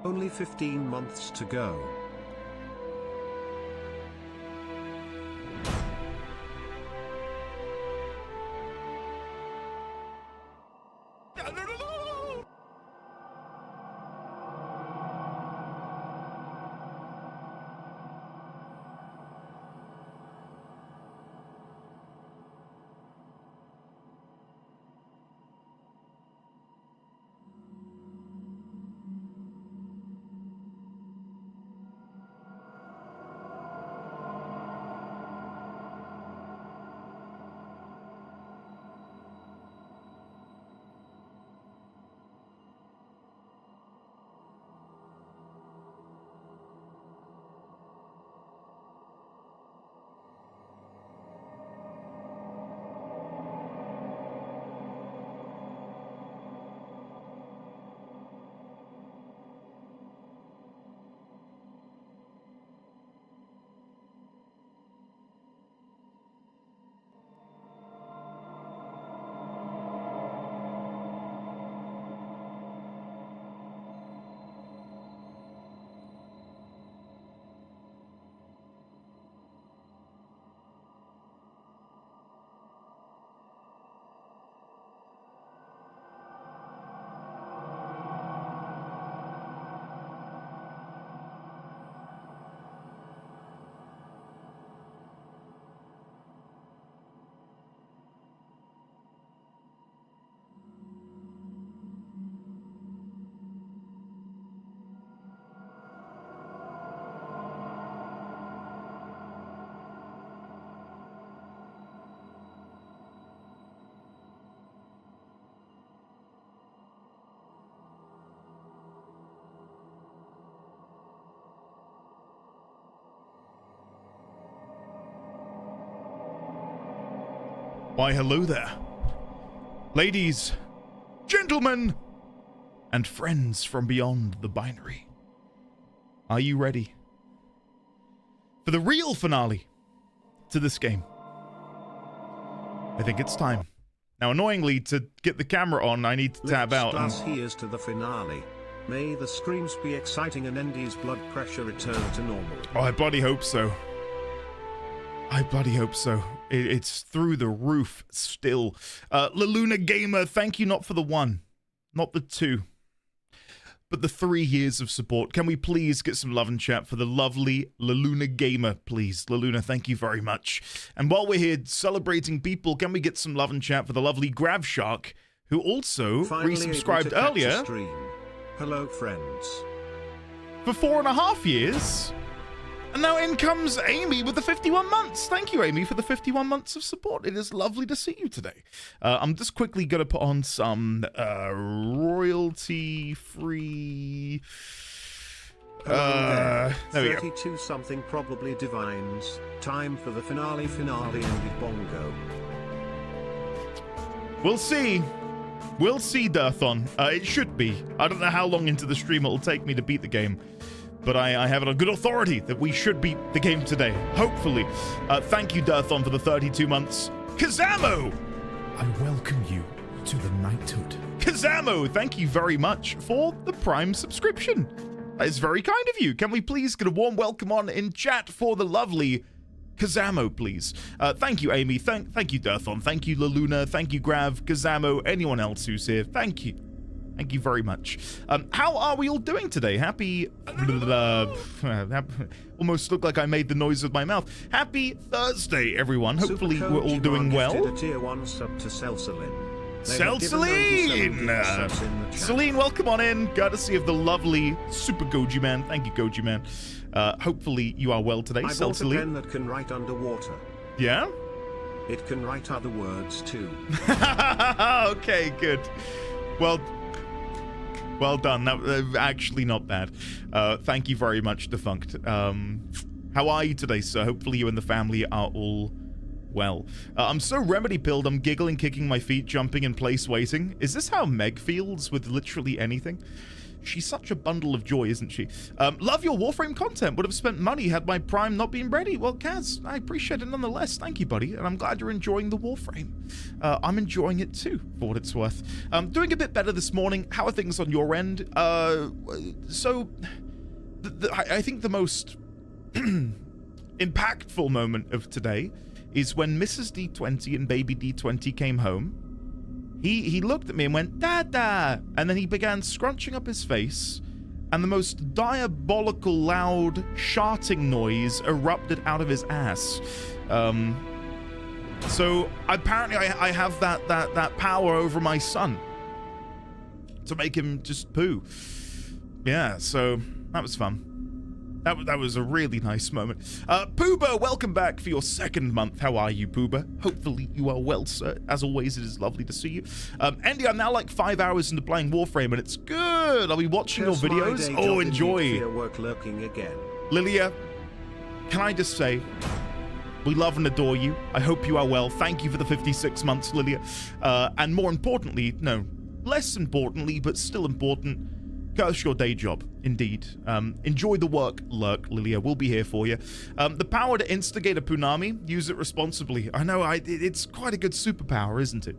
Only 15 months to go. Why, hello there. Ladies, gentlemen, and friends from beyond the binary. Are you ready for the real finale to this game? I think it's time. Now, annoyingly, to get the camera on, I need to tab out. Thus, here's to the finale. May the screams be exciting and Andy's blood pressure return to normal. Oh, I bloody hope so. I bloody hope so. It's through the roof still. LaLuna Gamer, thank you not for the 1, not the 2, but the 3 years of support. Can we please get some love and chat for the lovely LaLuna Gamer, please? LaLuna, thank you very much. And while we're here celebrating people, can we get some love and chat for the lovely Grav Shark, who also resubscribed earlier. Hello, friends. For 4.5 years. And now in comes Amy with the 51 months. Thank you, Amy, for the 51 months of support. It is lovely to see you today. I'm just quickly going to put on some royalty-free... there we go. 32 something probably divines. Time for the finale Andy Bongo. We'll see. We'll see, Dirthon. It should be. I don't know how long into the stream it'll take me to beat the game. But I have it on good authority that we should beat the game today. Hopefully. Thank you, Dirthon, for the 32 months. Kazamo! I welcome you to the knighthood. Kazamo, thank you very much for the Prime subscription. That is very kind of you. Can we please get a warm welcome on in chat for the lovely Kazamo, please? Thank you, Amy. Thank you, Dirthon. Thank you, LaLuna. Thank you, Grav, Kazamo, anyone else who's here. Thank you. Thank you very much. How are we all doing today? Happy... almost looked like I made the noise with my mouth. Happy Thursday, everyone. Hopefully we're all doing well. A tier 1 sub to Celceline. Celine, welcome on in. Courtesy of the lovely Super Goji Man. Thank you, Goji Man. Hopefully you are well today, I bought a pen that can write underwater. Yeah? It can write other words too. Okay, good. Well done. That actually not bad. Thank you very much, Defunct. How are you today, sir? Hopefully you and the family are all well. I'm so remedy pilled, I'm giggling, kicking my feet, jumping in place, waiting. Is this how Meg feels with literally anything? She's such a bundle of joy, isn't she? Love your Warframe content. Would have spent money had my Prime not been ready. Well, Kaz, I appreciate it nonetheless. Thank you, buddy. And I'm glad you're enjoying the Warframe. I'm enjoying it too, for what it's worth. Doing a bit better this morning. How are things on your end? I think the most impactful moment of today is when Mrs. D20 and baby D20 came home. He looked at me and went, Dada! And then he began scrunching up his face, and the most diabolical, loud, sharting noise erupted out of his ass. So apparently I have that power over my son to make him just poo. Yeah, so that was fun. That was a really nice moment. Pooba, welcome back for your second month. How are you, Pooba? Hopefully you are well, sir. As always, it is lovely to see you. Andy, I'm now like 5 hours into playing Warframe, and it's good. I'll be watching your videos. Oh, enjoy. Work lurking again. Lilia, can I just say, we love and adore you. I hope you are well. Thank you for the 56 months, Lilia. And more importantly, no, less importantly, but still important, curse your day job, indeed. Enjoy the work, Lurk, Lilia. We'll be here for you. The power to instigate a Punami, use it responsibly. I know, it's quite a good superpower, isn't it?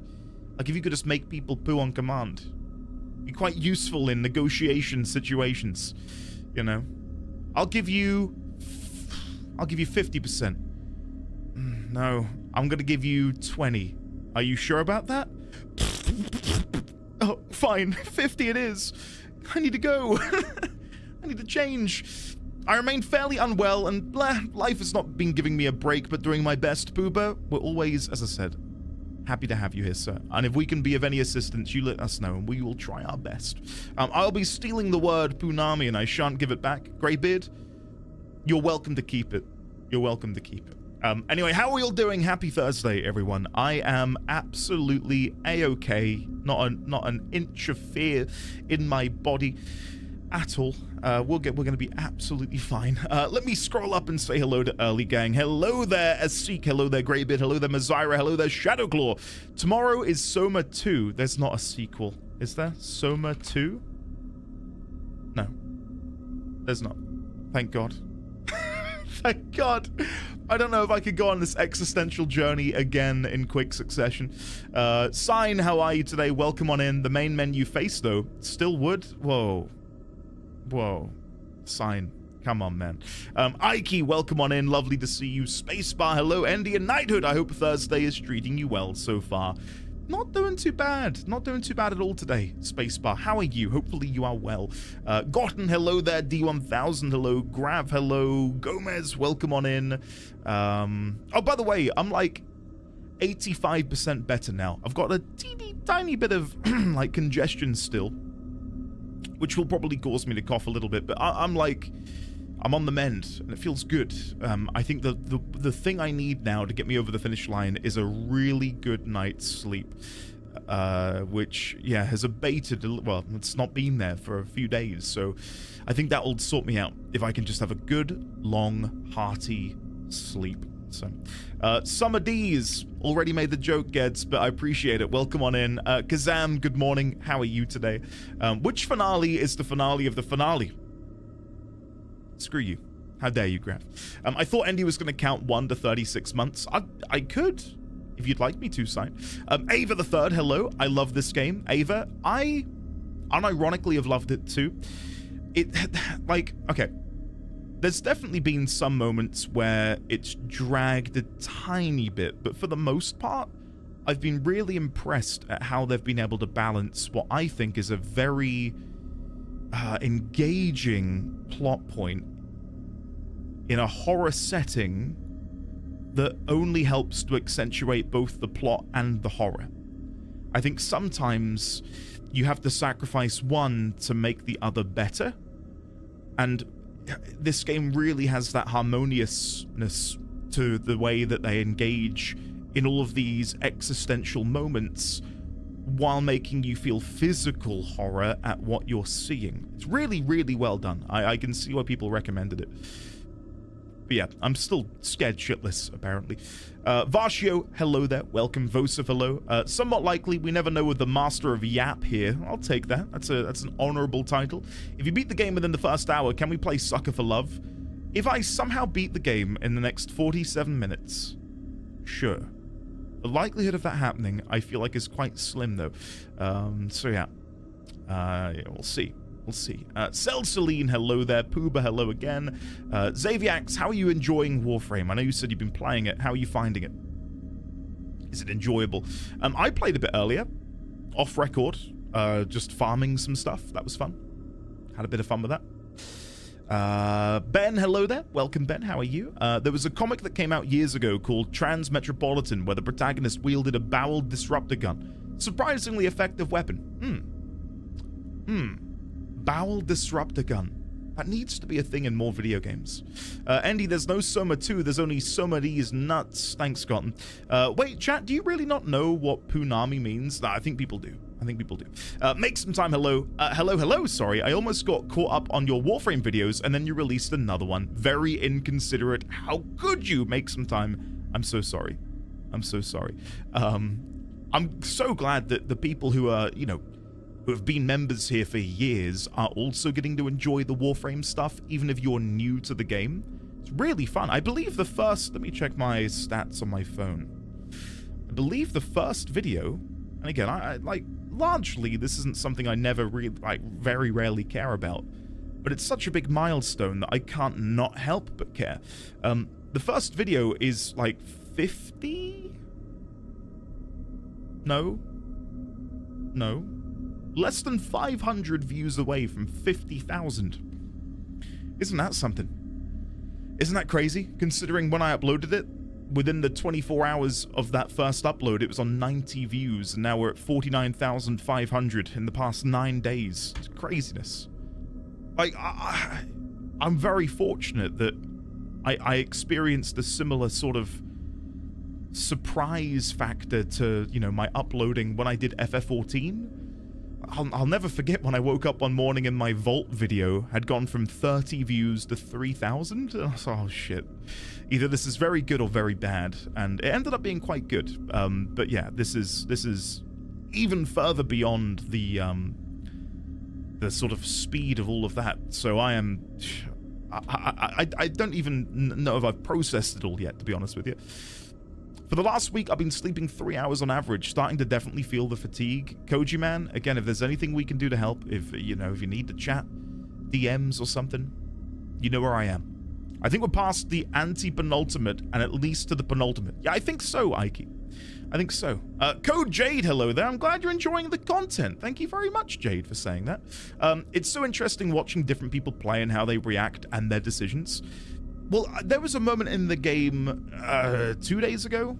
Like, if you could just make people poo on command. Be quite useful in negotiation situations, you know? I'll give you 50%. No, I'm gonna give you 20. Are you sure about that? Oh, fine. 50 it is. I need to go. I need to change. I remain fairly unwell, and life has not been giving me a break, but doing my best, Pooba. We're always, as I said, happy to have you here, sir. And if we can be of any assistance, you let us know, and we will try our best. I'll be stealing the word Punami, and I shan't give it back. Greybeard, you're welcome to keep it. You're welcome to keep it. Anyway, how are we all doing? Happy Thursday, everyone. I am absolutely a-okay. Not an inch of fear in my body at all. We're going to be absolutely fine. Let me scroll up and say hello to Early Gang. Hello there, Asik. Hello there, Greybeard. Hello there, Mazira. Hello there, Shadowclaw. Tomorrow is SOMA 2. There's not a sequel. Is there? SOMA 2? No. There's not. Thank God. Thank God. I don't know if I could go on this existential journey again in quick succession. Sign, how are you today? Welcome on in. The main menu face, though, still wood? Whoa. Whoa. Sign. Come on, man. Ike, welcome on in. Lovely to see you. Spacebar, hello. Andy and Knighthood, I hope Thursday is treating you well so far. Not doing too bad. Not doing too bad at all today. Spacebar, how are you? Hopefully you are well. Gotten, hello there. D1000, hello. Grav, hello. Gomez, welcome on in. Oh, by the way, I'm like 85% better now. I've got a teeny tiny bit of like congestion still, which will probably cause me to cough a little bit, but I'm on the mend, and it feels good. I think the thing I need now to get me over the finish line is a really good night's sleep, which, yeah, has abated, well, it's not been there for a few days, so I think that will sort me out if I can just have a good, long, hearty sleep. So, Summer D's already made the joke, Geds, but I appreciate it. Welcome on in. Kazam, good morning. How are you today? Which finale is the finale of the finale? Screw you. How dare you, Grant? I thought Andy was going to count 1 to 36 months. I could, if you'd like me to, sign. Ava the Third, hello. I love this game. Ava, I unironically have loved it too. Okay. There's definitely been some moments where it's dragged a tiny bit, but for the most part, I've been really impressed at how they've been able to balance what I think is a very engaging plot point in a horror setting that only helps to accentuate both the plot and the horror. I think sometimes you have to sacrifice one to make the other better, and this game really has that harmoniousness to the way that they engage in all of these existential moments while making you feel physical horror at what you're seeing. It's really, really well done. I can see why people recommended it. But yeah, I'm still scared shitless, apparently. Varshio, hello there. Welcome. Vosif, hello. Somewhat likely, we never know with the Master of Yap here. I'll take that. That's an honorable title. If you beat the game within the first hour, can we play Sucker for Love? If I somehow beat the game in the next 47 minutes, sure. The likelihood of that happening, I feel like, is quite slim, though. So yeah. Yeah, we'll see. We'll see. Celceline, hello there. Pooba, hello again. Xaviax, how are you enjoying Warframe? I know you said you've been playing it. How are you finding it? Is it enjoyable? I played a bit earlier, off record, just farming some stuff. That was fun. Had a bit of fun with that. Ben, hello there. Welcome, Ben. How are you? There was a comic that came out years ago called Transmetropolitan, where the protagonist wielded a bowel disruptor gun. Surprisingly effective weapon. Bowel disruptor gun. That needs to be a thing in more video games. Andy, there's no SOMA 2, there's only SOMA these nuts. Thanks, Cotton. Wait, chat, do you really not know what Punami means? Nah, I think people do. Make some time, hello. Hello, sorry. I almost got caught up on your Warframe videos, and then you released another one. Very inconsiderate. How could you make some time? I'm so sorry. I'm so glad that the people who are, who have been members here for years are also getting to enjoy the Warframe stuff, even if you're new to the game. It's really fun. I believe the first... Let me check my stats on my phone. I believe the first video... And again, I largely, this isn't something I never really... very rarely care about. But it's such a big milestone that I can't not help but care. The first video is, 50? No. Less than 500 views away from 50,000. Isn't that something? Isn't that crazy? Considering when I uploaded it, within the 24 hours of that first upload, it was on 90 views, and now we're at 49,500 in the past 9 days. It's craziness. I'm very fortunate that I experienced a similar sort of surprise factor to, my uploading when I did FF14. I'll never forget when I woke up one morning and my Vault video had gone from 30 views to 3,000. Oh, shit. Either this is very good or very bad, and it ended up being quite good. But yeah, this is even further beyond the sort of speed of all of that. So I don't even know if I've processed it all yet, to be honest with you. For the last week, I've been sleeping 3 hours on average, starting to definitely feel the fatigue. Koji Man, again, if there's anything we can do to help, if you need to chat, DMs or something, you know where I am. I think we're past the anti-penultimate and at least to the penultimate. Yeah, I think so, Ike. I think so. Code Jade, hello there. I'm glad you're enjoying the content. Thank you very much, Jade, for saying that. It's so interesting watching different people play and how they react and their decisions. Well, there was a moment in the game 2 days ago,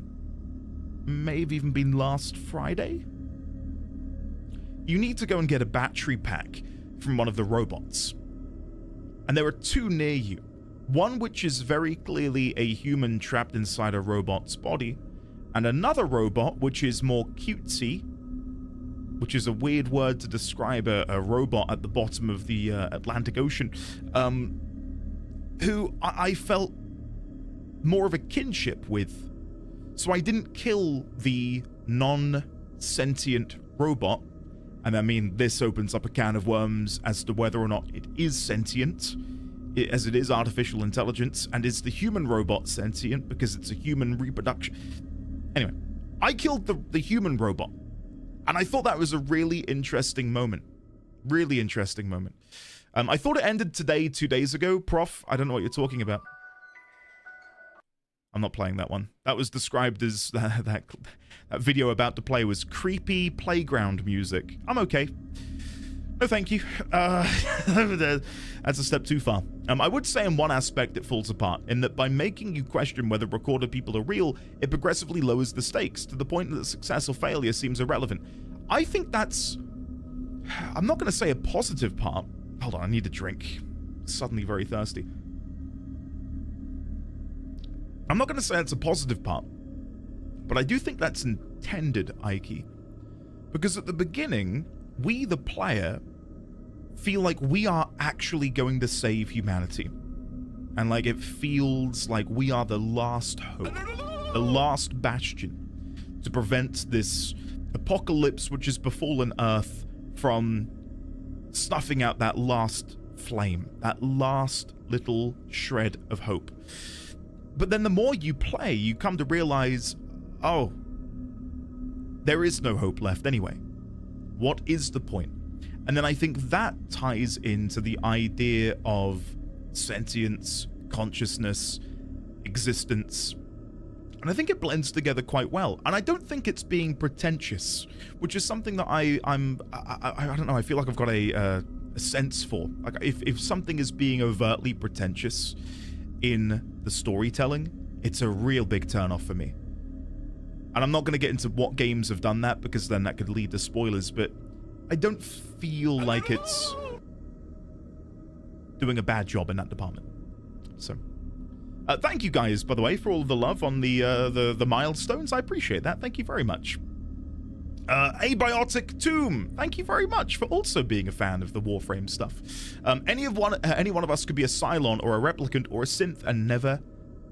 maybe even been last Friday. You need to go and get a battery pack from one of the robots. And there are two near you. One which is very clearly a human trapped inside a robot's body, and another robot which is more cutesy, which is a weird word to describe a robot at the bottom of the Atlantic Ocean, who I felt more of a kinship with. So I didn't kill the non-sentient robot. And I mean, this opens up a can of worms as to whether or not it is sentient, as it is artificial intelligence, and is the human robot sentient because it's a human reproduction. Anyway, I killed the human robot. And I thought that was a really interesting moment. Really interesting moment. I thought it ended today, 2 days ago. Prof, I don't know what you're talking about. I'm not playing that one. That was described as that video about to play was creepy playground music. I'm okay. No, thank you. That's a step too far. I would say in one aspect it falls apart, in that by making you question whether recorded people are real, it progressively lowers the stakes to the point that success or failure seems irrelevant. I think that's... I'm not going to say a positive part. Hold on, I need a drink. Suddenly very thirsty. I'm not going to say it's a positive part, but I do think that's intended, Ike. Because at the beginning, we, the player, feel like we are actually going to save humanity. And like it feels like we are the last hope, the last bastion to prevent this apocalypse which has befallen Earth from snuffing out that last flame, that last little shred of hope. But then the more you play, you come to realize, oh, there is no hope left anyway. What is the point? And then I think that ties into the idea of sentience, consciousness, existence. And I think it blends together quite well. And I don't think it's being pretentious, which is something that I don't know, I feel like I've got a sense for. Like if something is being overtly pretentious in the storytelling, it's a real big turn-off for me. And I'm not going to get into what games have done that, because then that could lead to spoilers, but I don't feel like it's doing a bad job in that department. So, thank you guys, by the way, for all the love on the milestones. I appreciate that. Thank you very much. Abiotic Tomb, thank you very much for also being a fan of the Warframe stuff. Any one of us could be a Cylon or a Replicant or a Synth and never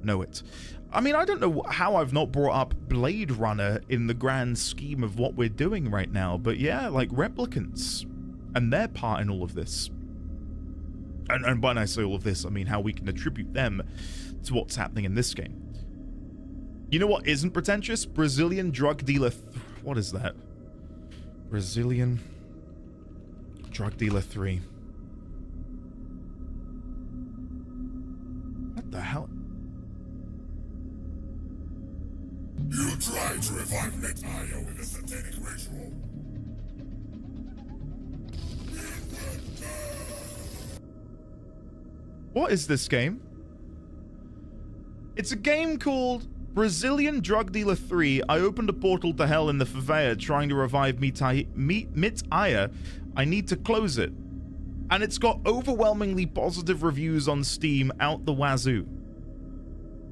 know it. I mean, I don't know how I've not brought up Blade Runner in the grand scheme of what we're doing right now, but yeah, like Replicants and their part in all of this. And when I say all of this, I mean how we can attribute them to what's happening in this game. You know what isn't pretentious? Brazilian drug dealer... What is that? Brazilian drug dealer 3. What the hell? You tried to revive Netaya with a satanic ritual. What is this game? It's a game called Brazilian Drug Dealer 3. I opened a portal to hell in the favela trying to revive Mitaya. I need to close it. And it's got overwhelmingly positive reviews on Steam out the wazoo.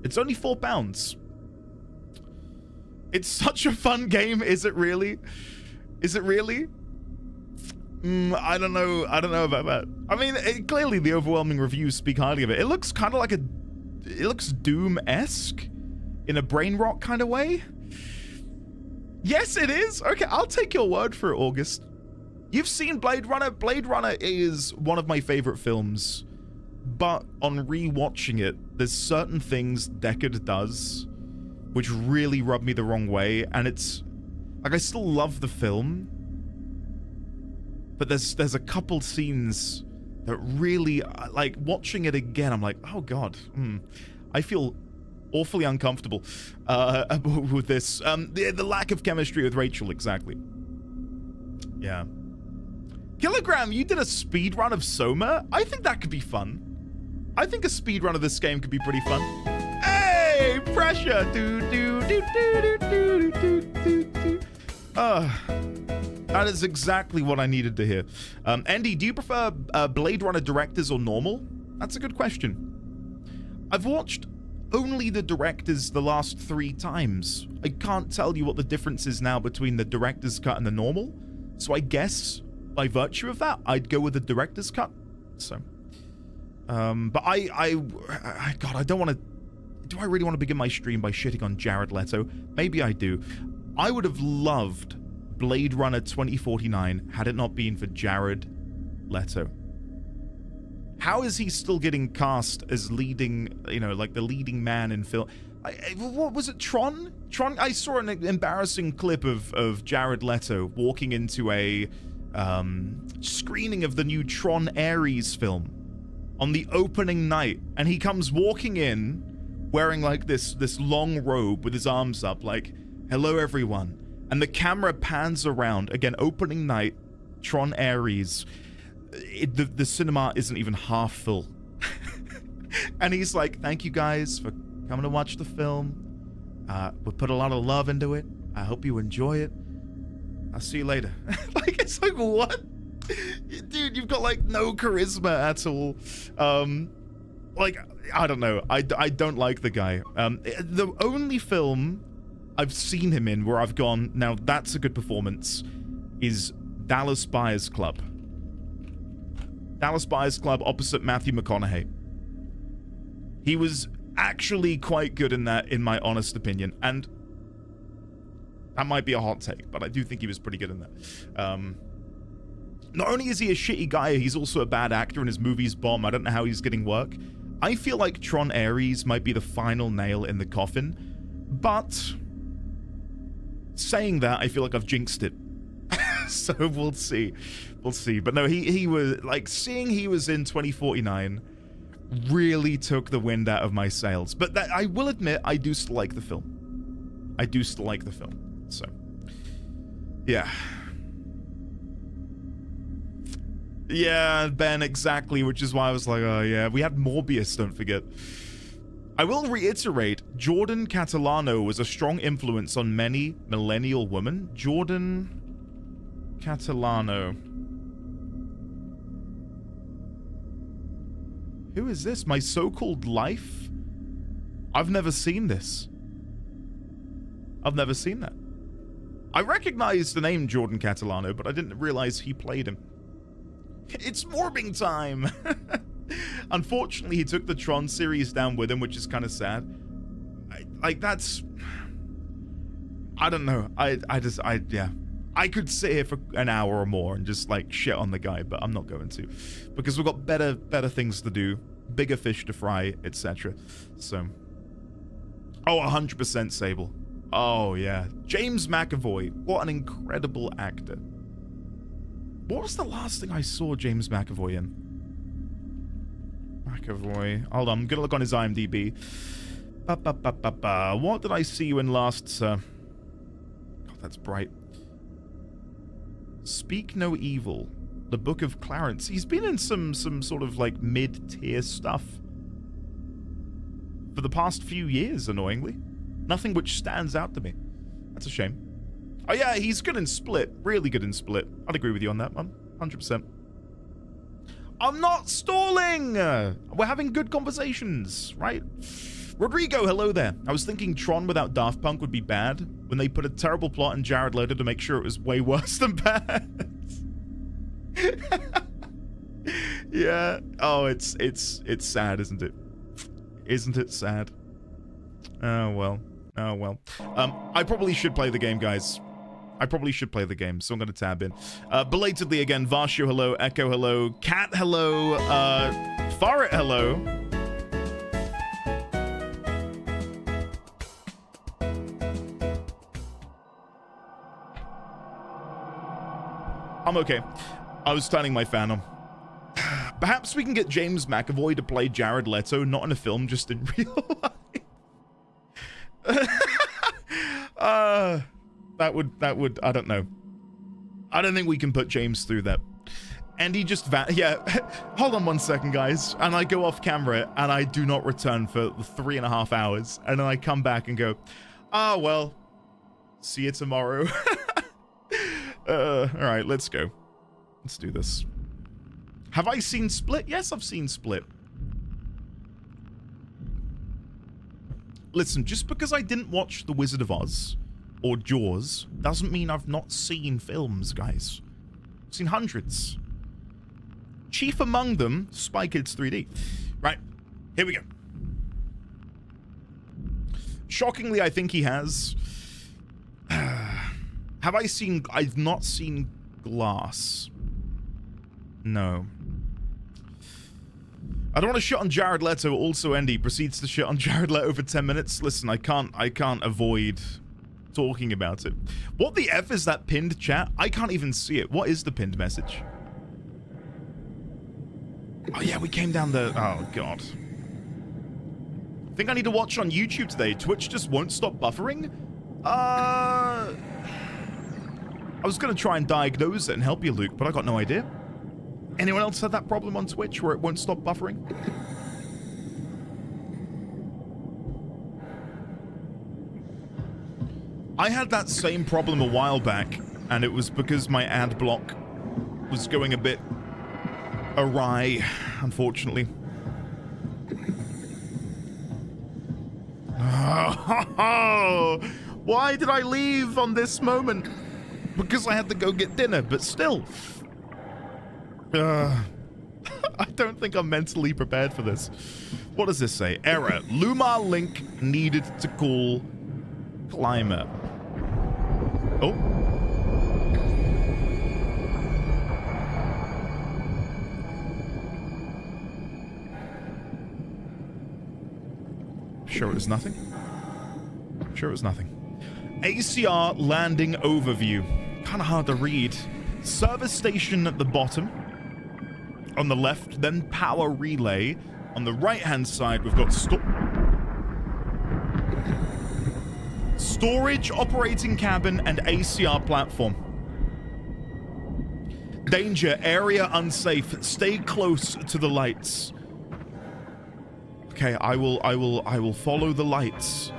It's only £4. It's such a fun game, is it really? Is it really? I don't know about that. I mean, clearly the overwhelming reviews speak highly of it. It looks kind of like it looks Doom-esque in a brain rot kind of way. Yes, it is. Okay, I'll take your word for it, August. You've seen Blade Runner. Blade Runner is one of my favorite films, but on rewatching it, there's certain things Deckard does which really rub me the wrong way, and it's like I still love the film, but there's a couple scenes that really, like, watching it again, I'm like, oh god, I feel awfully uncomfortable with this. The lack of chemistry with Rachel, exactly. Yeah. Kilogram, you did a speed run of Soma? I think that could be fun. I think a speed run of this game could be pretty fun. Hey, pressure! That is exactly what I needed to hear. Andy, do you prefer Blade Runner directors or normal? That's a good question. I've watched only the directors the last 3 times. I can't tell you what the difference is now between the director's cut and the normal. So I guess by virtue of that, I'd go with the director's cut. So, but God, I don't want to. Do I really want to begin my stream by shitting on Jared Leto? Maybe I do. I would have loved Blade Runner 2049 had it not been for Jared Leto. How is he still getting cast as leading, you know, like the leading man in film? What was it, Tron? I saw an embarrassing clip of Jared Leto walking into a screening of the new Tron Ares film on the opening night, and he comes walking in wearing like this long robe with his arms up, like, hello everyone. And the camera pans around, again, opening night, Tron Ares. The cinema isn't even half full. And he's like, thank you guys for coming to watch the film. We put a lot of love into it. I hope you enjoy it. I'll see you later. Like, it's like, what? Dude, you've got like no charisma at all. Like, I don't know. I don't like the guy. The only film I've seen him in where I've gone, now that's a good performance, is Dallas Buyers Club. Dallas Buyers Club opposite Matthew McConaughey. He was actually quite good in that, in my honest opinion. And that might be a hot take, but I do think he was pretty good in that. Not only is he a shitty guy, he's also a bad actor and his movies bomb. I don't know how he's getting work. I feel like Tron Ares might be the final nail in the coffin, but saying that, I feel like I've jinxed it. So we'll see. We'll see. But no, he was, like, seeing he was in 2049 really took the wind out of my sails. But that, I will admit, I do still like the film. I do still like the film. So, yeah. Yeah, Ben, exactly, which is why I was like, oh yeah, we had Morbius, don't forget. I will reiterate, Jordan Catalano was a strong influence on many millennial women. Jordan Catalano. Who is this? My So-Called Life? I've never seen this. I've never seen that. I recognize the name Jordan Catalano, but I didn't realize he played him. It's morbing time! Unfortunately, he took the Tron series down with him, which is kind of sad. That's... I don't know. Yeah. I could sit here for an hour or more and just, like, shit on the guy, but I'm not going to. Because we've got better things to do, bigger fish to fry, etc. So... Oh, 100% Sable. Oh, yeah. James McAvoy. What an incredible actor. What was the last thing I saw James McAvoy in? McAvoy. Hold on, I'm gonna look on his IMDb. What did I see you in last, sir? God, that's bright. Speak No Evil. The Book of Clarence. He's been in some sort of, like, mid-tier stuff for the past few years, annoyingly. Nothing which stands out to me. That's a shame. Oh yeah, he's good in Split. Really good in Split. I'd agree with you on that one. 100%. I'm not stalling! We're having good conversations, right? Rodrigo, hello there. I was thinking Tron without Daft Punk would be bad when they put a terrible plot in Jared Leto to make sure it was way worse than bad. Yeah. Oh, it's sad, isn't it? Isn't it sad? Oh, well. Oh, well. I probably should play the game, guys. I probably should play the game, so I'm going to tab in. Belatedly again, Varsho, hello. Echo, hello. Cat, hello. Farret, hello. I'm okay. I was turning my fan on. Perhaps we can get James McAvoy to play Jared Leto, not in a film, just in real life. That would, I don't know. I don't think we can put James through that. And he just, yeah, hold on one second, guys. And I go off camera and I do not return for 3.5 hours. And then I come back and go, ah, well, see you tomorrow. All right, let's go. Let's do this. Have I seen Split? Yes, I've seen Split. Listen, just because I didn't watch The Wizard of Oz or Jaws doesn't mean I've not seen films, guys. I've seen hundreds. Chief among them, Spy Kids 3D. Right, here we go. Shockingly, I think he has. Have I seen... I've not seen Glass. No. I don't want to shit on Jared Leto. Also, Andy proceeds to shit on Jared Leto for 10 minutes. Listen, I can't avoid talking about it. What the F is that pinned chat? I can't even see it. What is the pinned message? Oh yeah, we came down the... Oh god. I think I need to watch on YouTube today. Twitch just won't stop buffering? I was gonna try and diagnose it and help you, Luke, but I got no idea. Anyone else had that problem on Twitch where it won't stop buffering? I had that same problem a while back, and it was because my ad block was going a bit awry, unfortunately. Why did I leave on this moment? Because I had to go get dinner, but still. I don't think I'm mentally prepared for this. What does this say? Error. Lumar link needed to call climber. Oh. Sure it was nothing. Sure it was nothing. ACR landing overview. Kind of hard to read. Service station at the bottom. On the left, then power relay. On the right-hand side, we've got storage, operating cabin, and ACR platform. Danger, area unsafe. Stay close to the lights. Okay, I will follow the lights.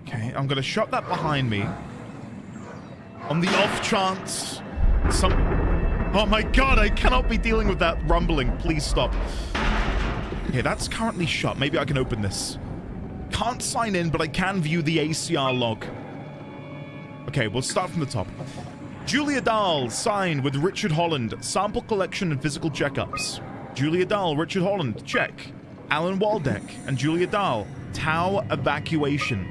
Okay, I'm gonna shut that behind me. On the off chance oh my god, I cannot be dealing with that rumbling. Please stop. Okay, that's currently shut. Maybe I can open this. Can't sign in, but I can view the ACR log. Okay, we'll start from the top. Julia Dahl signed with Richard Holland. Sample collection and physical checkups. Julia Dahl, Richard Holland, check. Alan Waldeck and Julia Dahl. Tau evacuation.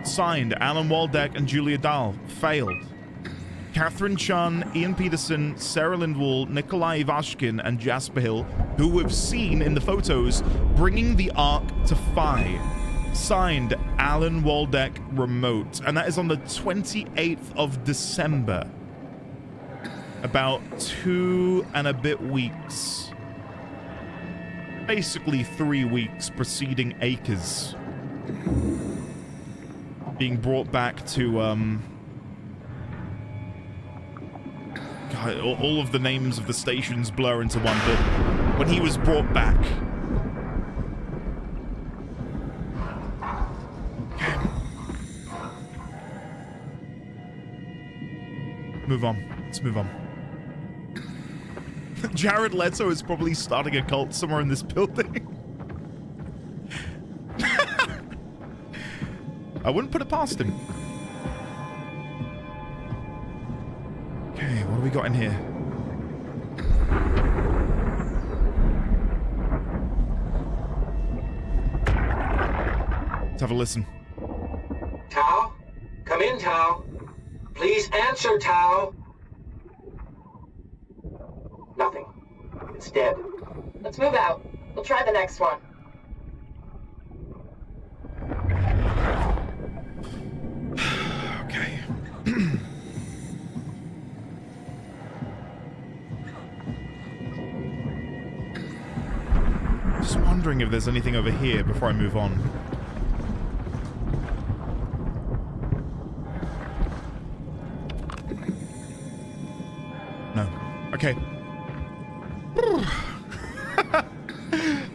Signed, Alan Waldeck and Julia Dahl. Failed. Catherine Chun, Ian Peterson, Sarah Lindwall, Nikolai Ivashkin, and Jasper Hill, who we've seen in the photos bringing the Ark to Phi. Signed, Alan Waldeck, remote. And that is on the 28th of December. About 2 and a bit weeks. Basically 3 weeks preceding Acres. Being brought back to, God, all of the names of the stations blur into one, but when he was brought back. Okay. Move on. Let's move on. Jared Leto is probably starting a cult somewhere in this building. I wouldn't put it past him. Okay, what do we got in here? Let's have a listen. Tau? Come in, Tau. Please answer, Tau. Nothing. It's dead. Let's move out. We'll try the next one. Okay. Just wondering if there's anything over here before I move on. No. Okay.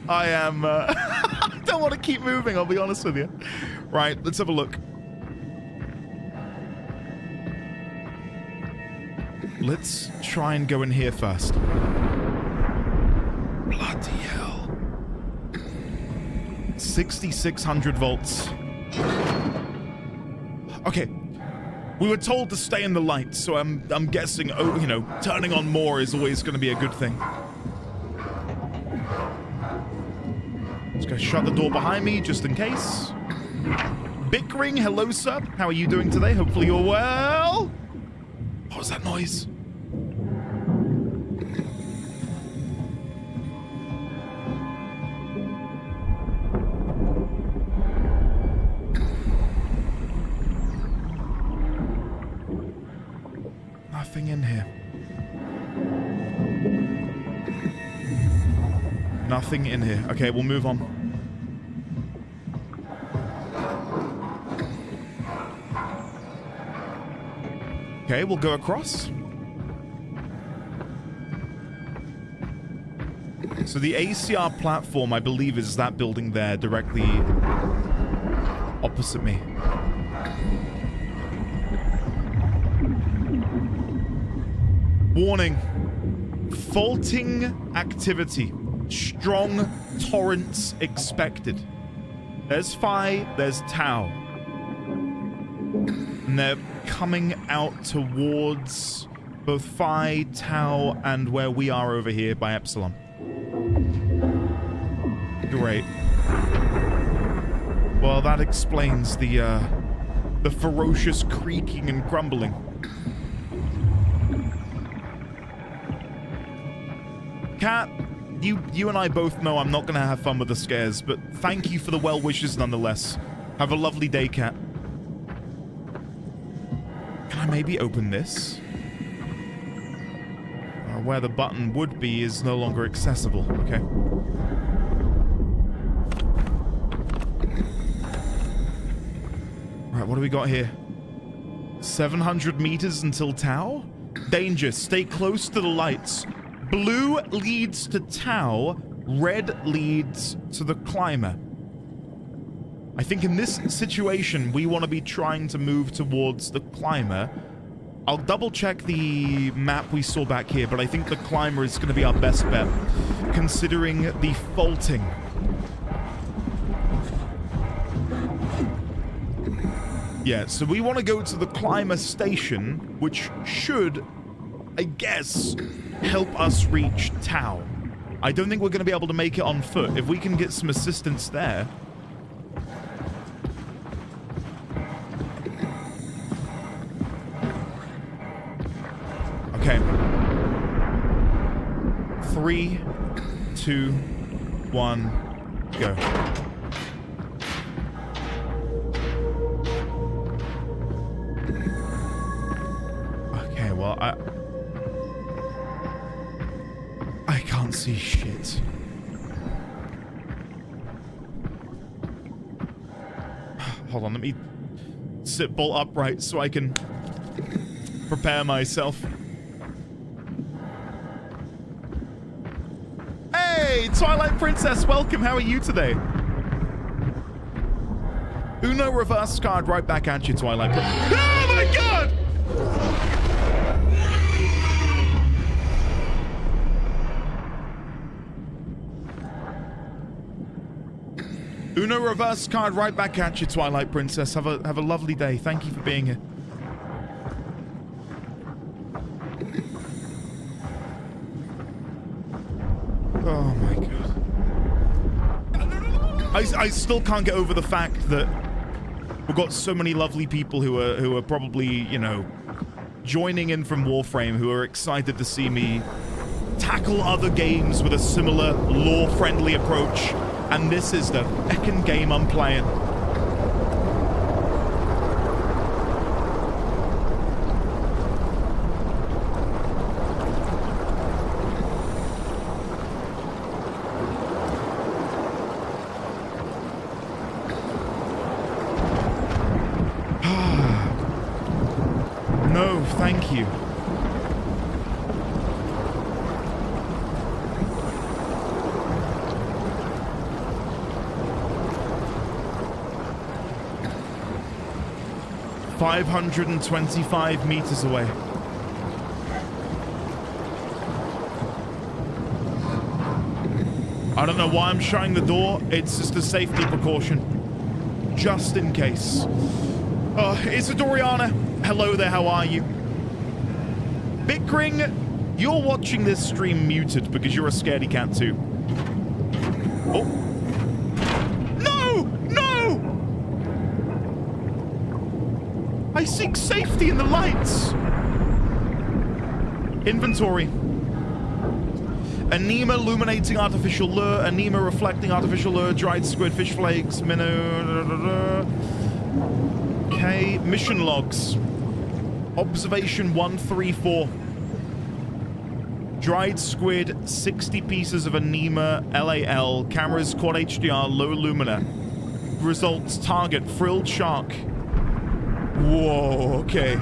I am, I don't want to keep moving, I'll be honest with you. Right, let's have a look. Let's try and go in here first. Bloody hell. 6,600 volts. Okay. We were told to stay in the light, so I'm guessing, oh, you know, turning on more is always going to be a good thing. Just gonna shut the door behind me, just in case. Bickering, hello, sir. How are you doing today? Hopefully you're well. What was that noise? Nothing in here. Nothing in here. Okay, we'll move on. Okay, we'll go across. So the ACR platform, I believe, is that building there, directly opposite me. Warning. Faulting activity. Strong torrents expected. There's Phi, there's Tau. And they're coming out towards both Phi, Tau, and where we are over here by Epsilon. Great. Well, that explains the ferocious creaking and crumbling. Cat, you and I both know I'm not going to have fun with the scares, but thank you for the well wishes nonetheless. Have a lovely day, Cat. Can I maybe open this? Where the button would be is no longer accessible. Okay. Right, what do we got here? 700 meters until Tau? Danger, stay close to the lights. Blue leads to Tau, red leads to the climber. I think in this situation, we want to be trying to move towards the climber. I'll double check the map we saw back here, but I think the climber is going to be our best bet, considering the faulting. Yeah, so we want to go to the climber station, which should, I guess, help us reach Tau. I don't think we're going to be able to make it on foot. If we can get some assistance there. Okay. 3, 2, 1, go. Okay, well, I can't see shit. Hold on, let me sit bolt upright so I can prepare myself. Hey, Twilight Princess, welcome. How are you today? Uno reverse card right back at you, Twilight Princess. Oh my god! Uno reverse card right back at you, Twilight Princess. Have a lovely day. Thank you for being here. Oh my god. I still can't get over the fact that we've got so many lovely people who are probably, you know, joining in from Warframe, who are excited to see me tackle other games with a similar lore-friendly approach. And this is the second game I'm playing. No, thank you. $525 meters away. I don't know why I'm shutting the door. It's just a safety precaution. Just in case. It's Doriana. Hello there, how are you? Bickering, you're watching this stream muted because you're a scaredy cat too. Oh. No! No! I seek safety in the lights. Inventory. Anema illuminating artificial lure, anema reflecting artificial lure, dried squid, fish flakes, minnow. Okay, mission logs. Observation 134. Dried squid, 60 pieces of anema, LAL, cameras, quad HDR, low lumina. Results, target, frilled shark. Whoa, okay.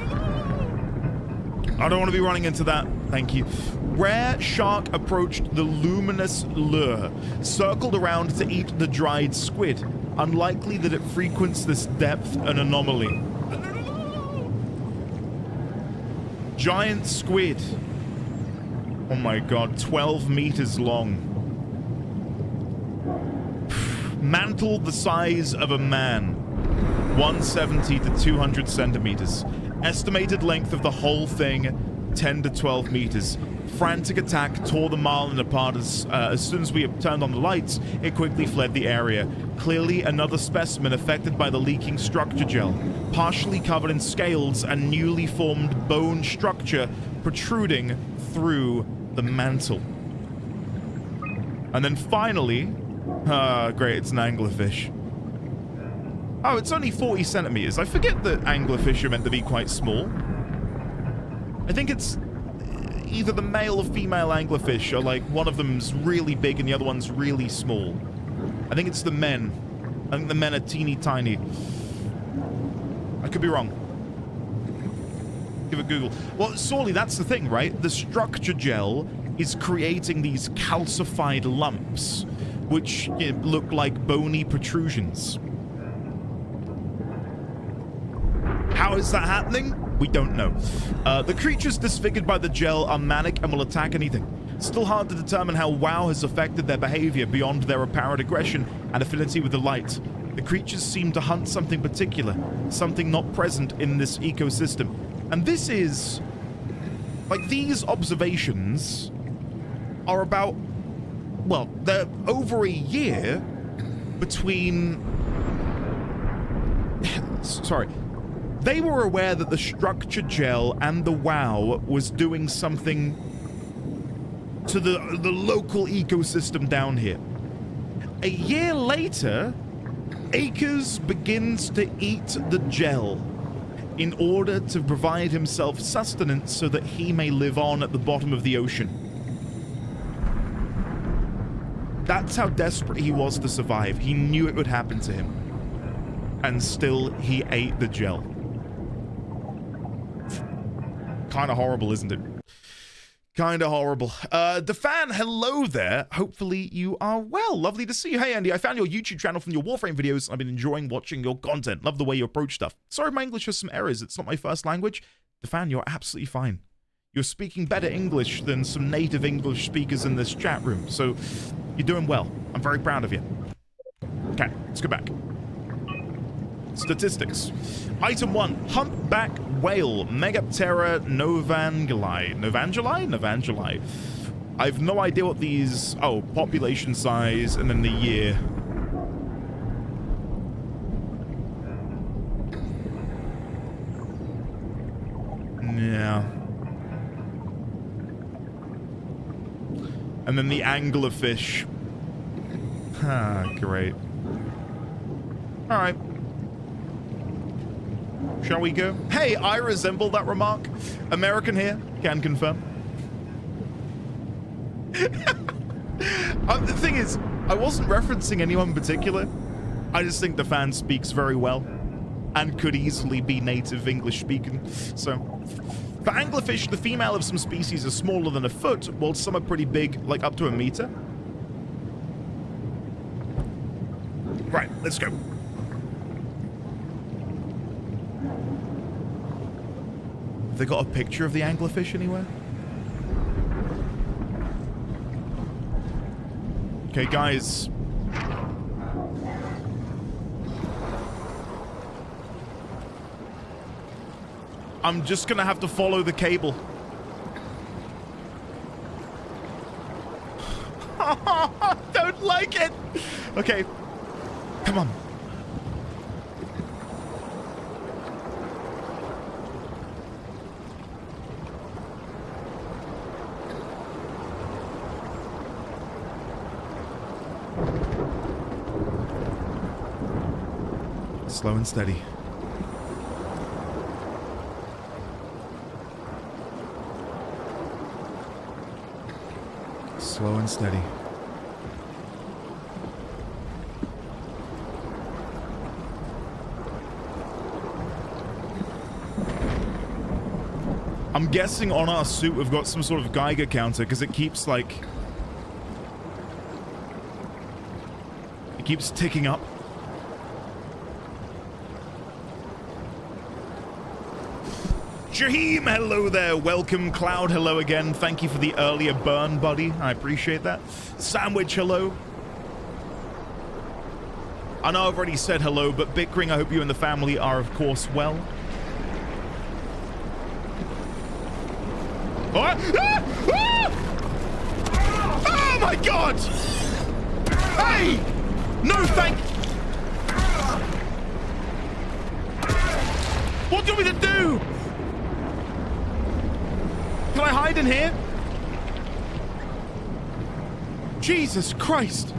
I don't want to be running into that. Thank you. Rare shark approached the luminous lure, circled around to eat the dried squid. Unlikely that it frequents this depth, an anomaly. Giant squid. Oh my god, 12 meters long. Mantle the size of a man. 170 to 200 centimeters. Estimated length of the whole thing, 10 to 12 meters. Frantic attack tore the marlin apart as soon as we turned on the lights, it quickly fled the area. Clearly another specimen affected by the leaking structure gel, partially covered in scales and newly formed bone structure protruding through the mantle. And then finally, great, it's an anglerfish. Oh, it's only 40 centimeters. I forget that anglerfish are meant to be quite small. I think it's either the male or female anglerfish are like, one of them's really big and the other one's really small. I think it's the men. I think the men are teeny tiny. I could be wrong. Give it a Google. Well, surely that's the thing, right? The structure gel is creating these calcified lumps, which look like bony protrusions. How is that happening? We don't know. The creatures disfigured by the gel are manic and will attack anything. Still hard to determine how WoW has affected their behavior beyond their apparent aggression and affinity with the light. The creatures seem to hunt something particular, something not present in this ecosystem. And this is... like, these observations are about... well, they're over a year between... sorry. They were aware that the structure gel and the WoW was doing something to the local ecosystem down here. A year later, Akers begins to eat the gel in order to provide himself sustenance so that he may live on at the bottom of the ocean. That's how desperate he was to survive. He knew it would happen to him. And still, he ate the gel. Kind of horrible, isn't it? Kind of horrible. Defan, hello there. Hopefully you are well. Lovely to see you. Hey, Andy, I found your YouTube channel from your Warframe videos. I've been enjoying watching your content. Love the way you approach stuff. Sorry my English has some errors. It's not my first language. Defan, you're absolutely fine. You're speaking better English than some native English speakers in this chat room. So you're doing well. I'm very proud of you. Okay, let's go back. Statistics. Item 1, humpback whale, Megaptera novangeli. Novangeli? I have no idea what these... oh, population size and then the year. Yeah. And then the anglerfish. Ah, great. All right. Shall we go? Hey, I resemble that remark. American here, can confirm. The thing is, I wasn't referencing anyone in particular. I just think the fan speaks very well and could easily be native English speaking. So, for anglerfish, the female of some species is smaller than a foot, while some are pretty big, like up to a meter. Right, let's go. Have they got a picture of the anglerfish anywhere? Okay, guys. I'm just gonna have to follow the cable. Don't like it. Okay. Come on. Slow and steady. Slow and steady. I'm guessing on our suit we've got some sort of Geiger counter because it keeps like... it keeps ticking up. Jaheem, hello there. Welcome. Cloud, hello again. Thank you for the earlier burn, buddy. I appreciate that. Sandwich, hello. I know I've already said hello, but Bickering, I hope you and the family are, of course, well. Ah! Ah! Oh my God! Hey! No, thank. What do you want me to do? Can I hide in here? Jesus Christ!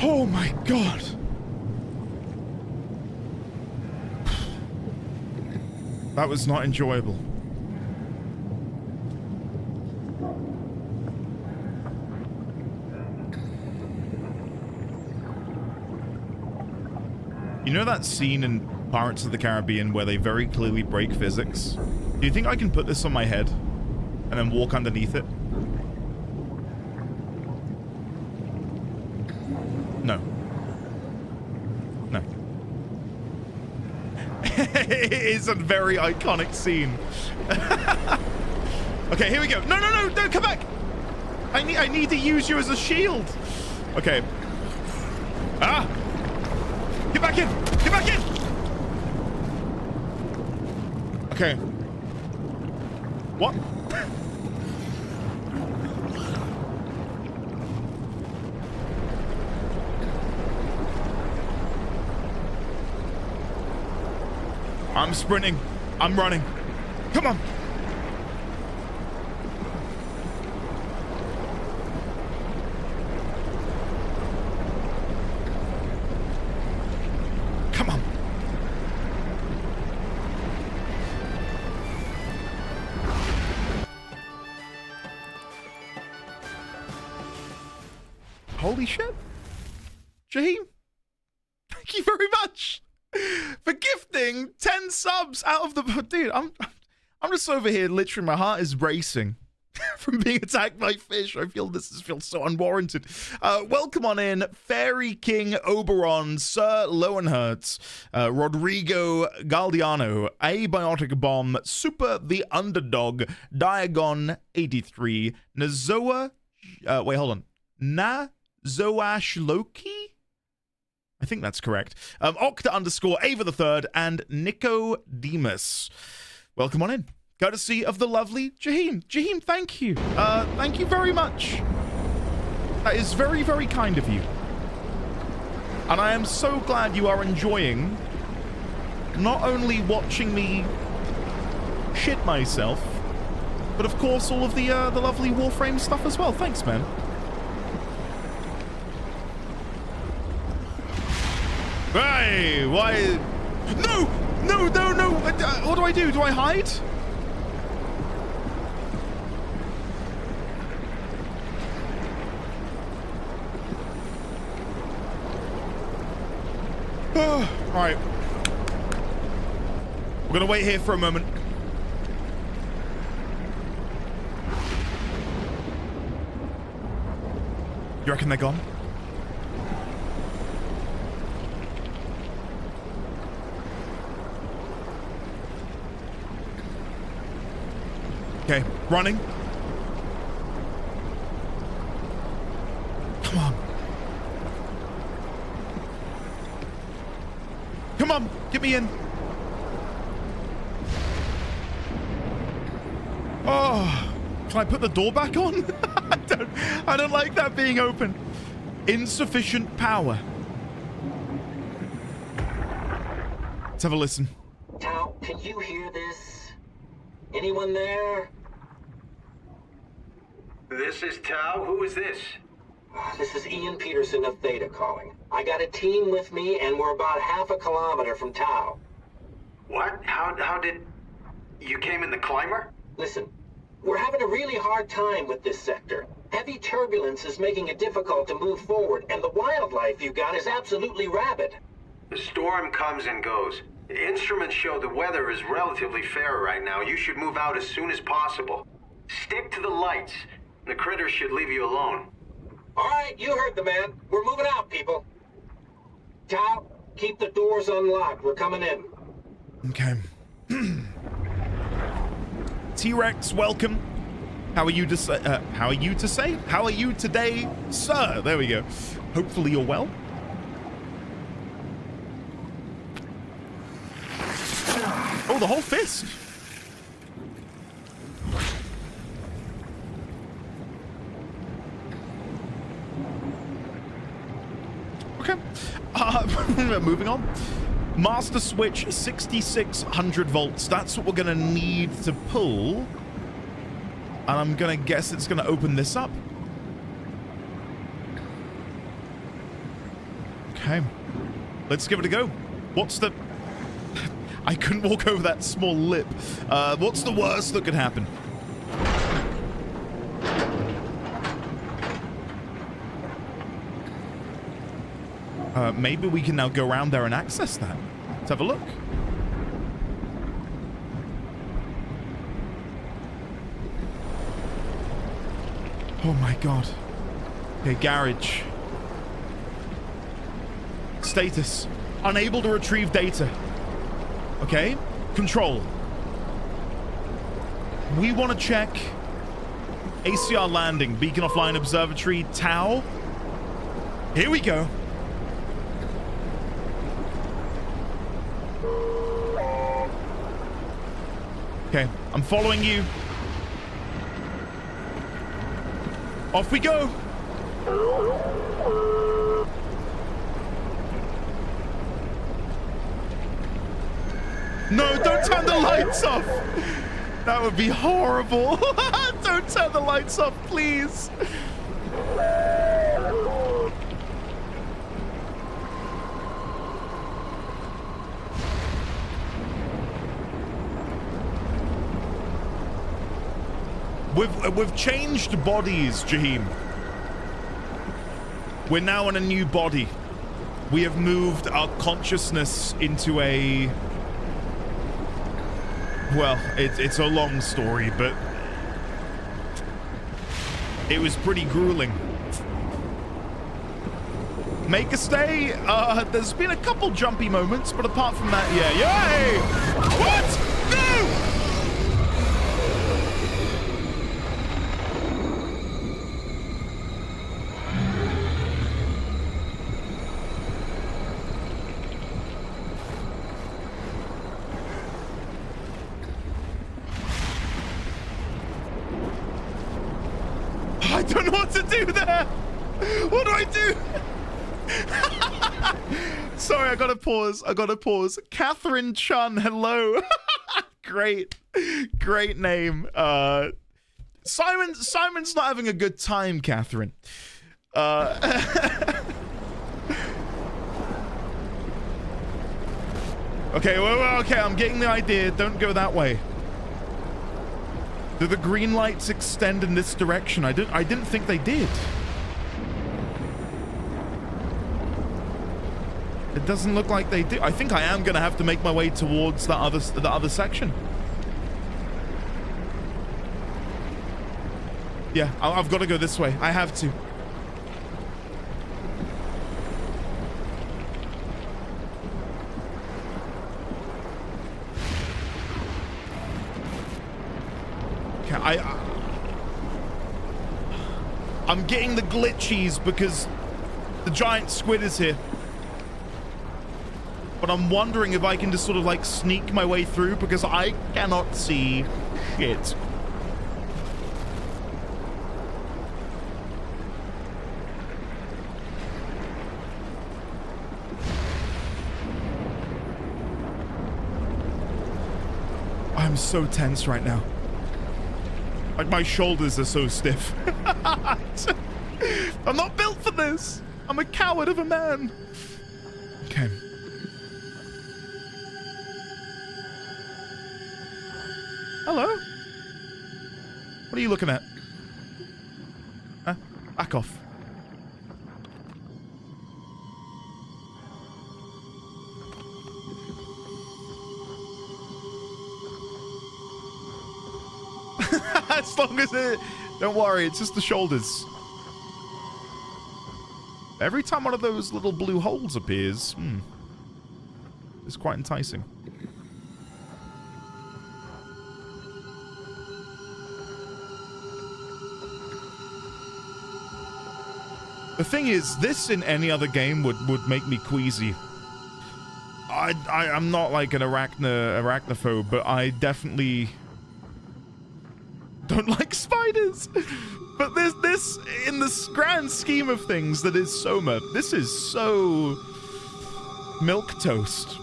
Oh my God! That was not enjoyable. You know that scene in Pirates of the Caribbean where they very clearly break physics? Do you think I can put this on my head and then walk underneath it? No. No. It is a very iconic scene. Okay, here we go. No, no, no, don't come back. I need to use you as a shield. Okay. Ah! Get back in! Get back in! Okay. What? I'm sprinting. I'm running. Come on. Come on. Holy shit. Jaheim, thank you very much for gifting 10 subs out of the... Dude, I'm just over here, literally, my heart is racing from being attacked by fish. I feel this feels so unwarranted. Welcome on in, Fairy King Oberon, Sir Lowenhertz, Rodrigo Galdiano, Abiotic Bomb, Super the Underdog, Diagon 83, Nazoa... wait, hold on. Nazoash Loki? I think that's correct. Octa _ Ava the Third and Nico Demus. Welcome on in. Courtesy of the lovely Jaheim. Jaheim, thank you. Thank you very much. That is very, very kind of you. And I am so glad you are enjoying not only watching me shit myself, but of course all of the lovely Warframe stuff as well. Thanks, man. Hey, why? No! No, no, no! What do I do? Do I hide? Right. We're gonna wait here for a moment. You reckon they're gone? Okay, running. Come on. Come on, get me in. Oh, can I put the door back on? I don't like that being open. Insufficient power. Let's have a listen. Tau, can you hear this? Anyone there? This is Tau. Who is this? This is Ian Peterson of Theta calling. I got a team with me, and we're about half a kilometer from Tau. What? How did... You came in the climber? Listen, we're having a really hard time with this sector. Heavy turbulence is making it difficult to move forward, and the wildlife you got is absolutely rabid. The storm comes and goes. The instruments show the weather is relatively fair right now. You should move out as soon as possible. Stick to the lights. The critters should leave you alone. All right, you heard the man. We're moving out, people. Tau, keep the doors unlocked. We're coming in. Okay. T-Rex, welcome. How are you to say? How are you to say? How are you today, sir? There we go. Hopefully you're well. Oh, the whole fist. Okay. Moving on. Master switch, 6600 volts. That's what we're going to need to pull. And I'm going to guess it's going to open this up. Okay. Let's give it a go. What's the... I couldn't walk over that small lip. What's the worst that could happen? Maybe we can now go around there and access that. Let's have a look. Oh my god. Okay, garage. Status. Unable to retrieve data. Okay. Control. We want to check ACR landing. Beacon offline observatory. Tau. Here we go. Okay, I'm following you. Off we go. No, don't turn the lights off. That would be horrible. Don't turn the lights off, please. We've changed bodies, Jaheim. We're now in a new body. We have moved our consciousness into a... Well, it's a long story, but it was pretty grueling. Make a stay. There's been a couple jumpy moments, but apart from that, yeah. Yay! What? No! I don't know what to do there. What do I do? Sorry, I gotta pause. Catherine Chun, hello. Great name. Simon's not having a good time, Catherine. Okay, okay, I'm getting the idea. Don't go that way. Do the green lights extend in this direction? I didn't think they did. It doesn't look like they do. I think I am gonna have to make my way towards the other section. Yeah, I've got to go this way. I have to. Okay, I'm getting the glitchies because the giant squid is here. But I'm wondering if I can just sort of like sneak my way through because I cannot see shit. I'm so tense right now. Like my shoulders are so stiff. I'm not built for this. I'm a coward of a man. Okay. Hello? What are you looking at? Huh? Back off. As long as it... Don't worry, it's just the shoulders. Every time one of those little blue holes appears, it's quite enticing. The thing is, this in any other game would make me queasy. I'm not like an arachnophobe, but I definitely don't like spiders. But this, in the grand scheme of things, that is Soma. This is so milquetoast.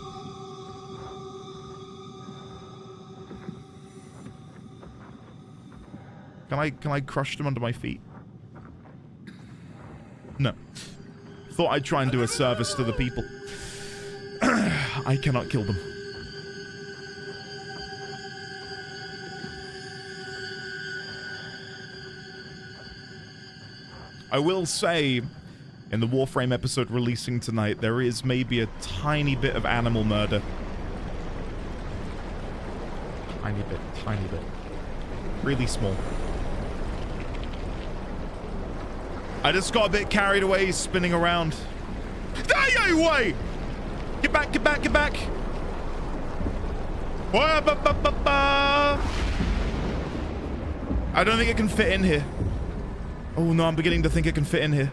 Can I crush them under my feet? No. Thought I'd try and do a service to the people. I cannot kill them. I will say, in the Warframe episode releasing tonight, there is maybe a tiny bit of animal murder. Tiny bit, tiny bit. Really small. I just got a bit carried away spinning around. Wait! Get back, get back, get back! I don't think it can fit in here. Oh no, I'm beginning to think it can fit in here.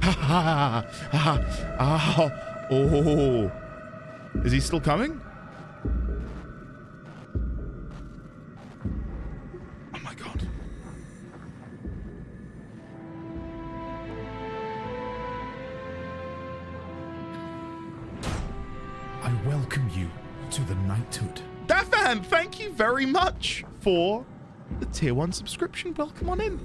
Ha ha ha ha. Oh. Is he still coming? Oh my god. I welcome you to the knighthood. Dafan, thank you very much for the tier 1 subscription. Welcome on in.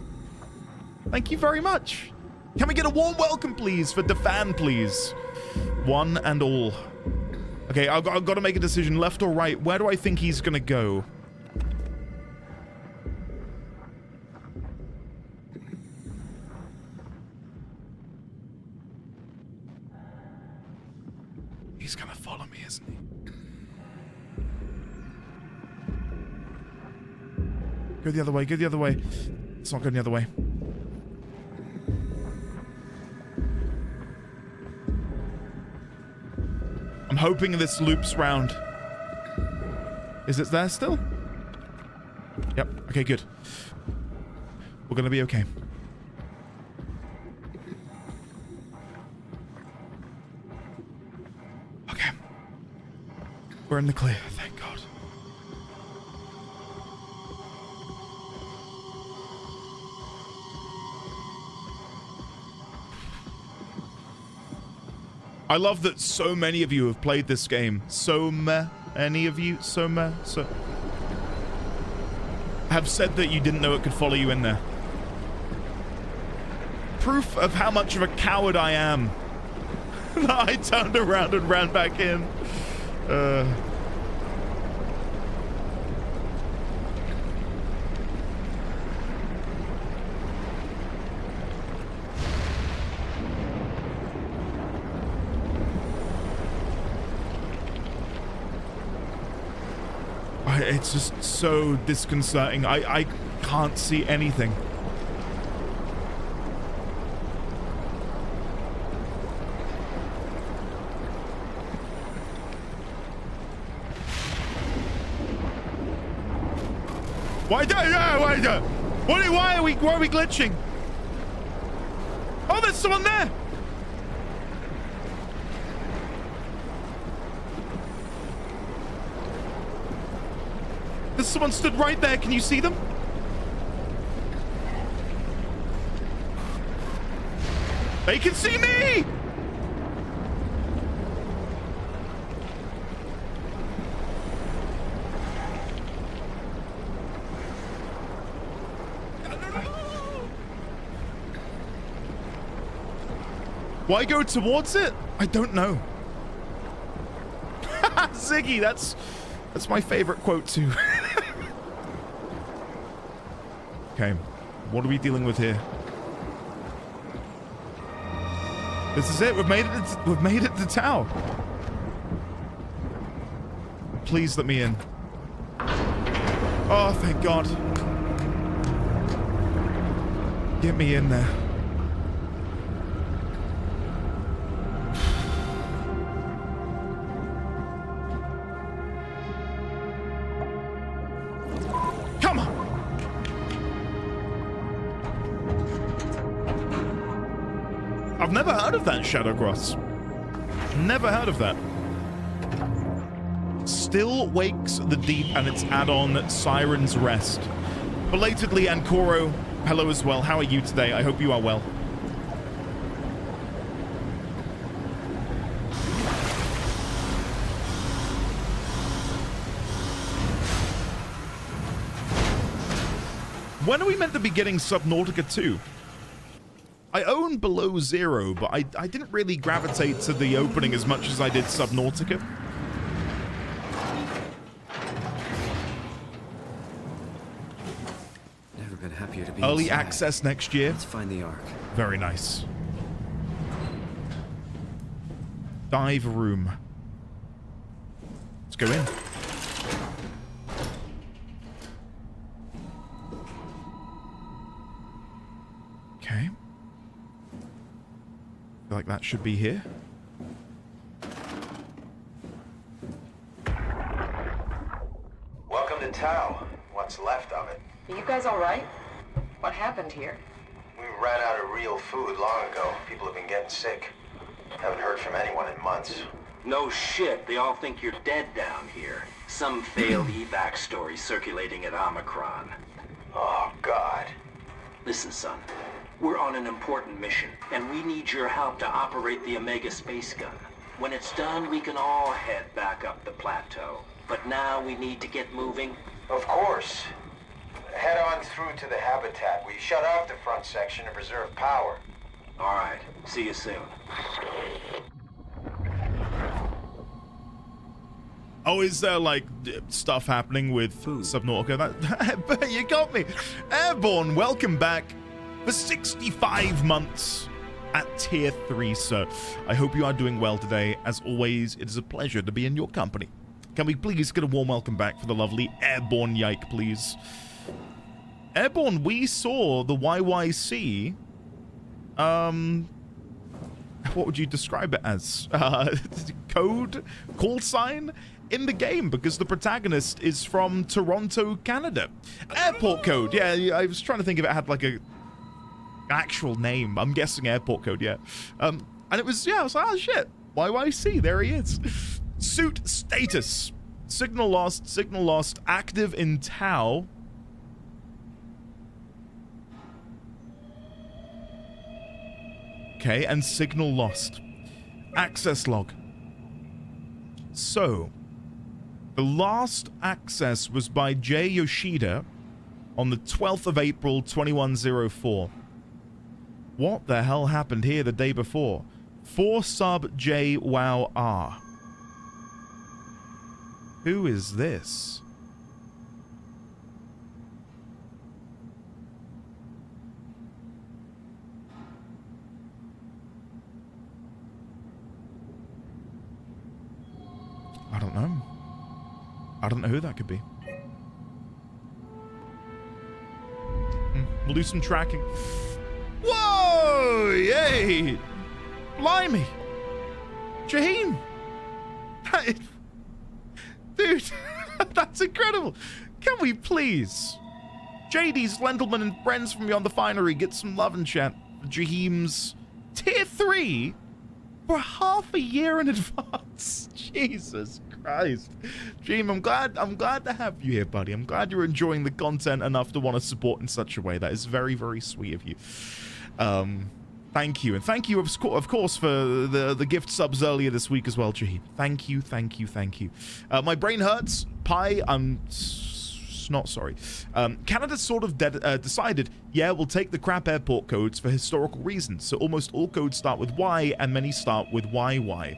Thank you very much. Can we get a warm welcome, please, for Dafan, please? One and all. Okay, I've got to make a decision, left or right. Where do I think he's going to go? He's going to follow me, isn't he? Go the other way, go the other way. It's not going the other way. I'm hoping this loops round. Is it there still? Yep, okay, good. We're gonna be okay. Okay. We're in the clear, thank God. I love that so many of you have played this game. Any of you? Have said that you didn't know it could follow you in there. Proof of how much of a coward I am. That I turned around and ran back in. It's just so disconcerting. I can't see anything. Why are we glitching? Oh, there's someone there. There's someone stood right there. Can you see them? They can see me! Why go towards it? I don't know. Ziggy, that's my favorite quote too. Okay, what are we dealing with here? This is it. We've made it to Tau. Please let me in. Oh, thank God. Get me in there. Come on. I've never heard of that Shadowcross. Never heard of that. Still Wakes the Deep and its add-on Siren's Rest. Belatedly, Ankoro, hello as well. How are you today? I hope you are well. When are we meant to be getting Subnautica 2? I own Below Zero, but I didn't really gravitate to the opening as much as I did Subnautica. Never been happier to be Early inside. access next year. Let's find the Ark. Very nice. Dive room. Let's go in. Okay. Feel like that should be here. Welcome to Tau. What's left of it. Are you guys alright? What happened here? We ran out of real food long ago. People have been getting sick. Haven't heard from anyone in months. No shit, they all think you're dead down here. Some failed evac story circulating at Omicron. Oh, God. Listen, son. We're on an important mission, and we need your help to operate the Omega space gun. When it's done, we can all head back up the plateau. But now we need to get moving. Of course. Head on through to the habitat. We shut off the front section to preserve power. All right, see you soon. Oh, is there like stuff happening with Subnautica? That you got me. Airborne, welcome back for 65 months at tier 3, sir. I hope you are doing well today. As always, it is a pleasure to be in your company. Can we please get a warm welcome back for the lovely Airborne Yike, please? Airborne, we saw the YYC. What would you describe it as? Call sign in the game, because the protagonist is from Toronto, Canada. Airport code, yeah, I was trying to think if it had like a actual name. I'm guessing airport code, yeah. And it was, yeah, I was like, oh shit, YYC, there he is. Suit status. Signal lost, active in Tau. Okay, and signal lost. Access log. So, the last access was by Jay Yoshida on the 12th of April, 2104. What the hell happened here the day before? 4 sub J Wow R. Who is this? I don't know. I don't know who that could be. We'll do some tracking. Whoa! Yay! Blimey! Jaheim! Dude, that's incredible! Can we please? JD's, Lendelman, and friends from beyond the finery get some love and chat for Jaheim's tier 3 for half a year in advance. Jesus Christ. Jaheim, I'm glad to have you here, buddy. I'm glad you're enjoying the content enough to want to support in such a way. That is very, very sweet of you. Thank you. And thank you, of course, for the gift subs earlier this week as well, Jaheim. Thank you, thank you, thank you. My brain hurts. Pi, I'm not sorry. Canada sort of decided, yeah, we'll take the crap airport codes for historical reasons. So almost all codes start with Y and many start with YY.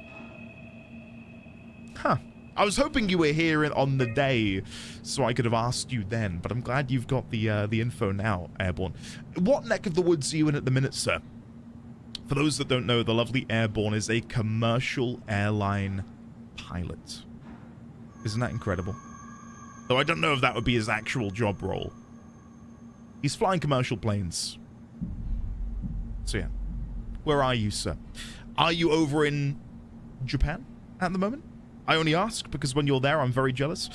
Huh. I was hoping you were here on the day so I could have asked you then, but I'm glad you've got the info now, Airborne. What neck of the woods are you in at the minute, sir? For those that don't know, the lovely Airborne is a commercial airline pilot. Isn't that incredible? Though I don't know if that would be his actual job role. He's flying commercial planes. So yeah. Where are you, sir? Are you over in Japan at the moment? I only ask because when you're there, I'm very jealous.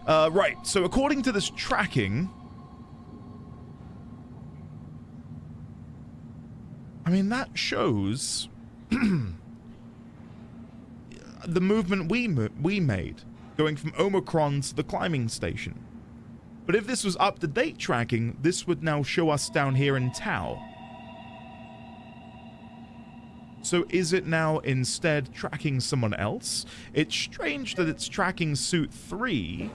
Right, so according to this tracking... I mean, that shows... the movement we made, going from Omicron to the climbing station. But if this was up-to-date tracking, this would now show us down here in Tau. So is it now instead tracking someone else? It's strange that it's tracking Suit 3.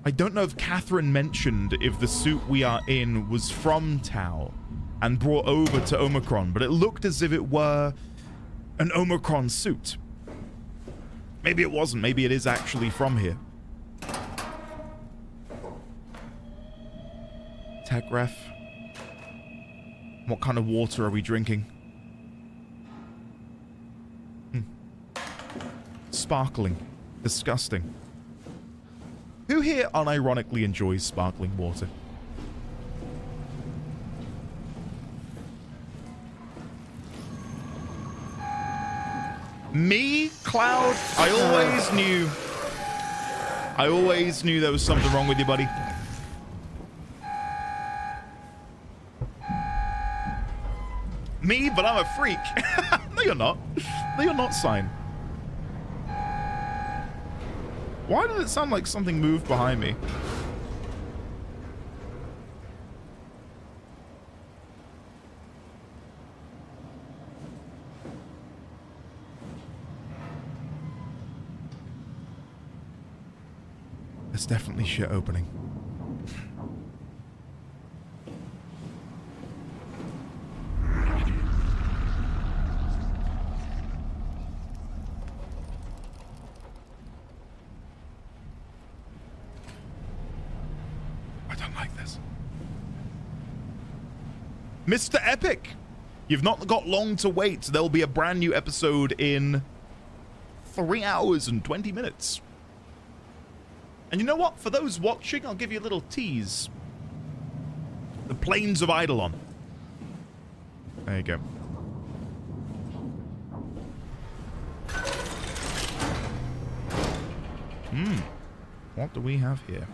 I don't know if Catherine mentioned if the suit we are in was from Tau and brought over to Omicron, but it looked as if it were an Omicron suit. Maybe it wasn't. Maybe it is actually from here. Tech ref. What kind of water are we drinking? Sparkling. Disgusting. Who here unironically enjoys sparkling water? Me, Cloud? I always knew there was something wrong with you, buddy. Me, but I'm a freak. No, you're not. No, you're not, Sign. Why did it sound like something moved behind me? There's definitely shit opening. Mr. Epic, you've not got long to wait. There'll be a brand new episode in 3 hours and 20 minutes. And you know what? For those watching, I'll give you a little tease. The Plains of Eidolon. There you go. What do we have here?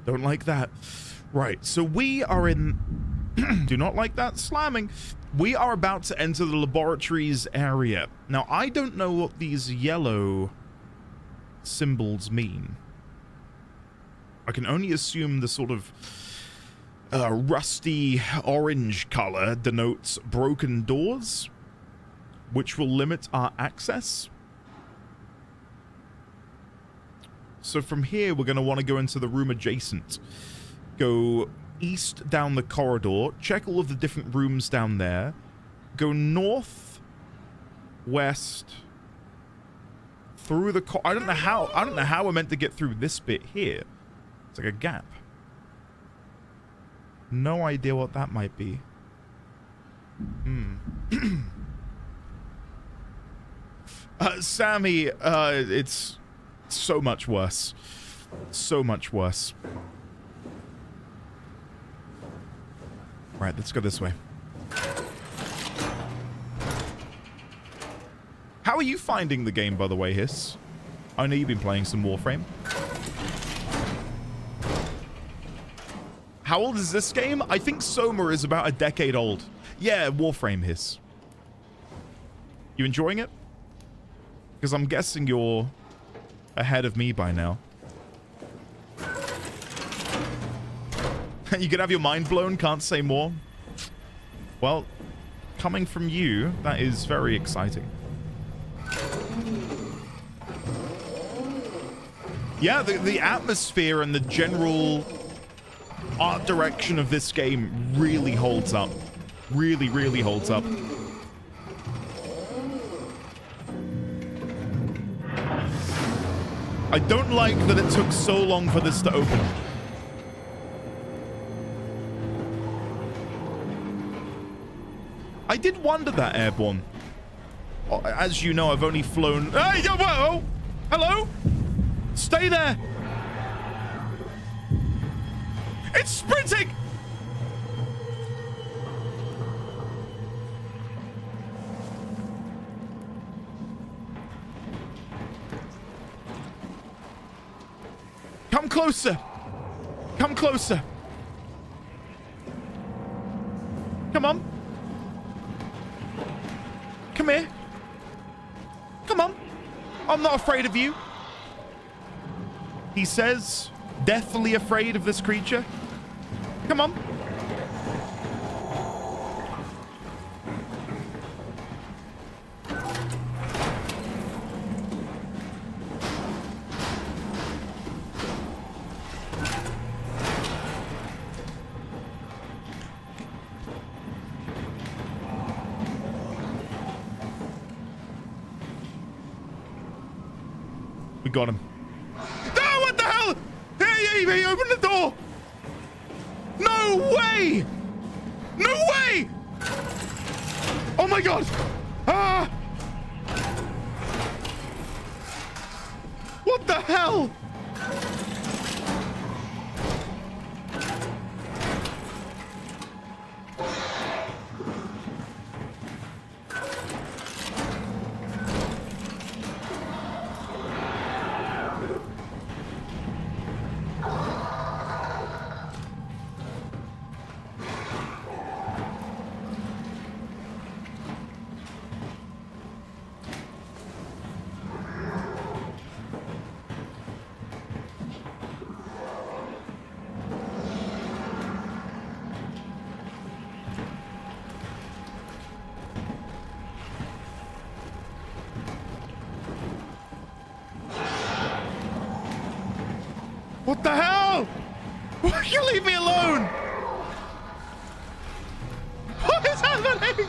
Don't like that. Right, so we are in... Do not like that slamming. We are about to enter the laboratories area. Now, I don't know what these yellow symbols mean. I can only assume the sort of rusty orange color denotes broken doors, which will limit our access. So from here, we're going to want to go into the room adjacent. Go east down the corridor. Check all of the different rooms down there. Go north, west, through the... I don't know how we're meant to get through this bit here. It's like a gap. No idea what that might be. Sammy, it's... so much worse. So much worse. Right, let's go this way. How are you finding the game, by the way, Hiss? I know you've been playing some Warframe. How old is this game? I think SOMA is about a decade old. Yeah, Warframe, Hiss. You enjoying it? Because I'm guessing you're ahead of me by now. You could have your mind blown, can't say more. Well, coming from you, that is very exciting. Yeah, the atmosphere and the general art direction of this game really holds up. Really, really holds up. I don't like that it took so long for this to open. I did wonder that, Airborne. As you know, I've only flown... Hey, whoa! Hello? Stay there! It's sprinting! Come closer. Come closer. Come on. Come here. Come on. I'm not afraid of you. He says, deathly afraid of this creature. Come on. We got him. No, what the hell? He opened the door. No way. No way. Oh my God. Ah. What the hell? What the hell? Why can't you leave me alone? What is happening?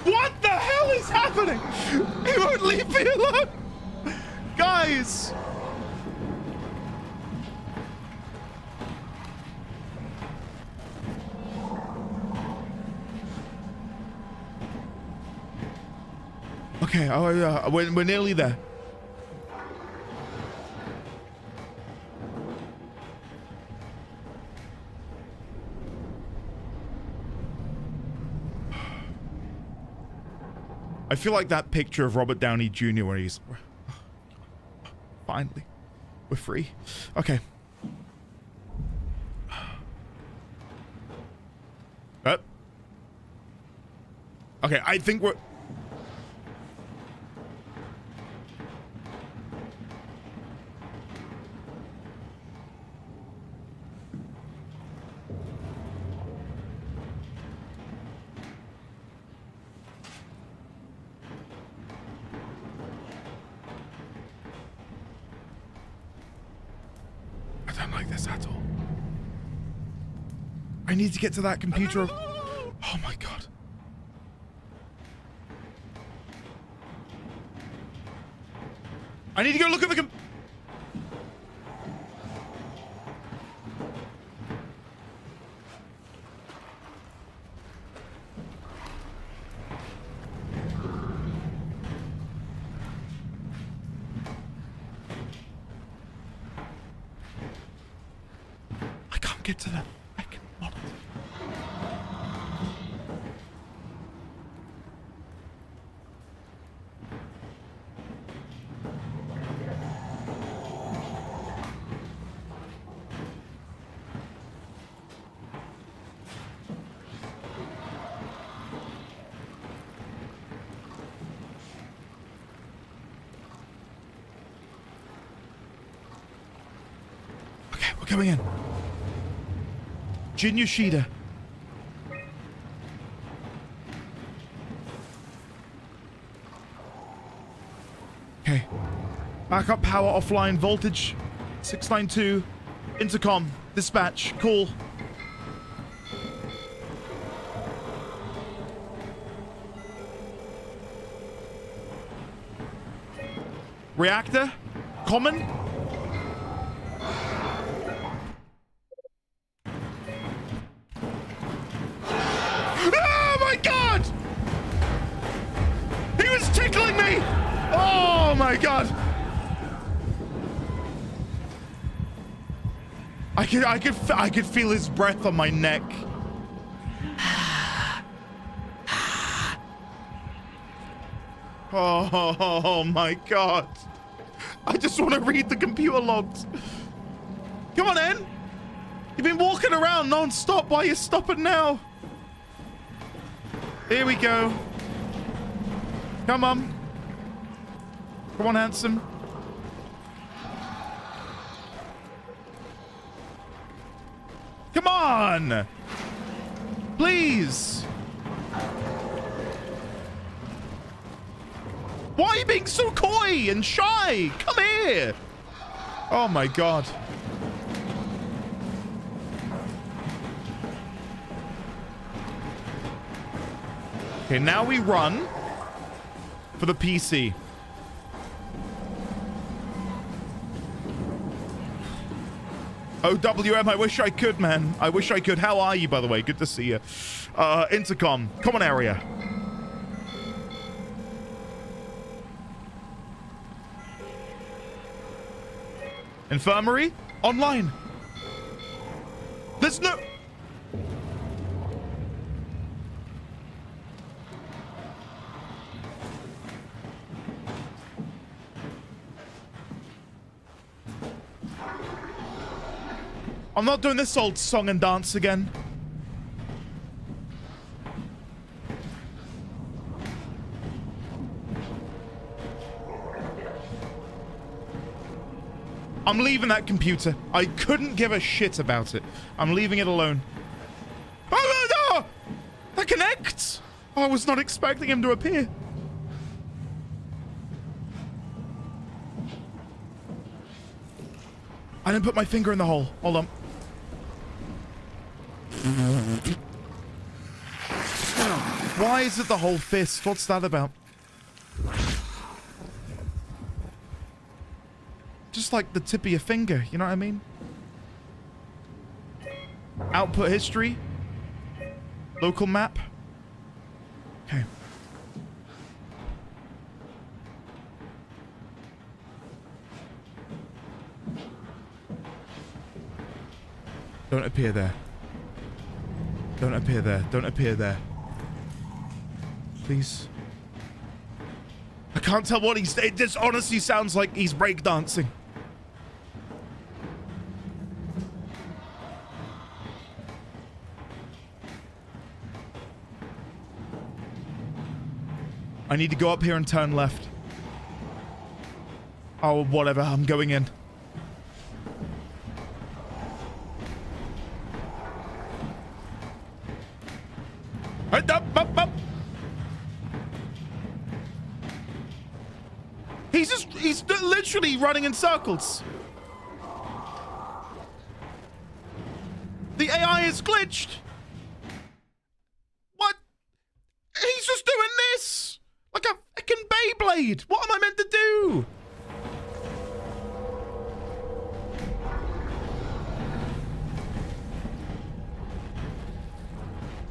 What the hell is happening? He won't leave me alone. Guys. Okay, we're nearly there. I feel like that picture of Robert Downey Jr. where he's... Finally. We're free. Okay. Okay, I think we're... I don't like this at all. I need to get to that computer. Oh my God. I need to go look at the I can't get to that. I cannot. Okay, we're coming in. Jin Yoshida. Okay. Backup power offline. Voltage 692. Intercom. Dispatch. Call. Reactor. common? Oh my god! He was tickling me! Oh my god! I could feel his breath on my neck. Oh my god. I just want to read the computer logs. Come on, En. You've been walking around non-stop. Why are you stopping now? Here we go. Come on. Come on, handsome. Come on. Please. Why are you being so coy and shy? Come here. Oh my god. Okay, now we run for the PC. OWM, I wish I could, man. I wish I could. How are you, by the way? Good to see you. Intercom, common area. Infirmary? Online. There's no... I'm not doing this old song and dance again. I'm leaving that computer. I couldn't give a shit about it. I'm leaving it alone. Oh, no! That connects! I was not expecting him to appear. I didn't put my finger in the hole. Hold on. Why is it the whole fist? What's that about? Just like the tip of your finger, you know what I mean? Output history. Local map. Okay. Don't appear there. Don't appear there. Don't appear there. Please. I can't tell what he's... It just honestly sounds like he's breakdancing. I need to go up here and turn left. Oh, whatever. I'm going in. Up. He's literally running in circles. The AI is glitched. What? He's just doing this. Like a fucking Beyblade. What am I meant to do?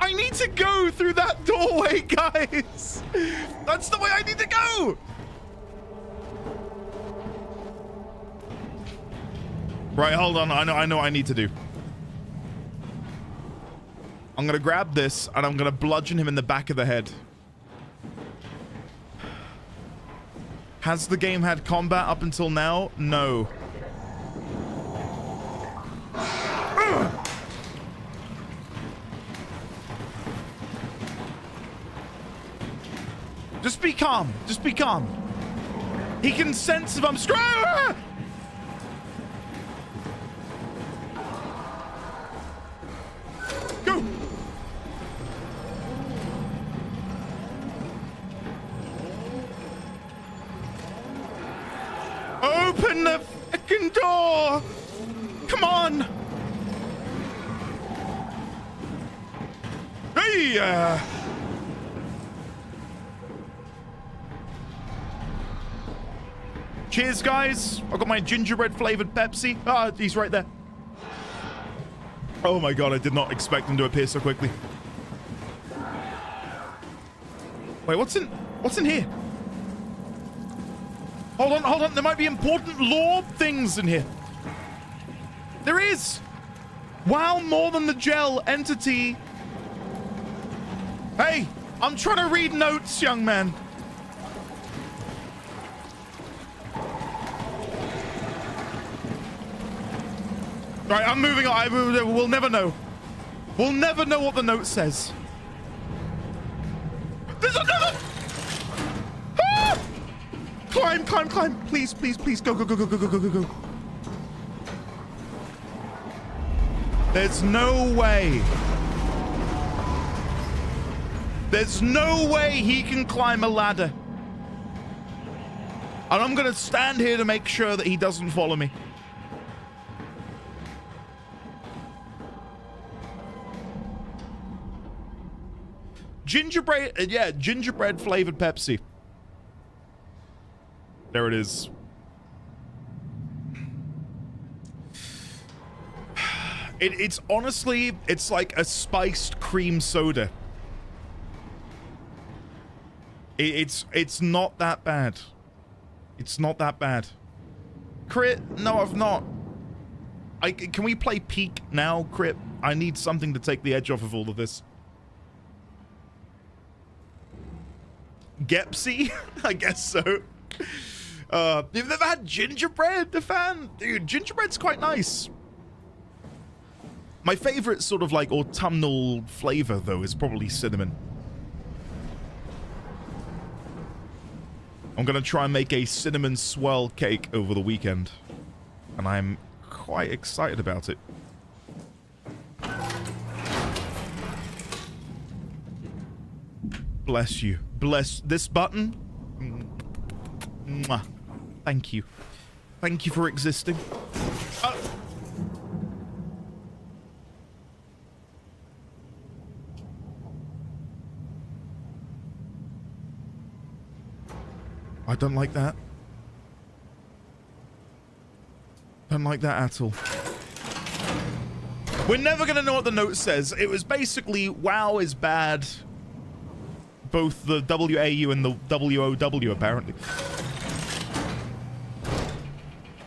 I need to go through that doorway, guys. That's the way I need to go. Right, hold on. I know what I need to do. I'm gonna grab this and I'm gonna bludgeon him in the back of the head. Has the game had combat up until now? No. Just be calm. Just be calm. He can sense if I'm screwed. Go. Open the fucking door. Come on. Hey. Cheers, guys. I got my gingerbread flavored Pepsi. Ah, he's right there. Oh my god, I did not expect him to appear so quickly. Wait, what's in here? Hold on. There might be important lore things in here. There is. Wow, more than the gel entity. Hey, I'm trying to read notes, young man. Right, I'm moving on. We'll never know. We'll never know what the note says. There's another! Ah! Climb. Please. Go. There's no way. There's no way he can climb a ladder. And I'm gonna stand here to make sure that he doesn't follow me. Gingerbread, yeah, gingerbread flavored Pepsi. There it is. It's honestly, it's like a spiced cream soda. It's not that bad. It's not that bad. Crit? No, I've not. Can we play Peak now, Crit? I need something to take the edge off of all of this. Gepsy? I guess so. You've never had gingerbread, the fan? Dude, gingerbread's quite nice. My favorite sort of like autumnal flavor, though, is probably cinnamon. I'm gonna try and make a cinnamon swirl cake over the weekend. And I'm quite excited about it. Bless you. Bless this button. Mwah. Thank you. Thank you for existing. I don't like that. Don't like that at all. We're never gonna know what the note says. It was basically, WoW is bad. Both the WAU and the WOW, apparently.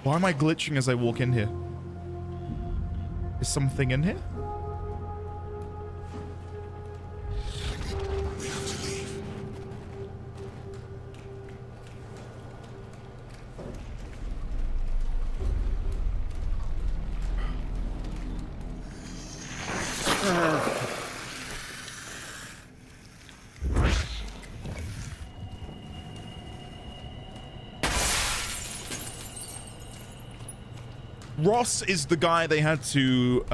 Why am I glitching as I walk in here? Is something in here? Ross is the guy they had to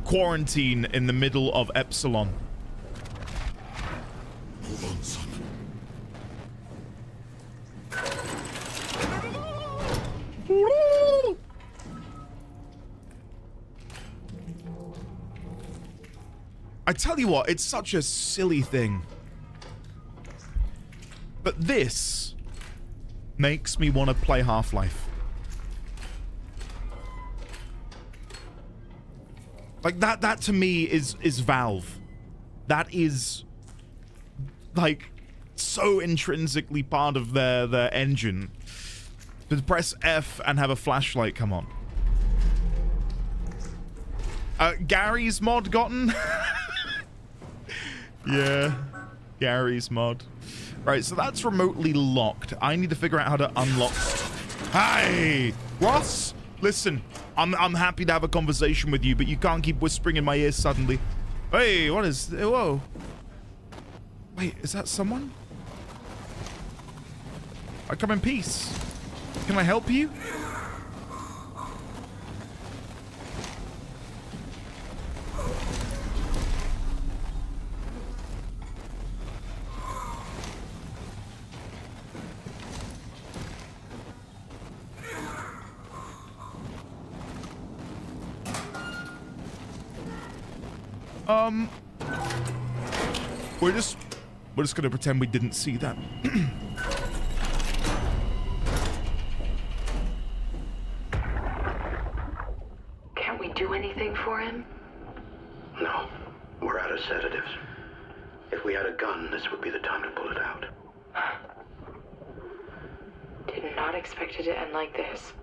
quarantine in the middle of Epsilon. Hold on, son. I tell you what, it's such a silly thing. But this makes me want to play Half-Life. Like that to me is Valve. That is like so intrinsically part of their engine. To press F and have a flashlight come on. Gary's mod gotten? Yeah. Gary's mod. Right, so that's remotely locked. I need to figure out how to unlock. Hey! Ross! Listen, I'm happy to have a conversation with you, but you can't keep whispering in my ear suddenly. Hey, what is... Whoa. Wait, is that someone? I come in peace. Can I help you? We're just gonna pretend we didn't see that. again? No, we're out of sedatives. If we had a gun, this would be the time to pull it out. Did not expect it to end like this.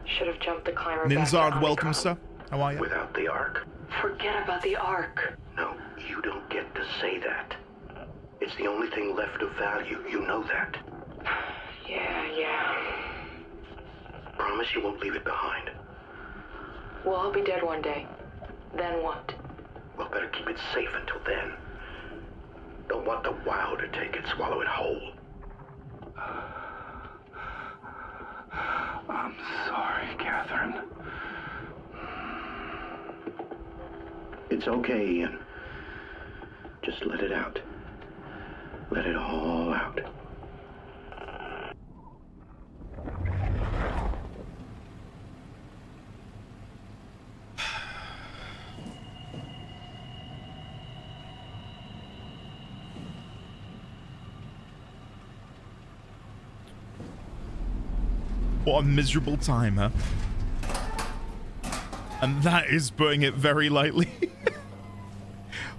Should have jumped the climber back to Ninzard, welcome, Omicron. sir. How are you? Without the Ark. Forget about the Ark. No, you don't get to say that. It's the only thing left of value, you know that. Yeah. Promise you won't leave it behind. We'll all be dead one day. Then what? Well, better keep it safe until then. Don't want the wow to take it, swallow it whole. I'm sorry, Catherine. It's okay, Ian. Just let it out. Let it all out. What a miserable time, huh? And that is putting it very lightly.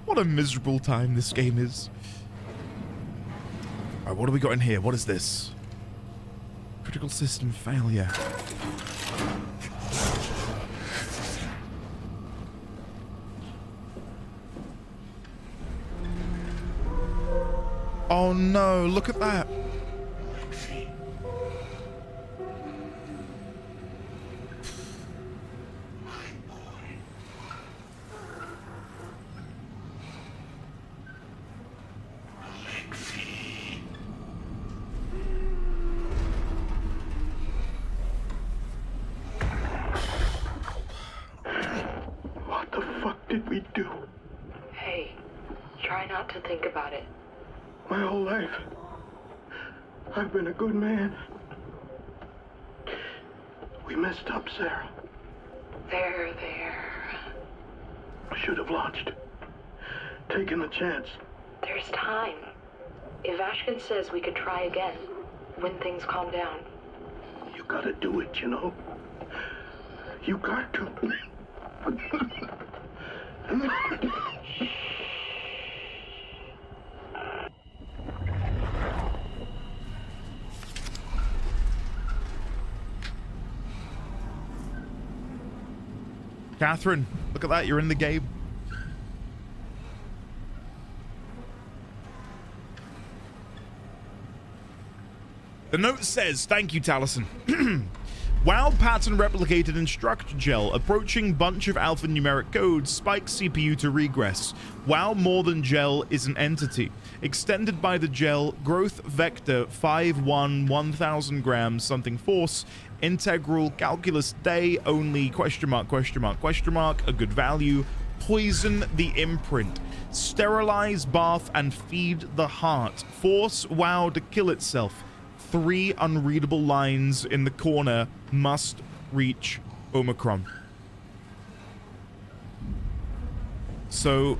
What a miserable time this game is. Alright, what do we got in here? What is this? Critical system failure. Oh no, look at that. What the fuck did we do? Hey, try not to think about it. My whole life, I've been a good man. We messed up, Sarah. There. Should have launched. Taken the chance. There's time. If Ashkin says we could try again, when things calm down. You gotta do it, you know? You got to. Catherine, look at that, you're in the game. The note says, thank you, Taliesin. WoW pattern replicated in structure gel, approaching bunch of alphanumeric codes, spike CPU to regress. WoW more than gel is an entity. Extended by the gel, growth vector 5-1, 1000 grams, something force, integral, calculus day, only, question mark, a good value, poison the imprint, sterilize, bath, and feed the heart, force WoW to kill itself. 3 unreadable lines in the corner, must reach Omicron. So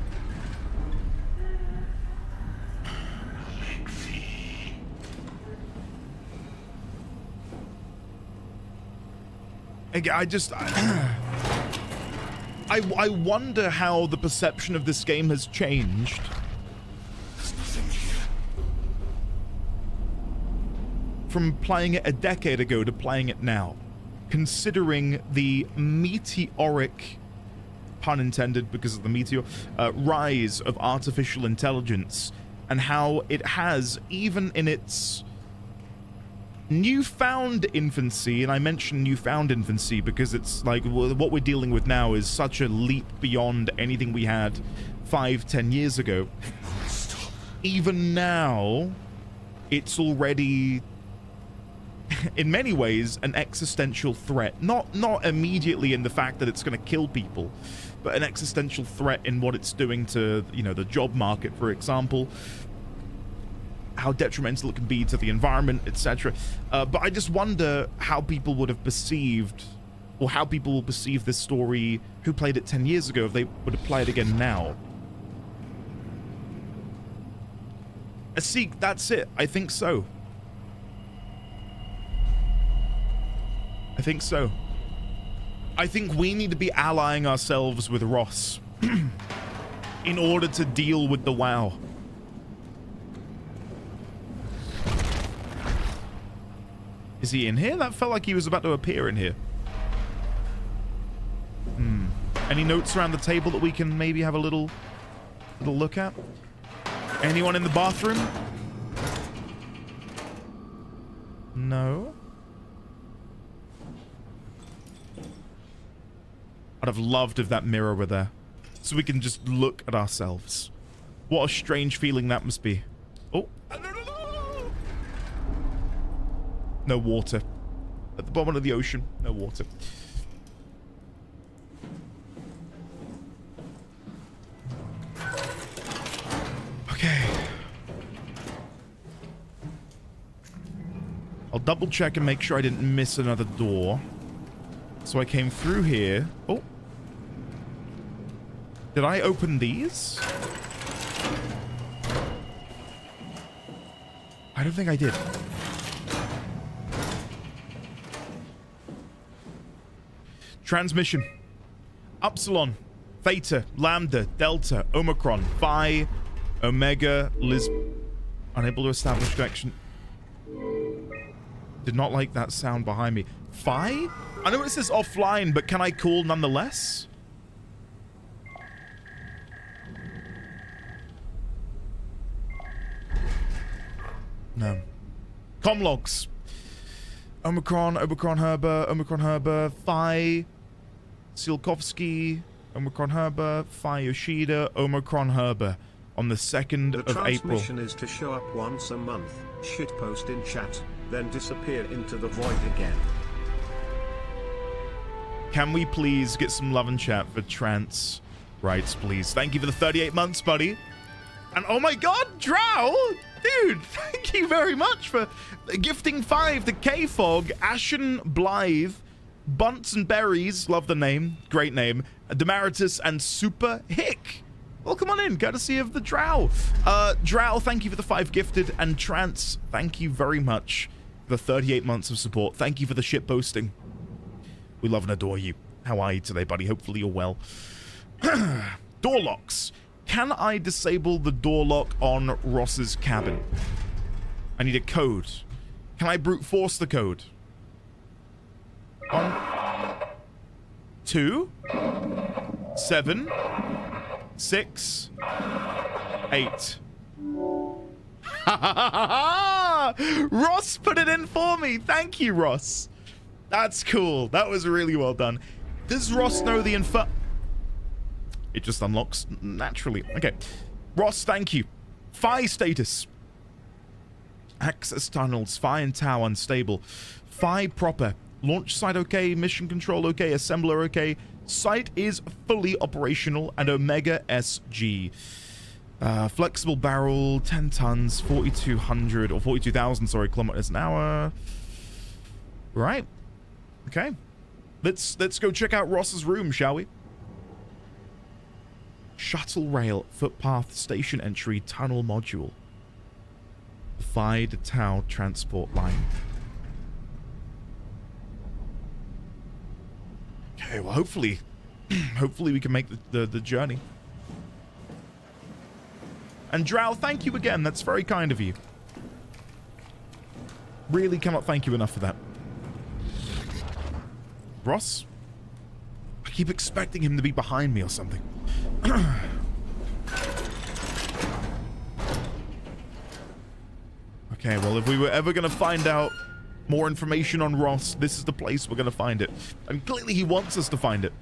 I just I wonder how the perception of this game has changed. From playing it a decade ago to playing it now, considering the meteoric, pun intended because of the meteor, rise of artificial intelligence, and how it has, even in its newfound infancy, and I mention newfound infancy because it's like what we're dealing with now is such a leap beyond anything we had 5-10 years ago. Even now, it's already, in many ways, an existential threat. Not immediately in the fact that it's going to kill people, but an existential threat in what it's doing to, you know, the job market, for example, how detrimental it can be to the environment, etc. But I just wonder how people would have perceived, or how people will perceive this story who played it 10 years ago if they would have played it again now. See, that's it. I think so. I think so. I think we need to be allying ourselves with Ross in order to deal with the WoW. Is he in here? That felt like he was about to appear in here. Any notes around the table that we can maybe have a little look at? Anyone in the bathroom? No. I'd have loved if that mirror were there, so we can just look at ourselves. What a strange feeling that must be. Oh. No water. At the bottom of the ocean, no water. Okay. I'll double check and make sure I didn't miss another door. So I came through here. Oh. Did I open these? I don't think I did. Transmission. Upsilon, Theta, Lambda, Delta, Omicron, Phi, Omega, Liz. Unable to establish connection. Did not like that sound behind me. Phi? I know it says offline, but can I call nonetheless? No. Comlogs. Omicron, Herber, Phi, Silkovsky, Omicron Herber, Phi Yoshida, Omicron Herber on the 2nd of April. The transmission is to show up once a month, shitpost in chat, then disappear into the void again. Can we please get some love and chat for trans rights, please? Thank you for the 38 months, buddy. And oh my god, Drow! Dude, thank you very much for gifting 5 to K-Fog, Ashen Blythe, Bunts and Berries, love the name, great name, Demaritus, and Super Hick. Welcome on in, courtesy of the Drow. Drow, thank you for the 5 gifted, and Trance, thank you very much for the 38 months of support. Thank you for the shit posting. We love and adore you. How are you today, buddy? Hopefully you're well. Door locks. Can I disable the door lock on Ross's cabin? I need a code. Can I brute force the code? 1, 2, 7, 6, 8. Ross put it in for me. Thank you, Ross. That's cool. That was really well done. Does Ross know the info? It just unlocks naturally. Okay. Ross, thank you. Phi status. Access tunnels. Phi and Tau unstable. Phi proper. Launch site okay. Mission control okay. Assembler okay. Site is fully operational. And Omega SG. Flexible barrel. 10 tons. 4,200 or 42,000, sorry, kilometers an hour. Right. Okay. Let's go check out Ross's room, shall we? Shuttle rail, footpath, station entry, tunnel module. Phi to Tau transport line. Okay, well, hopefully we can make the journey. And Drow, thank you again. That's very kind of you. Really cannot thank you enough for that. Ross? I keep expecting him to be behind me or something. Okay, well, if we were ever going to find out more information on Ross, this is the place we're going to find it. And clearly he wants us to find it.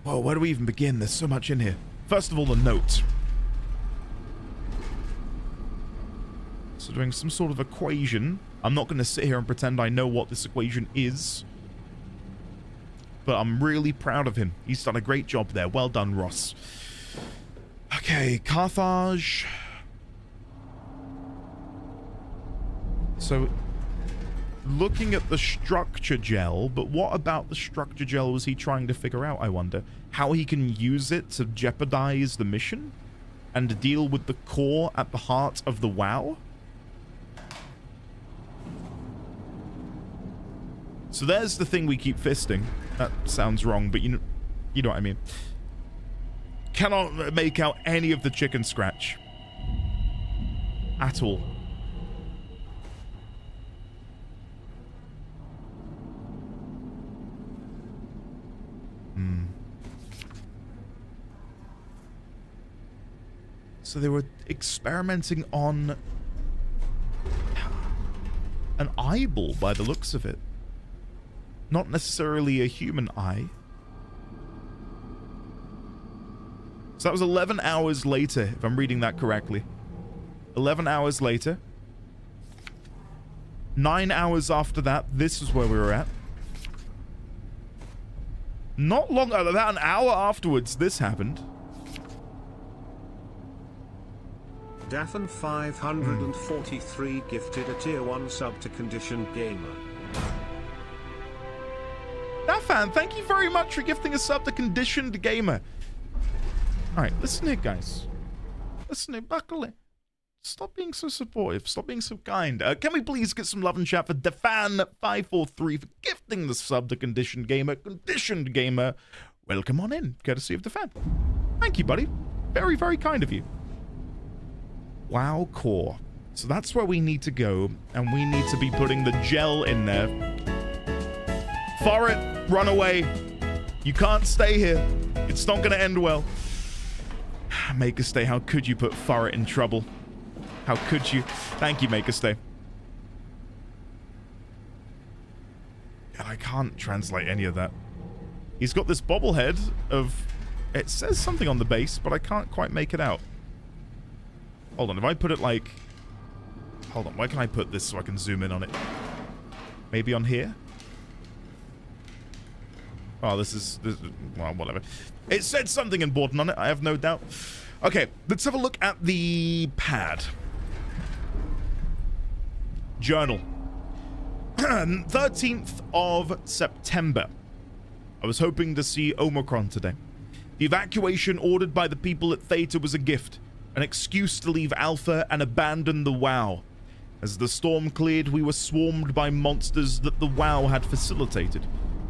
Whoa, where do we even begin? There's so much in here. First of all, the note. So doing some sort of equation. I'm not going to sit here and pretend I know what this equation is. But I'm really proud of him. He's done a great job there. Well done, Ross. Okay, Carthage. So, looking at the structure gel, but what about the structure gel was he trying to figure out, I wonder? How he can use it to jeopardize the mission? And to deal with the core at the heart of the WoW? So there's the thing we keep fisting. That sounds wrong, but you know what I mean. Cannot make out any of the chicken scratch. At all. So they were experimenting on an eyeball by the looks of it. Not necessarily a human eye. So that was 11 hours later, if I'm reading that correctly. 11 hours later. 9 hours after that, this is where we were at. Not long, about an hour afterwards, this happened. Daffin 543 gifted a tier 1 sub to Conditioned Gamer. Daffan, thank you very much for gifting a sub to Conditioned Gamer. Alright, listen here, guys. Listen here, buckle in. Stop being so supportive. Stop being so kind. Can we please get some love and chat for Defan543 for gifting the sub to Conditioned Gamer? Conditioned Gamer, welcome on in, courtesy of Defan. Thank you, buddy. Very, very kind of you. WoW Core. So that's where we need to go, and we need to be putting the gel in there. Forret, run away. You can't stay here. It's not going to end well. Make us stay. How could you put Forret in trouble? How could you? Thank you, Make us stay. God, I can't translate any of that. He's got this bobblehead of... It says something on the base, but I can't quite make it out. Hold on, if I put it like... Hold on, where can I put this so I can zoom in on it? Maybe on here? Oh, this is... Well, whatever. It said something important on it, I have no doubt. Okay, let's have a look at the pad. Journal. 13th of September. I was hoping to see Omicron today. The evacuation ordered by the people at Theta was a gift. An excuse to leave Alpha and abandon the WoW. As the storm cleared, we were swarmed by monsters that the WoW had facilitated.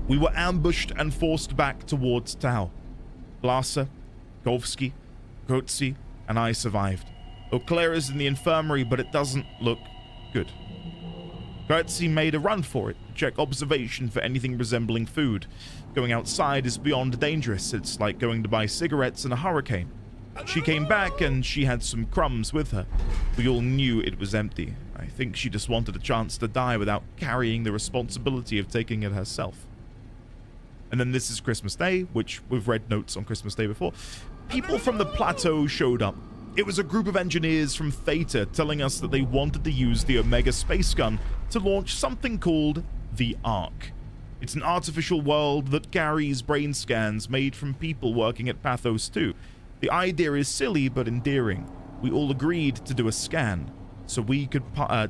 We were ambushed and forced back towards Tau. Glasser, Golfsky, Grotzi, and I survived. Eau is in the infirmary, but it doesn't look good. Grotzi made a run for it, to check observation for anything resembling food. Going outside is beyond dangerous. It's like going to buy cigarettes in a hurricane. She came back and she had some crumbs with her. We all knew it was empty. I think she just wanted a chance to die without carrying the responsibility of taking it herself. And then this is Christmas Day, which we've read notes on Christmas Day before. People from the plateau showed up. It was a group of engineers from Theta telling us that they wanted to use the Omega space gun to launch something called the Ark. It's an artificial world that carries brain scans made from people working at Pathos 2. The idea is silly but endearing. We all agreed to do a scan so we could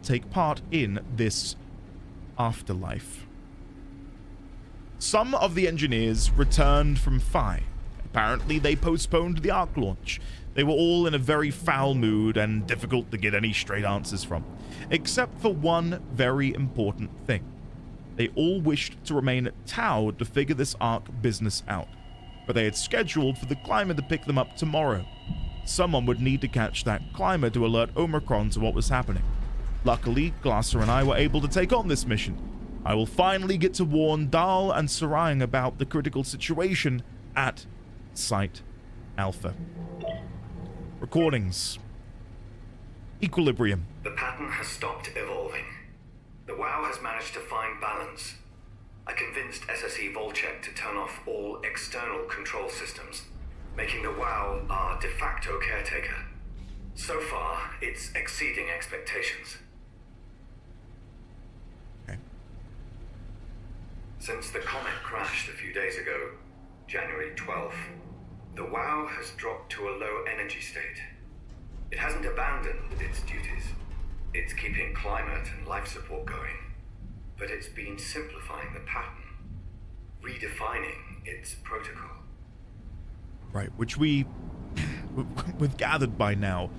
take part in this afterlife. Some of the engineers returned from Phi. Apparently they postponed the Ark launch. They were all in a very foul mood and difficult to get any straight answers from, except for one very important thing. They all wished to remain at Tau to figure this Ark business out, but they had scheduled for the climber to pick them up tomorrow. Someone would need to catch that climber to alert Omicron to what was happening. Luckily, Glasser and I were able to take on this mission. I will finally get to warn Dahl and Sarang about the critical situation at Site Alpha. Recordings. Equilibrium. The pattern has stopped evolving. The WoW has managed to find balance. I convinced SSE Volchek to turn off all external control systems, making the WoW our de facto caretaker. So far, it's exceeding expectations. Okay. Since the comet crashed a few days ago, January 12th, the WoW has dropped to a low energy state. It hasn't abandoned its duties. It's keeping climate and life support going. But it's been simplifying the pattern, redefining its protocol. Right, which we've gathered by now.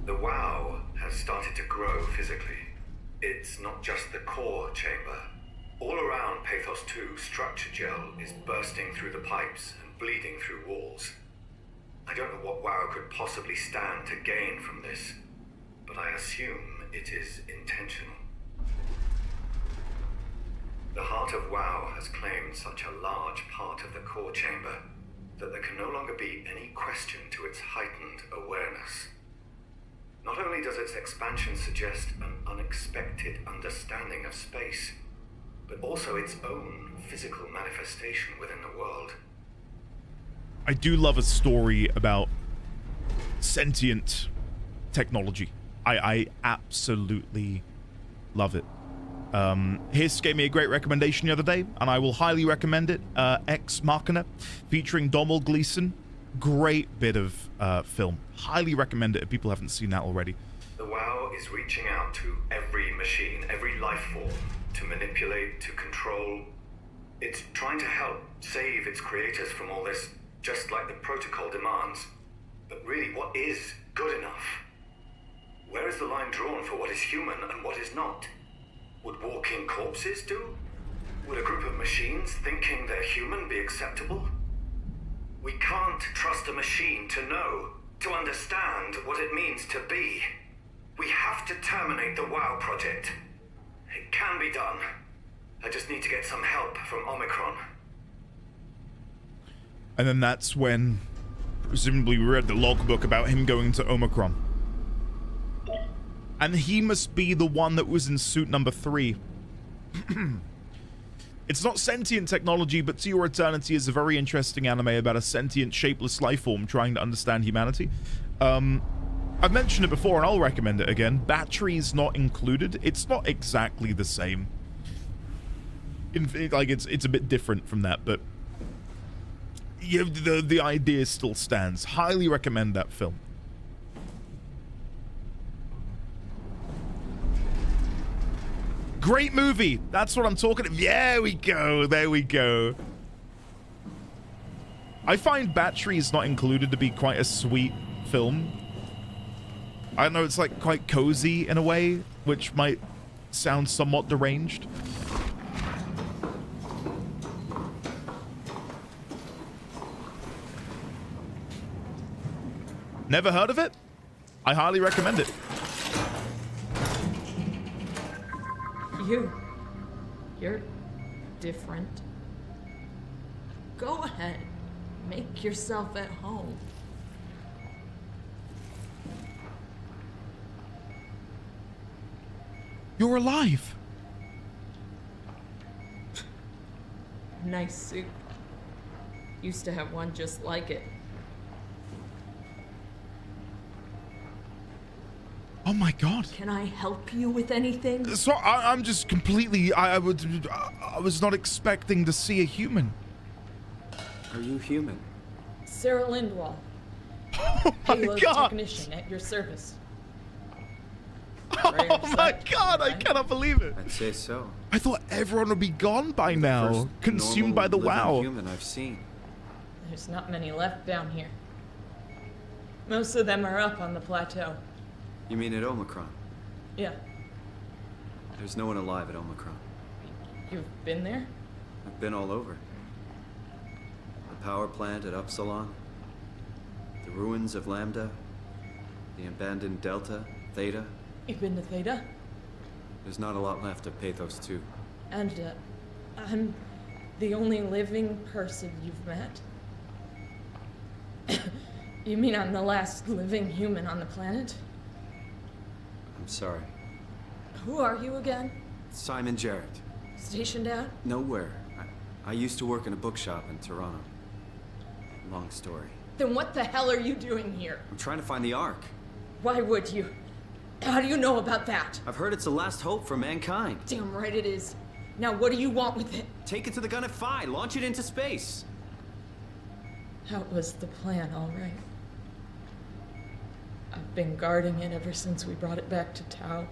The WoW has started to grow physically. It's not just the core chamber. All around Pathos 2, structure gel is bursting through the pipes and bleeding through walls. I don't know what WoW could possibly stand to gain from this, but I assume it is intentional. The heart of WoW has claimed such a large part of the core chamber that there can no longer be any question to its heightened awareness. Not only does its expansion suggest an unexpected understanding of space, but also its own physical manifestation within the world. I do love a story about sentient technology. I absolutely love it. Hiss gave me a great recommendation the other day, and I will highly recommend it. Ex Machina, featuring Domhnall Gleeson. Great bit of film. Highly recommend it if people haven't seen that already. The WoW is reaching out to every machine, every life form, to manipulate, to control. It's trying to help save its creators from all this, just like the protocol demands. But really, what is good enough? Where is the line drawn for what is human and what is not? Would walking corpses do? Would a group of machines thinking they're human be acceptable? We can't trust a machine to know, to understand what it means to be. We have to terminate the WoW project. It can be done. I just need to get some help from Omicron. And then that's when, presumably, we read the logbook about him going to Omicron. And he must be the one that was in suit number 3. It's not sentient technology, but To Your Eternity is a very interesting anime about a sentient, shapeless life form trying to understand humanity. I've mentioned it before, and I'll recommend it again. Batteries not included. It's not exactly the same. It's a bit different from that, but yeah, the idea still stands. Highly recommend that film. Great movie. That's what I'm talking about. There we go. There we go. I find Batteries Not Included to be quite a sweet film. I know it's like quite cozy in a way, which might sound somewhat deranged. Never heard of it? I highly recommend it. You're different. Go ahead. Make yourself at home. You're alive. Nice suit. Used to have one just like it. Oh my god. Can I help you with anything? So I'm just completely... I was not expecting to see a human. Are you human? Sarah Lindwall. Oh my Payload god. technician at your service. Oh my god, I cannot believe it. I'd say so. I thought everyone would be gone by now, consumed by the WoW. Human I've seen. There's not many left down here. Most of them are up on the plateau. You mean at Omicron? Yeah. There's no one alive at Omicron. You've been there? I've been all over. The power plant at Upsilon, the ruins of Lambda, the abandoned Delta, Theta. You've been to Theta? There's not a lot left of Pathos 2. And, I'm the only living person you've met? You mean I'm the last living human on the planet? I'm sorry. Who are you again? Simon Jarrett. Stationed out? Nowhere. I used to work in a bookshop in Toronto. Long story. Then what the hell are you doing here? I'm trying to find the Ark. Why would you? How do you know about that? I've heard it's the last hope for mankind. Damn right it is. Now what do you want with it? Take it to the Gun at Phi. Launch it into space. That was the plan, all right. I've been guarding it ever since we brought it back to Tau.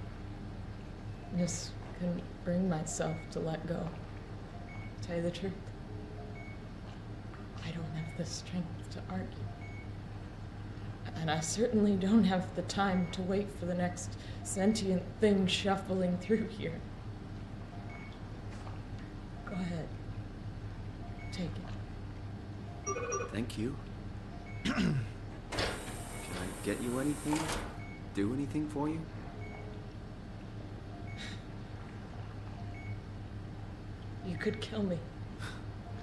Just couldn't bring myself to let go. To tell you the truth, I don't have the strength to argue. And I certainly don't have the time to wait for the next sentient thing shuffling through here. Go ahead. Take it. Thank you. Can I get you anything? Do anything for you? You could kill me.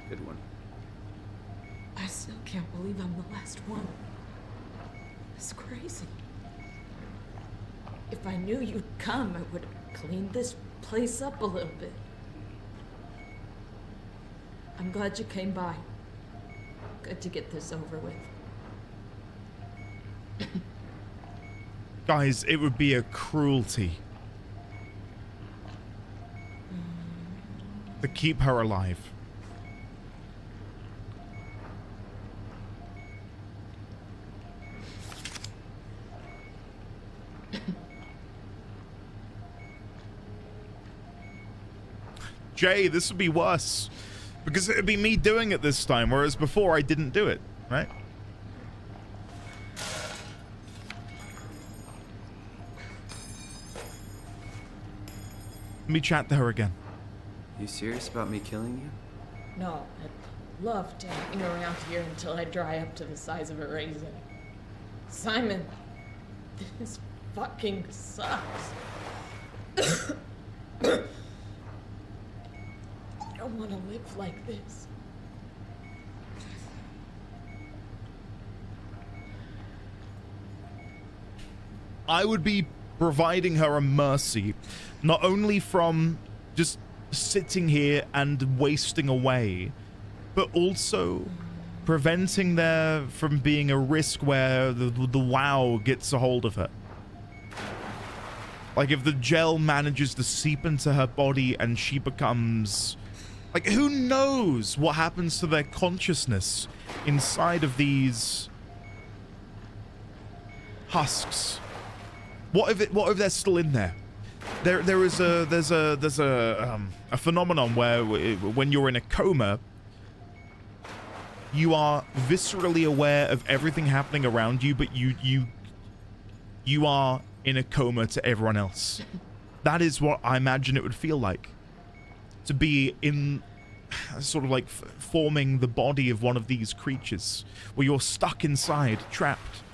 Good one. I still can't believe I'm the last one. It's crazy. If I knew you'd come, I would have cleaned this place up a little bit. I'm glad you came by. Good to get this over with. Guys, it would be a cruelty to keep her alive. Jay, this would be worse. Because it'd be me doing it this time, whereas before I didn't do it, right? Let me chat to her again. You serious about me killing you? No, I'd love to hang around here until I dry up to the size of a raisin. Simon, this fucking sucks. I don't want to live like this. I would be providing her a mercy, not only from just sitting here and wasting away, but also preventing there from being a risk where the WoW gets a hold of her. Like if the gel manages to seep into her body and she becomes... Like, who knows what happens to their consciousness inside of these husks? What if they're still in there? There's a phenomenon where when you're in a coma, you are viscerally aware of everything happening around you, but you are in a coma to everyone else. That is what I imagine it would feel like to be in sort of like forming the body of one of these creatures where you're stuck inside, trapped.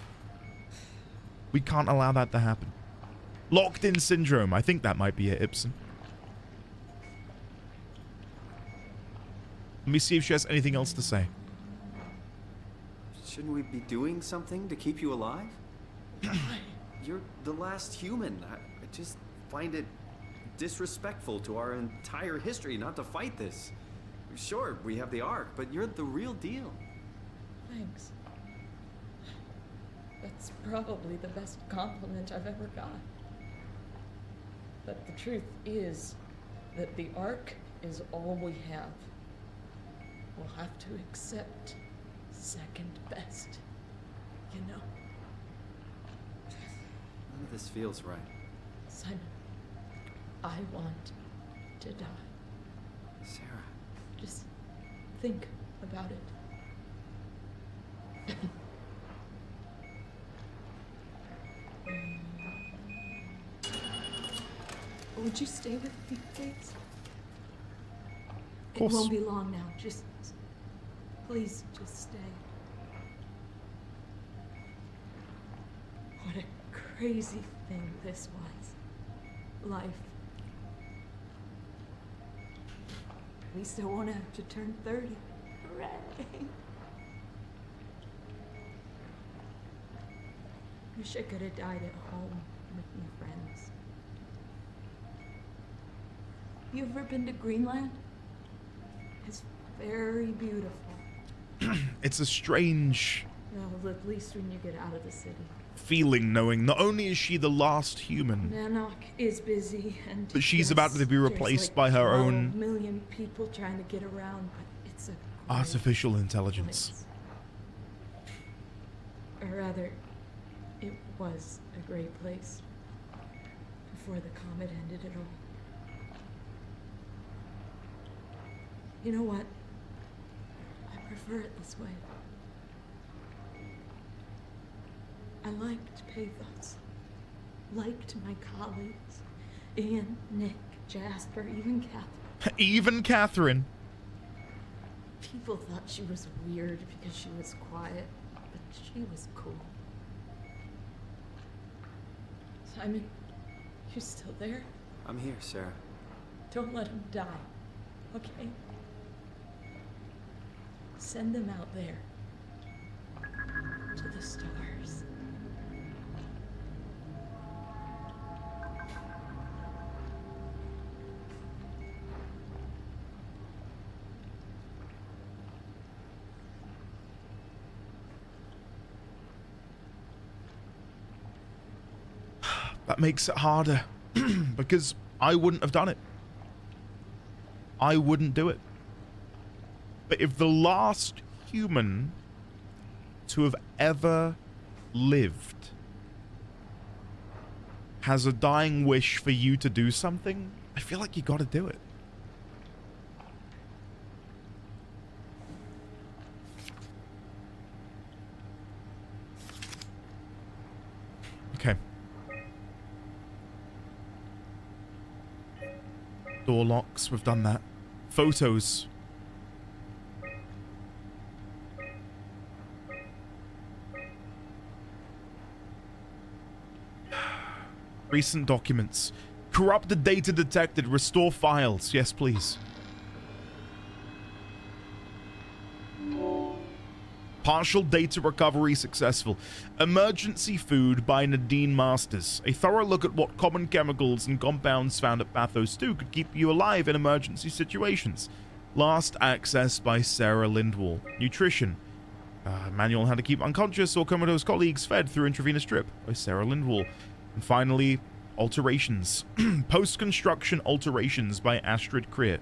We can't allow that to happen. Locked in syndrome. I think that might be it, Ibsen. Let me see if she has anything else to say. Shouldn't we be doing something to keep you alive? You're the last human. I just find it disrespectful to our entire history not to fight this. Sure, we have the Ark, but you're the real deal. Thanks. That's probably the best compliment I've ever got. But the truth is that the Ark is all we have. We'll have to accept second best, you know? None of this feels right. Simon, I want to die. Sarah. Just think about it. Would you stay with me, please? Of course. It won't be long now. Just, please, just stay. What a crazy thing this was. Life. At least I won't have to turn 30. Hooray! Wish I could have died at home with my friends. You ever been to Greenland? It's very beautiful. It's a strange... Well, at least when you get out of the city. feeling knowing not only is she the last human, Nanook is busy, and but she's yes, about to be replaced by her 12 own million people trying to get around, but it's a artificial intelligence. Or rather, it was a great place before the comet ended it all. You know what? I prefer it this way. I liked Pathos. Liked my colleagues. Ian, Nick, Jasper, even Catherine. Even Catherine. People thought she was weird because she was quiet, but she was cool. Simon, you still there? I'm here, Sarah. Don't let him die, okay? Send them out there. To the stars. That makes it harder because I wouldn't have done it. I wouldn't do it. But if the last human to have ever lived has a dying wish for you to do something, I feel like you got to do it. Okay. Door locks, we've done that. Photos. Recent documents. Corrupted data detected. Restore files. Yes, please. Partial data recovery successful. Emergency food by Nadine Masters. A thorough look at what common chemicals and compounds found at Pathos 2 could keep you alive in emergency situations. Last accessed by Sarah Lindwall. Nutrition. Manual on how to keep unconscious or comatose colleagues fed through intravenous drip by Sarah Lindwall. And finally, alterations. Post-construction alterations by Astrid Krier.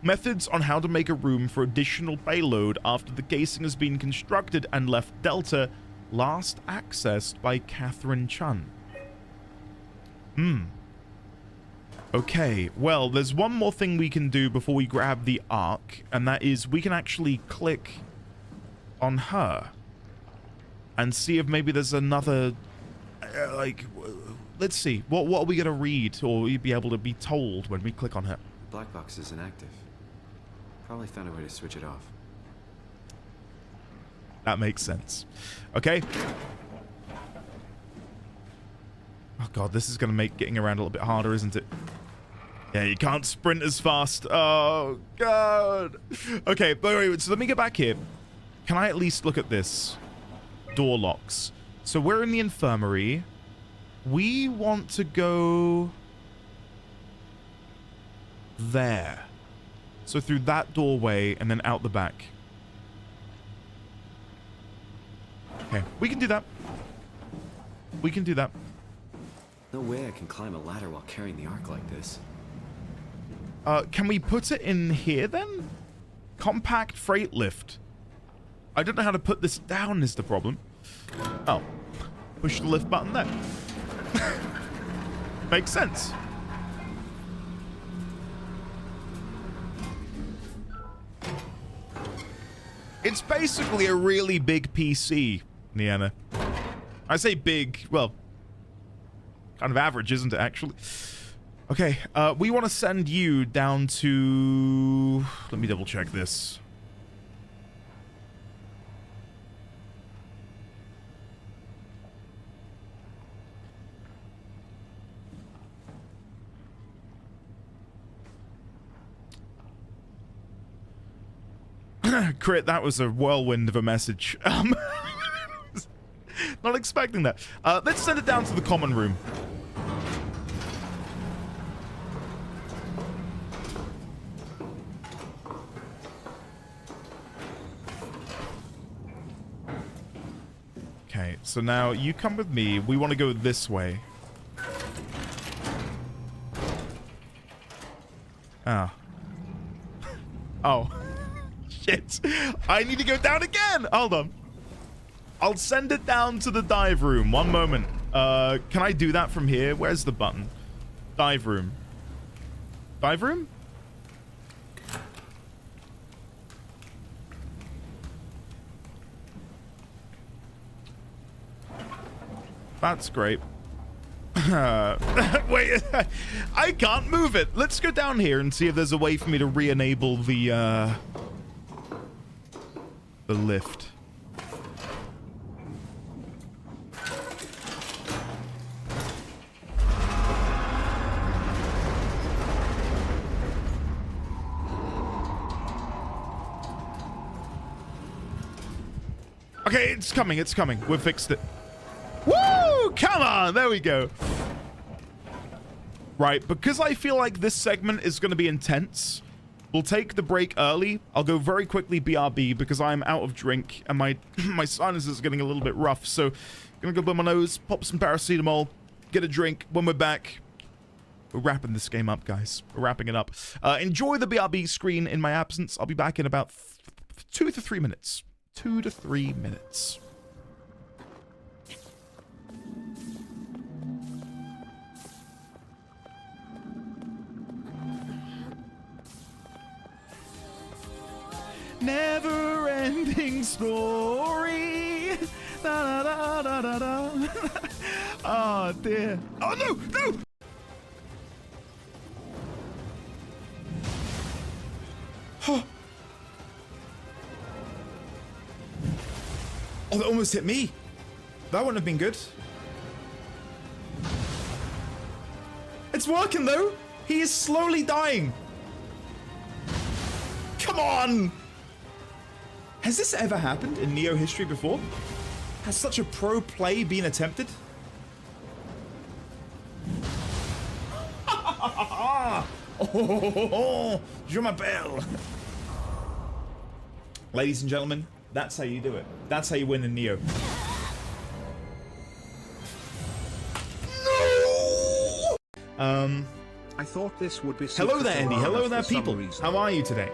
Methods on how to make a room for additional payload after the casing has been constructed and left Delta. Last accessed by Catherine Chun. Okay, well, there's one more thing we can do before we grab the Ark, and that is we can actually click on her and see if maybe there's another, let's see, what are we going to read or be able to be told when we click on her? The black box is inactive. Probably found a way to switch it off. That makes sense. Okay. Oh god, this is going to make getting around a little bit harder, isn't it? Yeah, you can't sprint as fast. Oh god. Okay, but wait, so let me get back here. Can I at least look at this? Door locks. So we're in the infirmary. We want to go there. So through that doorway and then out the back. Okay, we can do that. We can do that. No way I can climb a ladder while carrying the Ark like this. Can we put it in here then? Compact freight lift. I don't know how to put this down is the problem. Oh. Push the lift button there. Makes sense. It's basically a really big PC, Niana. I say big, well, kind of average, isn't it, actually? Okay, we want to send you down to... Let me double check this. Crit, that was a whirlwind of a message. Not expecting that. Let's send it down to the common room. Okay, so now you come with me. We want to go this way. Ah. Oh. Shit. I need to go down again. Hold on. I'll send it down to the dive room. One moment. Can I do that from here? Where's the button? Dive room. Dive room? That's great. Wait, I can't move it. Let's go down here and see if there's a way for me to re-enable the lift. Okay, it's coming, it's coming. We've fixed it. Woo! Come on, there we go. Right, because I feel like this segment is going to be intense, we'll take the break early. I'll go very quickly BRB because I'm out of drink and my my sinus is getting a little bit rough. So, gonna go blow my nose, pop some paracetamol, get a drink. When we're back, we're wrapping this game up, guys. We're wrapping it up. Enjoy the BRB screen in my absence. I'll be back in about 2 to 3 minutes. 2 to 3 minutes. Never-ending story. Da, da, da, da, da. Oh dear. Oh no, no. Oh. Oh, that almost hit me. That wouldn't have been good. It's working though. He is slowly dying. Come on. Has this ever happened in Neo history before? Has such a pro play been attempted? Oh, je m'appelle. Ladies and gentlemen, that's how you do it. That's how you win in Neo. No! I thought this would be. Hello there, Andy. Hello there, people. How are you today?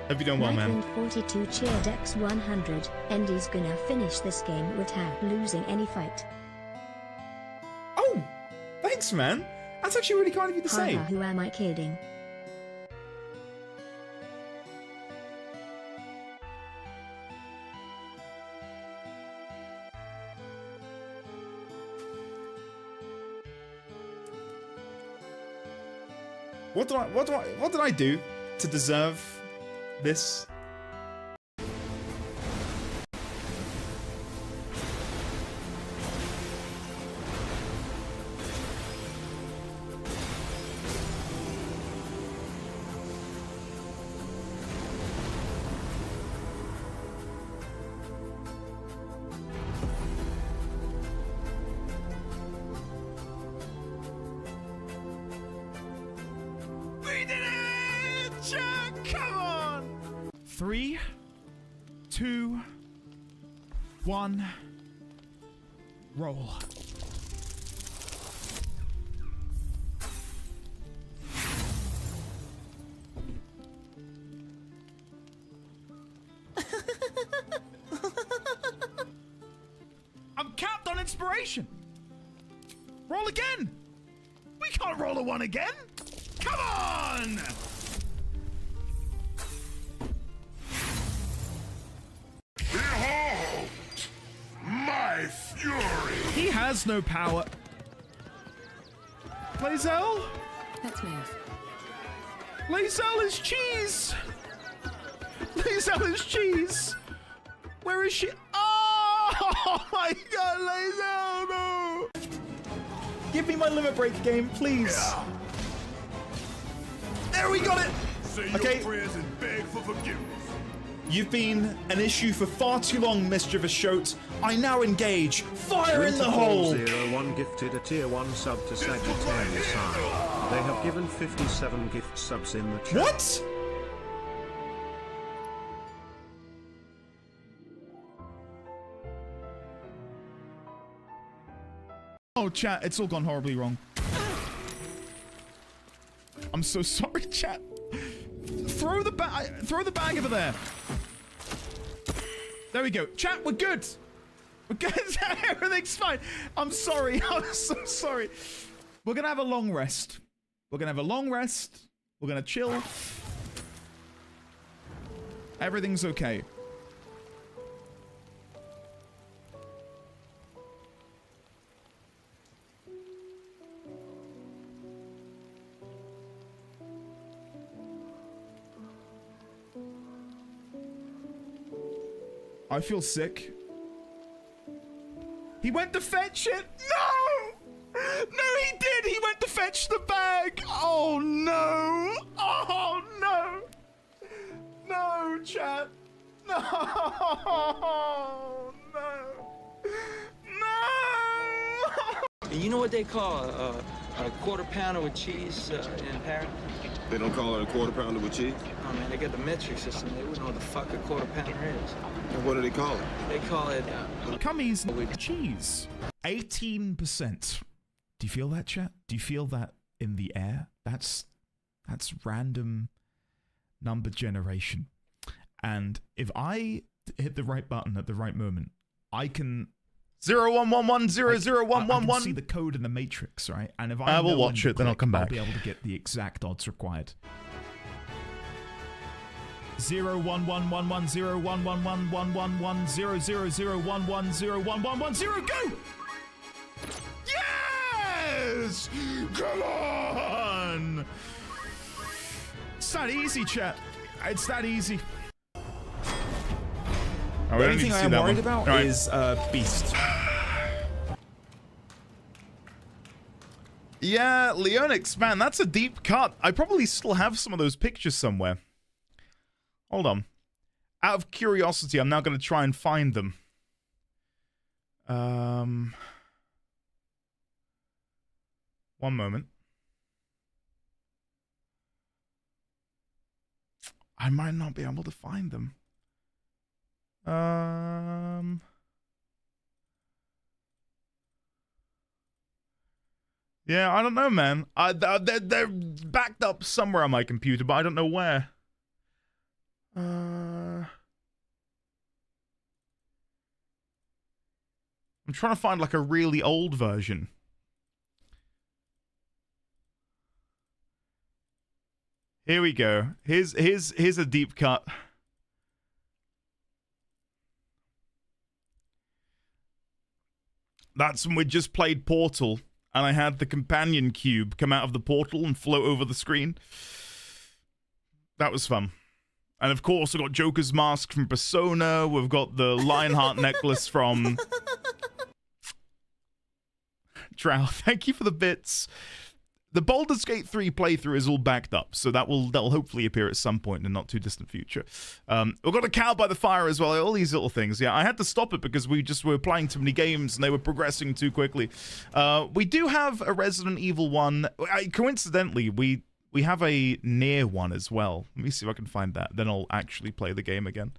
Hope you're doing well, man. 42 cheered X100. Andy's gonna finish this game without losing any fight. Oh, thanks, man. That's actually really kind of you to say. Who am I kidding? What did I do to deserve this? We did it! Jack, come on! 3, 2, 1, roll. I'm capped on inspiration. Roll again. We can't roll a 1 again. Come on! Behold my fury! He has no power. Lae'zel? Let's move. Lae'zel is cheese! Lae'zel is cheese! Where is she? Oh my god, Lae'zel, no! Give me my limit break game, please. Yeah. There, we got it! Say okay. your prayers and beg for forgiveness. You've been an issue for far too long, mischievous shote. I now engage. Fire in the hole! 01 gifted a tier 1 sub to Sagittarius Eye. They have given 57 gift subs in the chat. What? Oh, chat, it's all gone horribly wrong. I'm so sorry, chat. Throw the bag over there. There we go. Chat, we're good. We're good. Everything's fine. I'm sorry. I'm so sorry. We're gonna have a long rest. We're gonna have a long rest. We're gonna chill. Everything's okay. I feel sick. He went to fetch it. No! No, he did. He went to fetch the bag. Oh, no. Oh, no. No, chat. No. No. No. You know what they call a quarter pounder with cheese in Paris? They don't call it a quarter pounder with cheese? Oh man, they got the metric system. They wouldn't know what the fuck a quarter pounder is. And what do they call it? They call it cummies with cheese. 18%. Do you feel that, chat? Do you feel that in the air? That's random number generation. And if I hit the right button at the right moment, I can 0111001111. I can see the code in the matrix, right? And if I will watch it, then I'll come back. I'll be able to get the exact odds required. 01111111110001101110. Go! Yes! Come on! It's that easy, chat. It's that easy. The only thing I am worried about is Beast. Yeah, Leonix, man, that's a deep cut. I probably still have some of those pictures somewhere. Hold on. Out of curiosity, I'm now going to try and find them. One moment. I might not be able to find them. Yeah, I don't know, man. They're backed up somewhere on my computer, but I don't know where. I'm trying to find like a really old version. Here we go. Here's a deep cut. That's when we just played Portal, and I had the companion cube come out of the portal and float over the screen. That was fun. And of course, we've got Joker's mask from Persona. We've got the Lionheart necklace from Drow. Thank you for the bits. The Baldur's Gate 3 playthrough is all backed up, so that'll hopefully appear at some point in the not too distant future. We've got a cow by the fire as well, all these little things. Yeah, I had to stop it because we were playing too many games and they were progressing too quickly. We do have a Resident Evil 1. Coincidentally, we have a Nier one as well. Let me see if I can find that. Then I'll actually play the game again.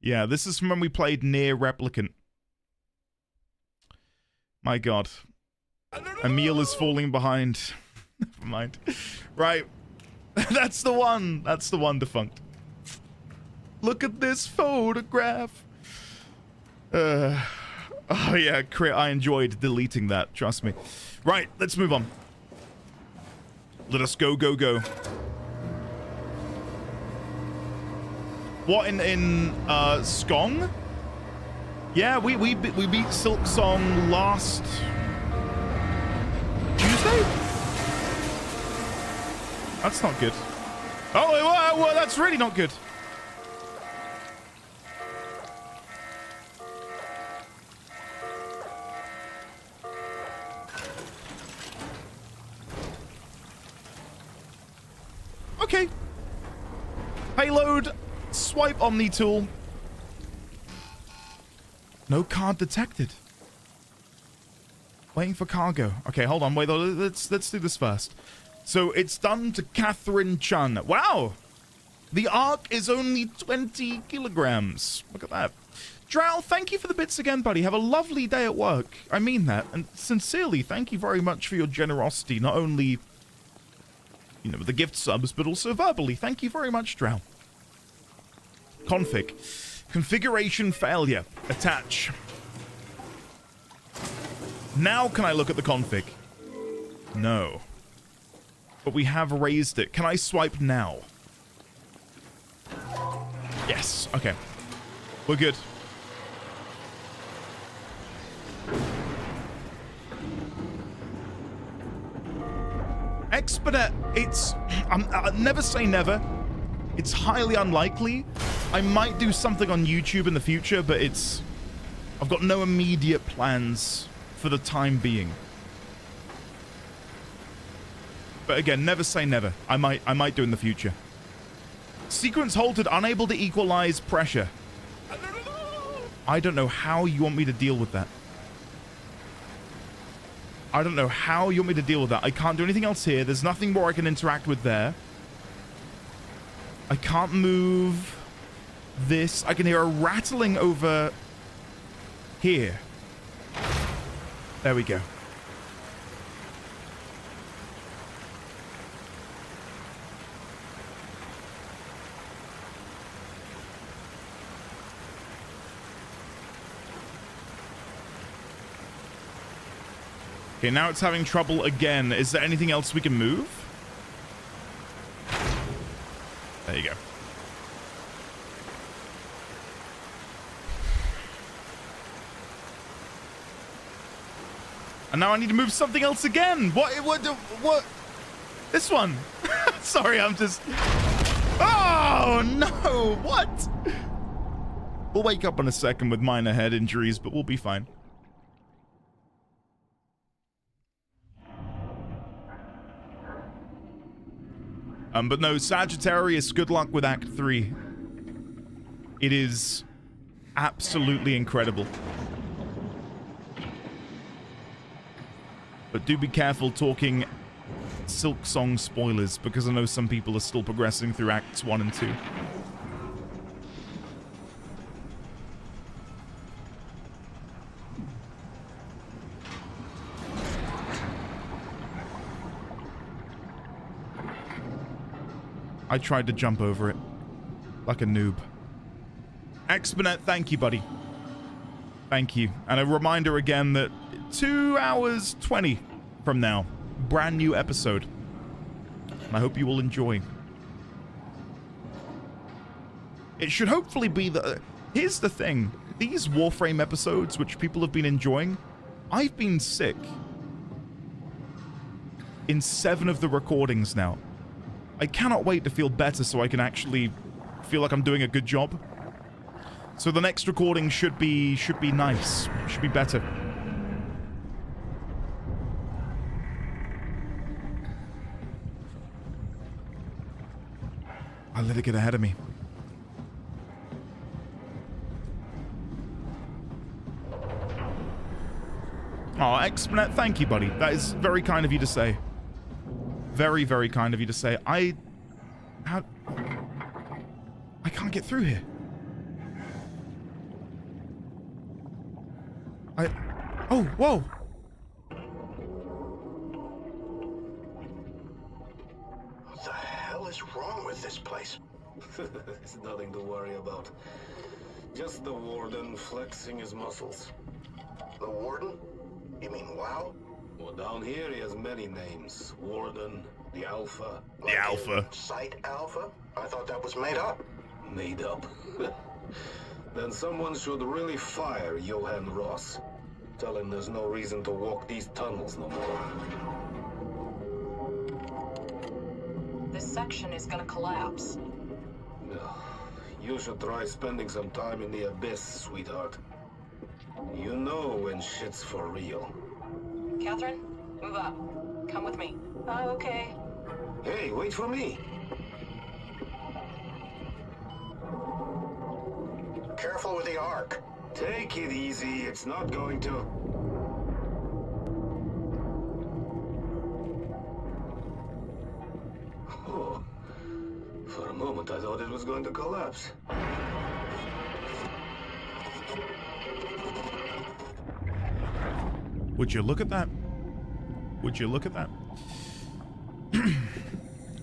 Yeah, this is from when we played Nier Replicant. My God. Emil is falling behind. Never mind. Right. That's the one. That's the one, Defunct. Look at this photograph. Oh yeah, I enjoyed deleting that. Trust me. Right, let's move on. Let us go, go, go. What in Skong? Yeah, we beat Silk Song last Tuesday? That's not good. Oh, well, that's really not good. Okay. Payload. Swipe Omni tool. No card detected. Waiting for cargo. Okay, hold on. Wait, let's do this first. So it's done to Catherine Chun. Wow. The Ark is only 20 kilograms. Look at that. Drow, thank you for the bits again, buddy. Have a lovely day at work. I mean that. And sincerely, thank you very much for your generosity. Not only, you know, with the gift subs, but also verbally. Thank you very much, Drow. Config. Configuration failure. Attach. Now can I look at the config? No. But we have raised it. Can I swipe now? Yes. Okay. We're good. Expedite. It's... I'll never say never. It's highly unlikely, I might do something on YouTube in the future, but I've got no immediate plans for the time being. But again, never say never. I might do in the future. Sequence halted, unable to equalize pressure. I don't know how you want me to deal with that. I don't know how you want me to deal with that. I can't do anything else here. There's nothing more I can interact with there. I can't move this. I can hear a rattling over here. There we go. Okay, now it's having trouble again. Is there anything else we can move? There you go. And now I need to move something else again. What? This one. Sorry, I'm just... Oh, no. What? We'll wake up in a second with minor head injuries, but we'll be fine. But no, Sagittarius, good luck with Act 3. It is absolutely incredible. But do be careful talking Silk Song spoilers, because I know some people are still progressing through Acts 1 and 2. I tried to jump over it. Like a noob. Exponent, thank you, buddy. Thank you. And a reminder again that 2 hours 20 from now, brand new episode. And I hope you will enjoy. It should hopefully be the... Here's the thing. These Warframe episodes, which people have been enjoying, I've been sick in 7 of the recordings now. I cannot wait to feel better so I can actually feel like I'm doing a good job. So the next recording should be nice. Should be better. I let it get ahead of me. Oh, Exponent, thank you, buddy. That is very kind of you to say. Very, very kind of you to say. I can't get through here. Oh, whoa. What the hell is wrong with this place? It's nothing to worry about. Just the warden flexing his muscles. The warden? You mean WoW? Well, down here he has many names. Warden, the Alpha. The Alpha. Site Alpha? I thought that was made up. Made up. Then someone should really fire Johan Ross. Tell him there's no reason to walk these tunnels no more. This section is gonna collapse. You should try spending some time in the abyss, sweetheart. You know when shit's for real. Catherine, move up. Come with me. Oh, okay. Hey, wait for me. Careful with the arc. Take it easy. It's not going to... Oh. For a moment, I thought it was going to collapse. Would you look at that? Would you look at that?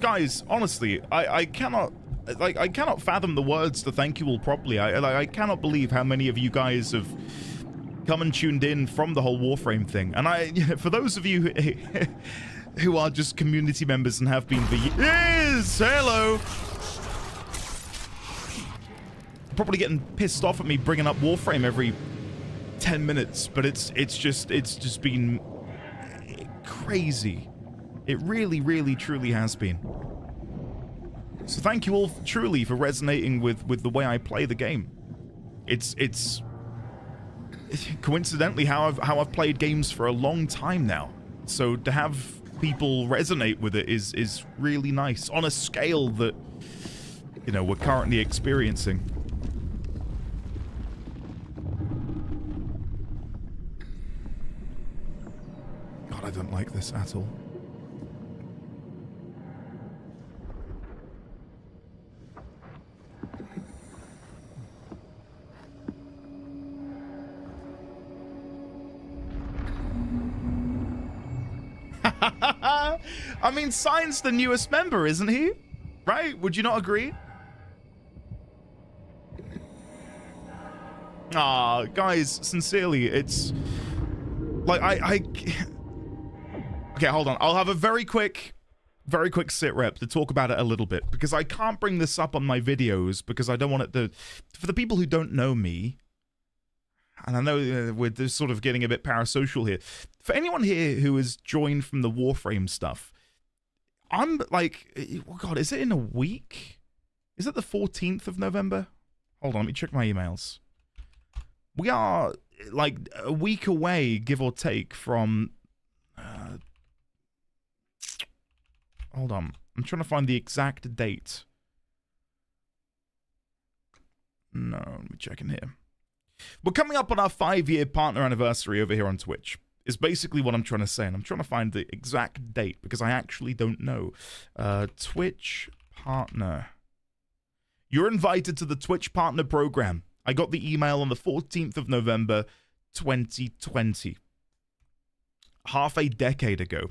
Guys, honestly, I cannot... Like, I cannot fathom the words to thank you all properly. I cannot believe how many of you guys have come and tuned in from the whole Warframe thing. And for those of you who are just community members and have been for years, hello! Probably getting pissed off at me bringing up Warframe every 10 minutes, but it's just been crazy. It really, really, truly has been. So thank you all truly for resonating with the way I play the game. It's coincidentally how I've played games for a long time now. So to have people resonate with it is really nice on a scale that, you know, we're currently experiencing. God, I don't like this at all. I mean, Sign's the newest member, isn't he? Right? Would you not agree? Ah, guys, sincerely, it's like okay, hold on. I'll have a very quick sit rep to talk about it a little bit, because I can't bring this up on my videos because I don't want it to, for the people who don't know me, and I know we're just sort of getting a bit parasocial here. For anyone here who has joined from the Warframe stuff, I'm like, oh God, is it in a week? Is it the 14th of November? Hold on, let me check my emails. We are like a week away, give or take, from... hold on, I'm trying to find the exact date. No, let me check in here. We're coming up on our 5-year partner anniversary over here on Twitch, is basically what I'm trying to say. And I'm trying to find the exact date because I actually don't know. Twitch partner. You're invited to the Twitch partner program. I got the email on the 14th of November, 2020. Half a decade ago.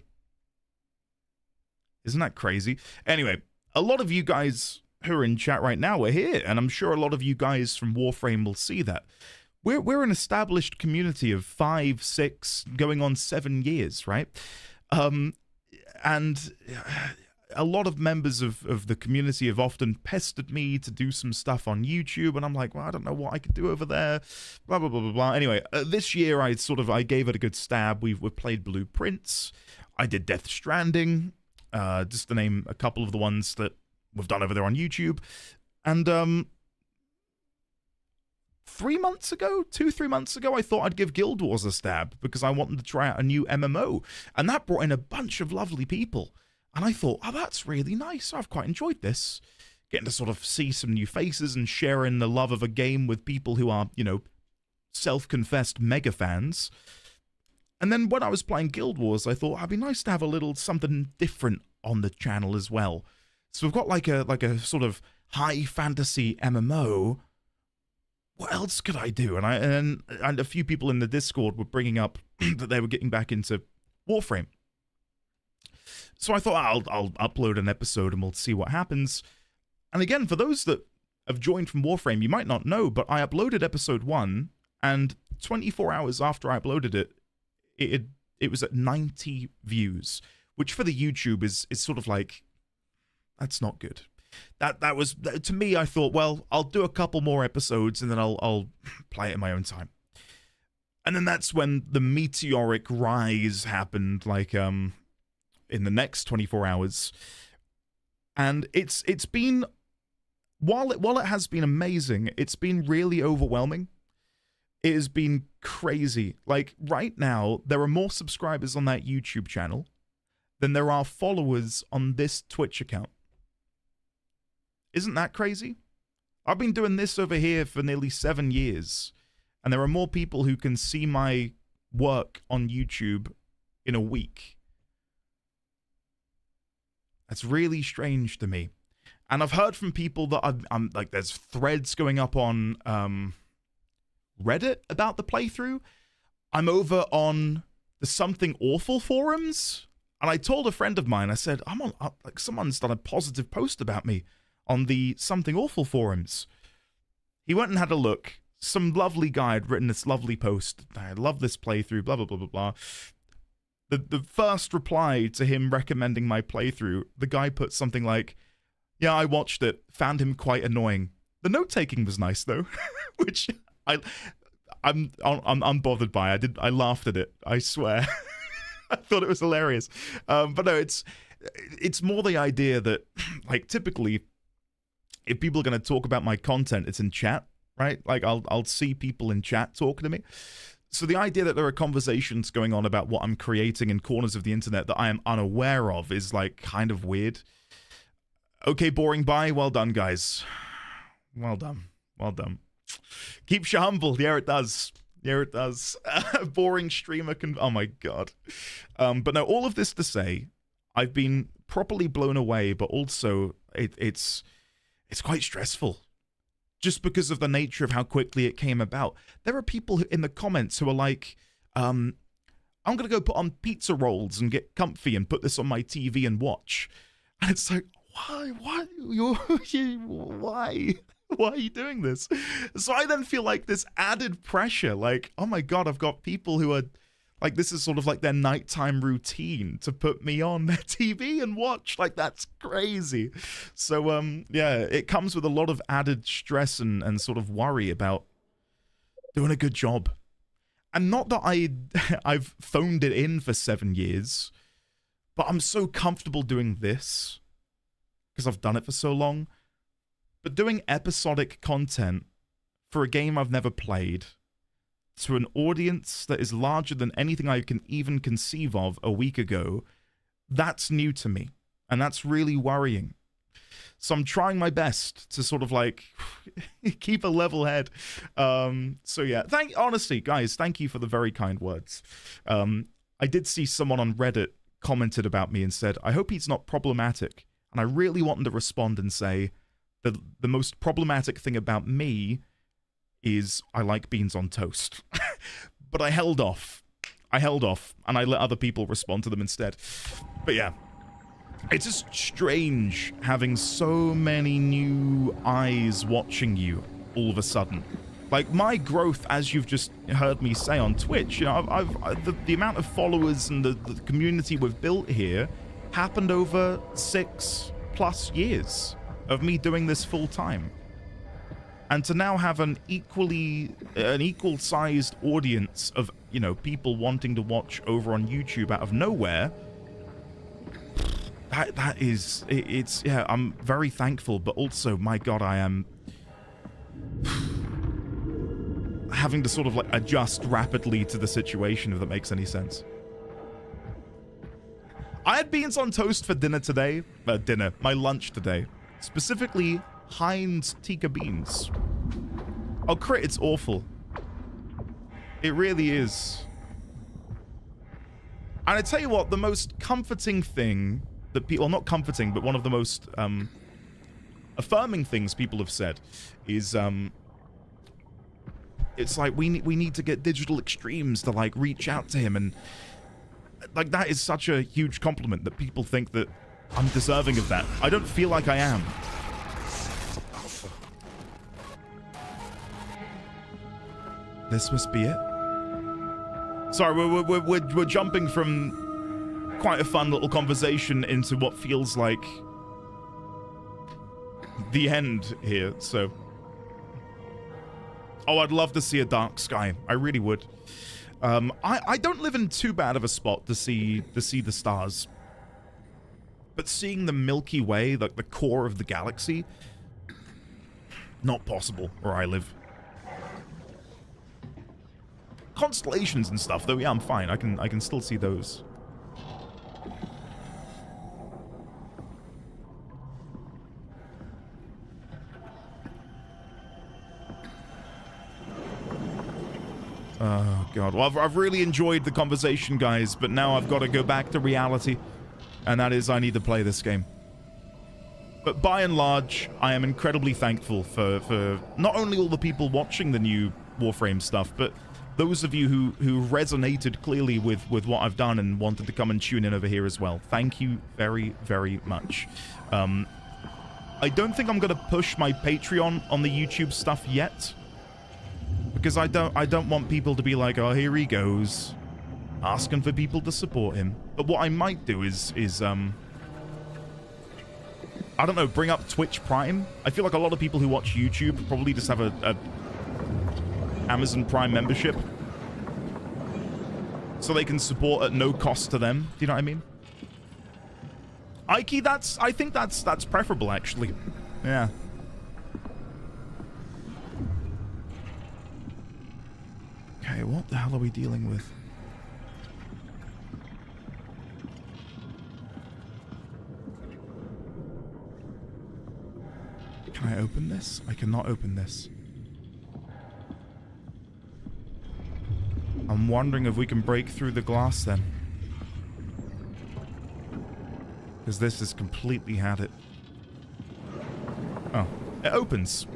Isn't that crazy? Anyway, a lot of you guys who are in chat right now are here, and I'm sure a lot of you guys from Warframe will see that. We're an established community of 5, 6, going on 7 years, right? And a lot of members of the community have often pestered me to do some stuff on YouTube, and I'm like, well, I don't know what I could do over there, blah, blah, blah, blah, blah. Anyway, this year I gave it a good stab. We've played Blueprints. I did Death Stranding, just to name a couple of the ones that we've done over there on YouTube. And 3 months ago, 2-3 months ago, I thought I'd give Guild Wars a stab because I wanted to try out a new MMO. And that brought in a bunch of lovely people. And I thought, oh, that's really nice. I've quite enjoyed this. Getting to sort of see some new faces and sharing the love of a game with people who are, you know, self-confessed mega fans. And then when I was playing Guild Wars, I thought, it'd be nice to have a little something different on the channel as well. So we've got like a sort of high fantasy MMO. What else could I do? And a few people in the Discord were bringing up that they were getting back into Warframe. So I thought I'll upload an episode and we'll see what happens. And again, for those that have joined from Warframe, you might not know, but I uploaded episode 1, and 24 hours after I uploaded it, it was at 90 views, which for the YouTube is sort of like, that's not good. That was, to me, I thought, well, I'll do a couple more episodes and then I'll play it in my own time. And then that's when the meteoric rise happened, like in the next 24 hours. And it's been, while it has been amazing, it's been really overwhelming. It has been crazy. Like right now, there are more subscribers on that YouTube channel than there are followers on this Twitch account. Isn't that crazy? I've been doing this over here for nearly 7 years, and there are more people who can see my work on YouTube in a week. That's really strange to me. And I've heard from people that I'm like, there's threads going up on Reddit about the playthrough. I'm over on the Something Awful forums, and I told a friend of mine, I said, I'm on, like, someone's done a positive post about me on the Something Awful forums. He went and had a look. Some lovely guy had written this lovely post. I love this playthrough, blah, blah, blah, blah, blah. The first reply to him recommending my playthrough, the guy put something like, yeah, I watched it, found him quite annoying. The note-taking was nice, though, which I'm unbothered by. I laughed at it, I swear. I thought it was hilarious. But no, it's more the idea that, like, typically, if people are going to talk about my content, it's in chat, right? Like I'll see people in chat talking to me. So the idea that there are conversations going on about what I'm creating in corners of the internet that I am unaware of is like kind of weird. Okay, boring bye. Well done, guys. Well done. Well done. Keeps you humble. Yeah, it does. Yeah, it does. Boring streamer can... Oh, my God. But no, all of this to say, I've been properly blown away, but also it's quite stressful. Just because of the nature of how quickly it came about. There are people in the comments who are like, I'm going to go put on pizza rolls and get comfy and put this on my TV and watch. And it's like, why? Why? Why are you doing this? So I then feel like this added pressure, like, oh my God, I've got people who are like, this is sort of like their nighttime routine to put me on their TV and watch. Like, that's crazy. So, yeah, it comes with a lot of added stress and sort of worry about doing a good job. And not that I've phoned it in for 7 years, but I'm so comfortable doing this because I've done it for so long. But doing episodic content for a game I've never played to an audience that is larger than anything I can even conceive of a week ago, that's new to me. And that's really worrying. So I'm trying my best to sort of like keep a level head. So yeah, honestly, guys, thank you for the very kind words. I did see someone on Reddit commented about me and said, I hope he's not problematic. And I really wanted to respond and say, the most problematic thing about me is I like beans on toast. But I held off. And I let other people respond to them instead. But yeah, it's just strange having so many new eyes watching you all of a sudden. Like, my growth, as you've just heard me say on Twitch, you know, the amount of followers and the community we've built here happened over 6+ years of me doing this full time. And to now have an equal-sized audience of, you know, people wanting to watch over on YouTube out of nowhere, yeah, I'm very thankful, but also, my God, I am having to sort of like adjust rapidly to the situation, if that makes any sense. I had beans on toast for dinner today. My lunch today. Specifically, Heinz Tikka beans. Oh, crit, it's awful. It really is. And I tell you what, the most comforting thing that people... Well, not comforting, but one of the most affirming things people have said is... it's like, we need to get Digital Extremes to, like, reach out to him. And, like, that is such a huge compliment that people think that I'm deserving of that. I don't feel like I am. This must be it. Sorry, we're jumping from quite a fun little conversation into what feels like the end here, so... Oh, I'd love to see a dark sky. I really would. I don't live in too bad of a spot to see the stars. But seeing the Milky Way, like the core of the galaxy, not possible where I live. Constellations and stuff, though, yeah, I'm fine. I can still see those. Oh, God. Well, I've really enjoyed the conversation, guys, but now I've got to go back to reality, and that is I need to play this game. But by and large, I am incredibly thankful for not only all the people watching the new Warframe stuff, but those of you who resonated clearly with what I've done and wanted to come and tune in over here as well. Thank you very, very much. I don't think I'm going to push my Patreon on the YouTube stuff yet, because I don't want people to be like, oh, here he goes, asking for people to support him. But what I might do is I don't know, bring up Twitch Prime. I feel like a lot of people who watch YouTube probably just have a Amazon Prime membership, so they can support at no cost to them. Do you know what I mean? Ike, I think that's preferable, actually. Yeah. Okay, what the hell are we dealing with? Can I open this? I cannot open this. I'm wondering if we can break through the glass then. Because this has completely had it. Oh, it opens.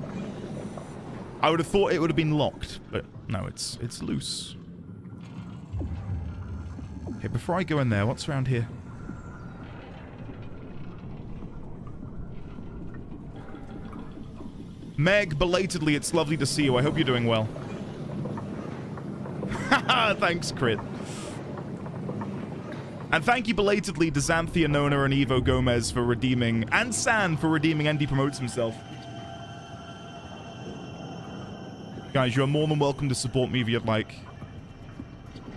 I would have thought it would have been locked, but no, it's loose. Okay, before I go in there, what's around here? Meg, belatedly, it's lovely to see you. I hope you're doing well. Haha, thanks, Crit. And thank you belatedly to Xanthia, Nona, and Evo Gomez for redeeming, and San for redeeming Andy Promotes Himself. Guys, you're more than welcome to support me if you'd like.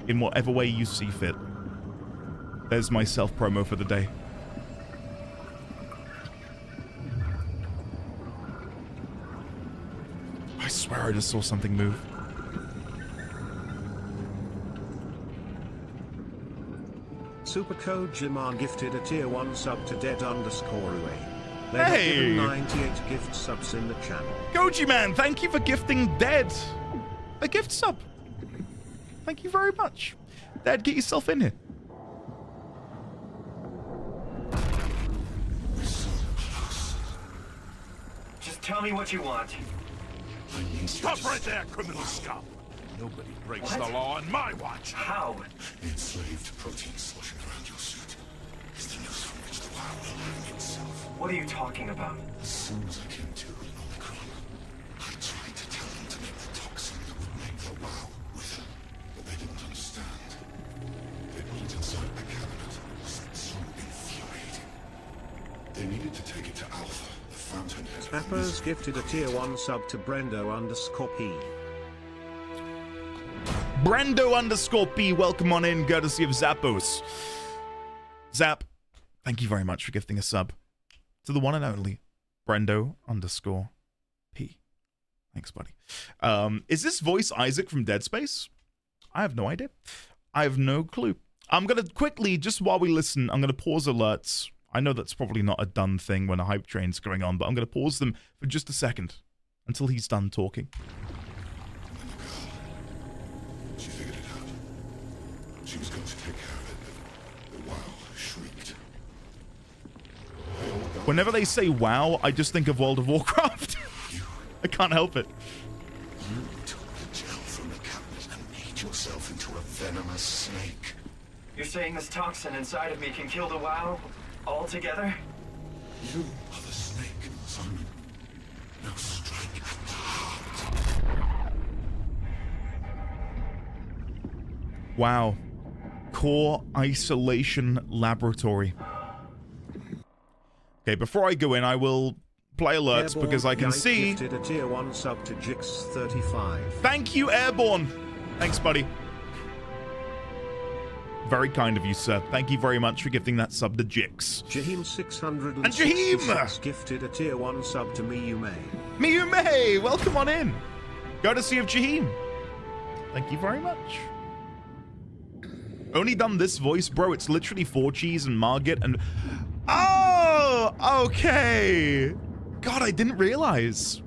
In whatever way you see fit. There's my self-promo for the day. I swear I just saw something move. Supercode Jimar gifted a tier 1 sub to dead_away. They Hey! have given 98 gift subs in the channel. Goji Man, thank you for gifting Dead a gift sub. Thank you very much. Dad, get yourself in here. Just tell me what you want. Stop right there, criminal scum! Nobody breaks the law on my watch! How? The enslaved protein sloshing around your suit is the news from which the WoW will learn itself. What are you talking about? As soon as I came to Omicron, I tried to tell them to make the toxin that would make the WoW wither, but they didn't understand. They put it inside the cabinet. So infuriating. They needed to take it to Alpha, the fountainhead. Appers gifted a tier 1 sub to Brendo_P. Brendo_P, welcome on in, courtesy of Zappos. Zap, thank you very much for gifting a sub to the one and only Brendo_P. Thanks, buddy. Is this voice Isaac from Dead Space? I have no idea. I have no clue. I'm going to quickly, just while we listen, I'm going to pause alerts. I know that's probably not a done thing when a hype train's going on, but I'm going to pause them for just a second until he's done talking. She figured it out. She was going to take care of it. The WoW shrieked. Whenever they say WoW, I just think of World of Warcraft. I can't help it. You took the gel from the cabinet and made yourself into a venomous snake. You're saying this toxin inside of me can kill the WoW altogether? You are the snake, Simon. Now strike at the heart. Wow. Core Isolation Laboratory. Okay, before I go in, I will play alerts Airborne because I can Yike see... gifted a tier 1 sub to Jix35. Thank you, Airborne. Thanks, buddy. Very kind of you, sir. Thank you very much for gifting that sub to Jix. Jaheem 666 And Jaheem! gifted a tier 1 sub to Miyume. Miyume, welcome on in. Courtesy of Jaheem. Thank you very much. Only done this voice, bro. It's literally 4Cheese and Margit and... Oh, okay. God, I didn't realize.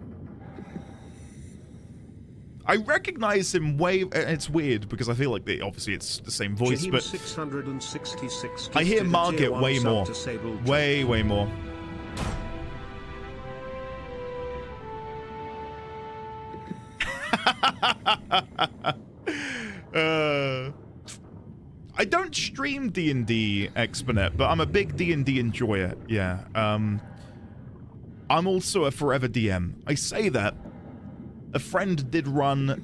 I recognize him way... It's weird because I feel like obviously it's the same voice, Jaheem but... 666 I hear gifted a Margit tier 1 way sub more. to Sable Way, way more. I don't stream D&D, Exponet, but I'm a big D&D enjoyer, yeah. I'm also a forever DM. I say that. A friend did run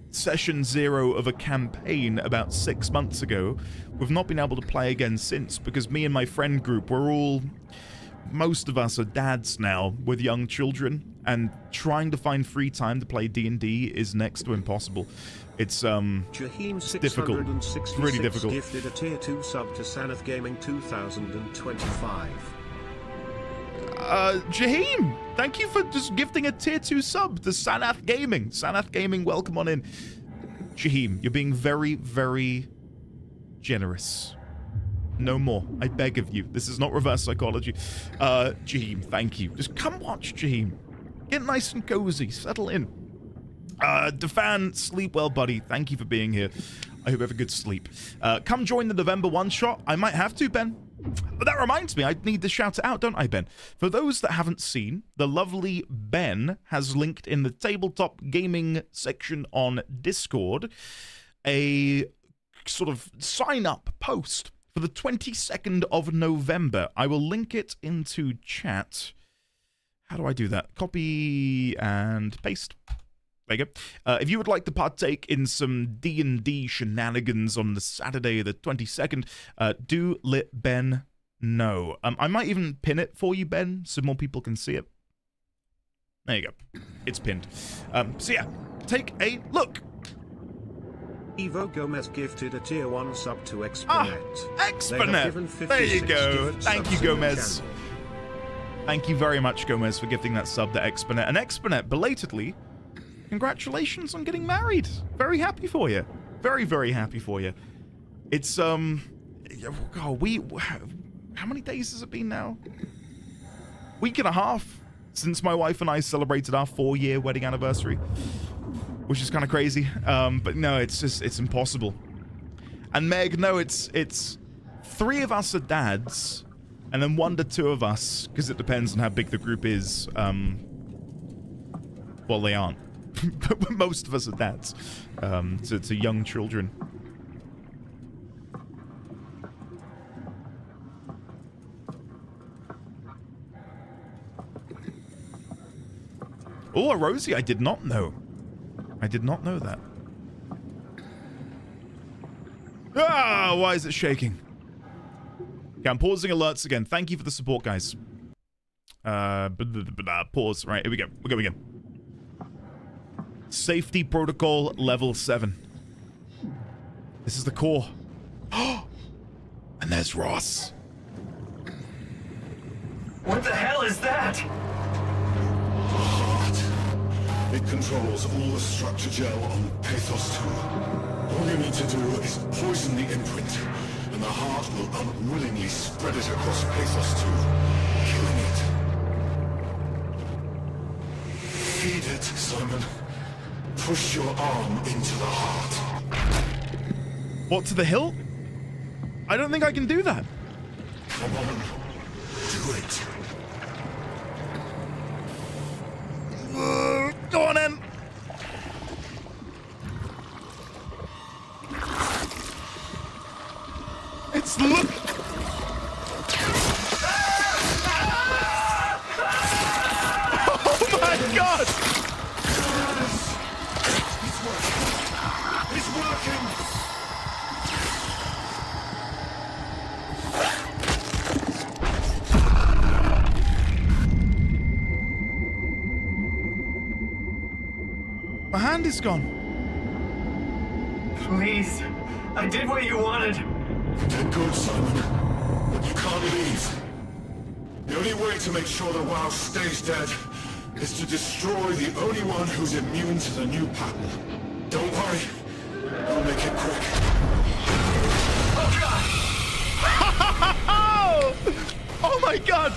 session 0 of a campaign about 6 months ago. We've not been able to play again since because me and my friend group, we're all... Most of us are dads now with young children, and trying to find free time to play D&D is next to impossible. It's difficult. It's really difficult. Gifted a tier 2 sub to Sanath Gaming 2025. Jaheem, thank you for just gifting a tier 2 sub to Sanath Gaming. Sanath Gaming, welcome on in. Shaheem, you're being very, very generous. No more. I beg of you. This is not reverse psychology. Shaheem, thank you. Just come watch, Shaheem. Get nice and cozy. Settle in. Defan, sleep well, buddy. Thank you for being here. I hope you have a good sleep. Come join the November one-shot. I might have to, Ben. But that reminds me, I need to shout it out, don't I, Ben? For those that haven't seen, the lovely Ben has linked in the tabletop gaming section on Discord a sort of sign-up post for the 22nd of November. I will link it into chat. How do I do that? Copy and paste. There you go. If you would like to partake in some D&D shenanigans on the Saturday the 22nd, do let Ben know. I might even pin it for you, Ben, so more people can see it. There you go. It's pinned. So yeah, take a look. Evo Gomez gifted a tier 1 sub to Exponet. Exponet! There you go. Thank you, Gomez. Thank you very much, Gomez, for gifting that sub to Exponet. And Exponet, belatedly, congratulations on getting married. Very happy for you. Very, very happy for you. It's, how many days has it been now? Week and a half since my wife and I celebrated our 4-year wedding anniversary, which is kind of crazy. But no, it's impossible. And Meg, no, it's 3 of us are dads, and then 1 to 2 of us, because it depends on how big the group is. Well, they aren't. Most of us are dads to young children. Oh, a Rosie, I did not know. I did not know that. Ah, why is it shaking? Okay, I'm pausing alerts again. Thank you for the support, guys. Pause. Right, here we go. We're going again. Safety protocol level 7. This is the core. And there's Ross. What the hell is that? It controls all the structure gel on Pathos 2. All you need to do is poison the imprint, and the heart will unwillingly spread it across Pathos 2, killing it. Feed it, Simon. Push your arm into the heart. What, to the hilt? I don't think I can do that. Come on. Do it. Go on in. It's look. Oh my God! It's working. My hand is gone. Please. I did what you wanted. You're good, Simon. But you can't leave. The only way to make sure the WoW stays dead is to destroy the only one who's immune to the new pattern. Don't worry. I'll make it quick. Oh, God! Oh, my God!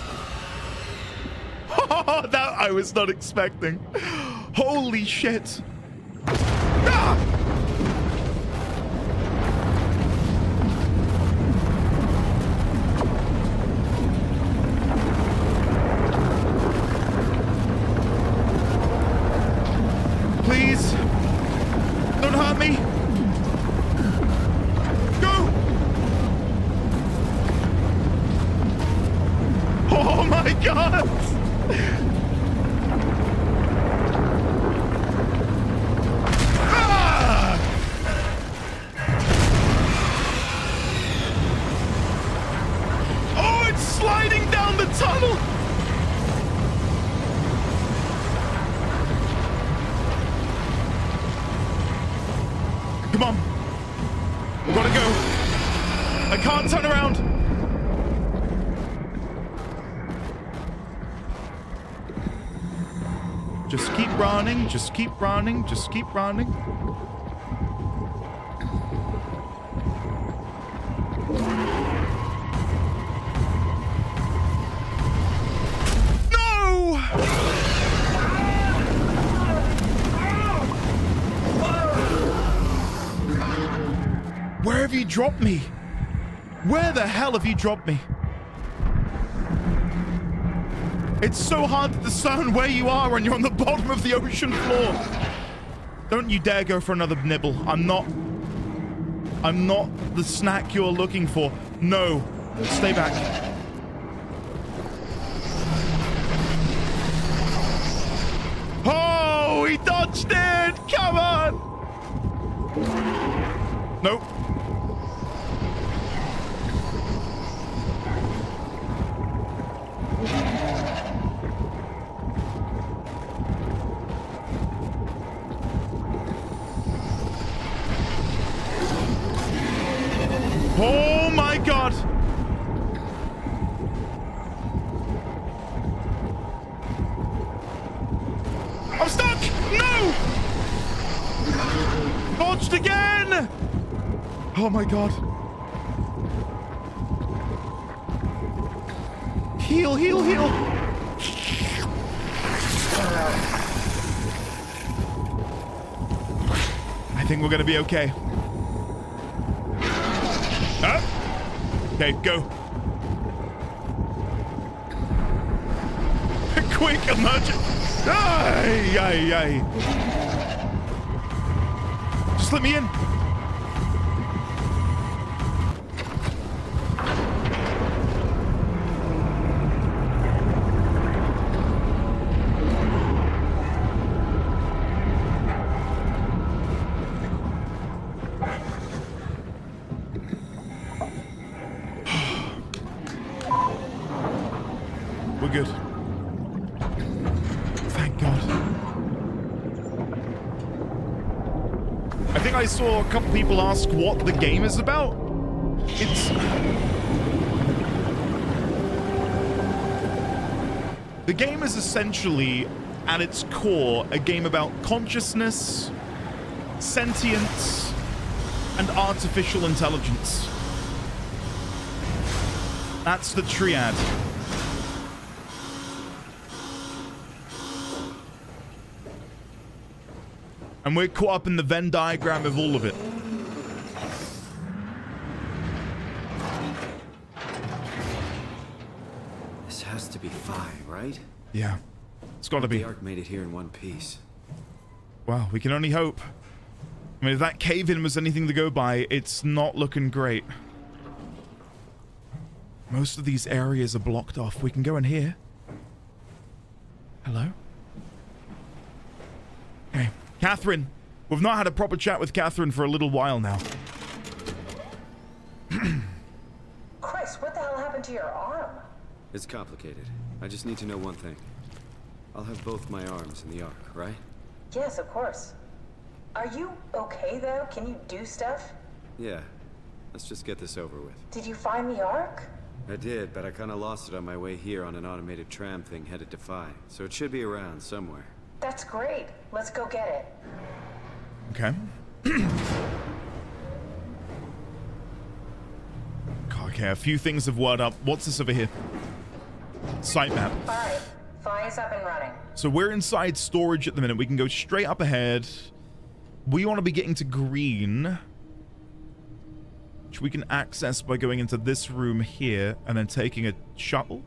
Oh, that I was not expecting. Holy shit. Ah! Please, don't hurt me. Go! Oh my God! Sliding down the tunnel! Come on. We gotta go. I can't turn around. Just keep running. Just keep running. Just keep running. dropped me? Where the hell have you dropped me? It's so hard to discern where you are when you're on the bottom of the ocean floor. Don't you dare go for another nibble. I'm not the snack you're looking for. No. Stay back. Oh, he dodged it! Come on! Nope. Oh my god! I'm stuck! No! Dodged again! Oh my god. Heal, heal, heal! I think we're gonna be okay. Okay, go. Quick, emergent! Ay, ay, ay. Just let me in. We're good. Thank God. I think I saw a couple people ask what the game is about. The game is essentially, at its core, a game about consciousness, sentience, and artificial intelligence. That's the triad. And we're caught up in the Venn diagram of all of it. This has to be Phi, right? Yeah. It's gotta be. The Ark made it here in one piece. Well, we can only hope. I mean, if that cave-in was anything to go by, it's not looking great. Most of these areas are blocked off. We can go in here. Hello? Okay. Catherine. We've not had a proper chat with Catherine for a little while now. Chris, what the hell happened to your arm? It's complicated. I just need to know one thing. I'll have both my arms in the Ark, right? Yes, of course. Are you okay, though? Can you do stuff? Yeah. Let's just get this over with. Did you find the Ark? I did, but I kind of lost it on my way here on an automated tram thing headed to Phi. So it should be around somewhere. That's great. Let's go get it. Okay. Okay, a few things have word up. What's this over here? Site map. Alright, Phi is up and running. So we're inside storage at the minute. We can go straight up ahead. We want to be getting to green, which we can access by going into this room here and then taking a shuttle.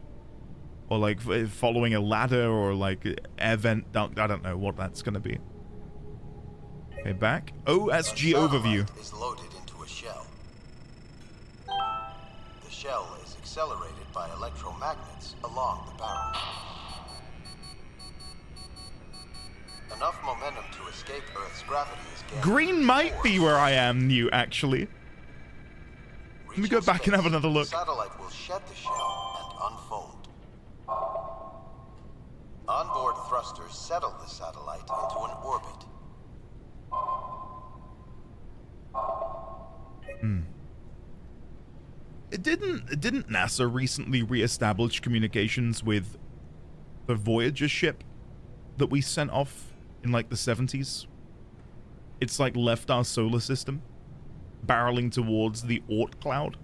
Or like following a ladder or like air vent duct. I don't know what that's going to be. Okay, back. OSG overview. Is loaded into a shell. The shell is accelerated by electromagnets along the barrel. Enough momentum to escape Earth's gravity is gained. Green might be where I am new, actually. Let me go back and have another look. The satellite will shed the shell and unfold. Onboard thrusters settle the satellite into an orbit. Didn't NASA recently re-establish communications with the Voyager ship that we sent off in like the 70s? It's like left our solar system, barreling towards the Oort cloud.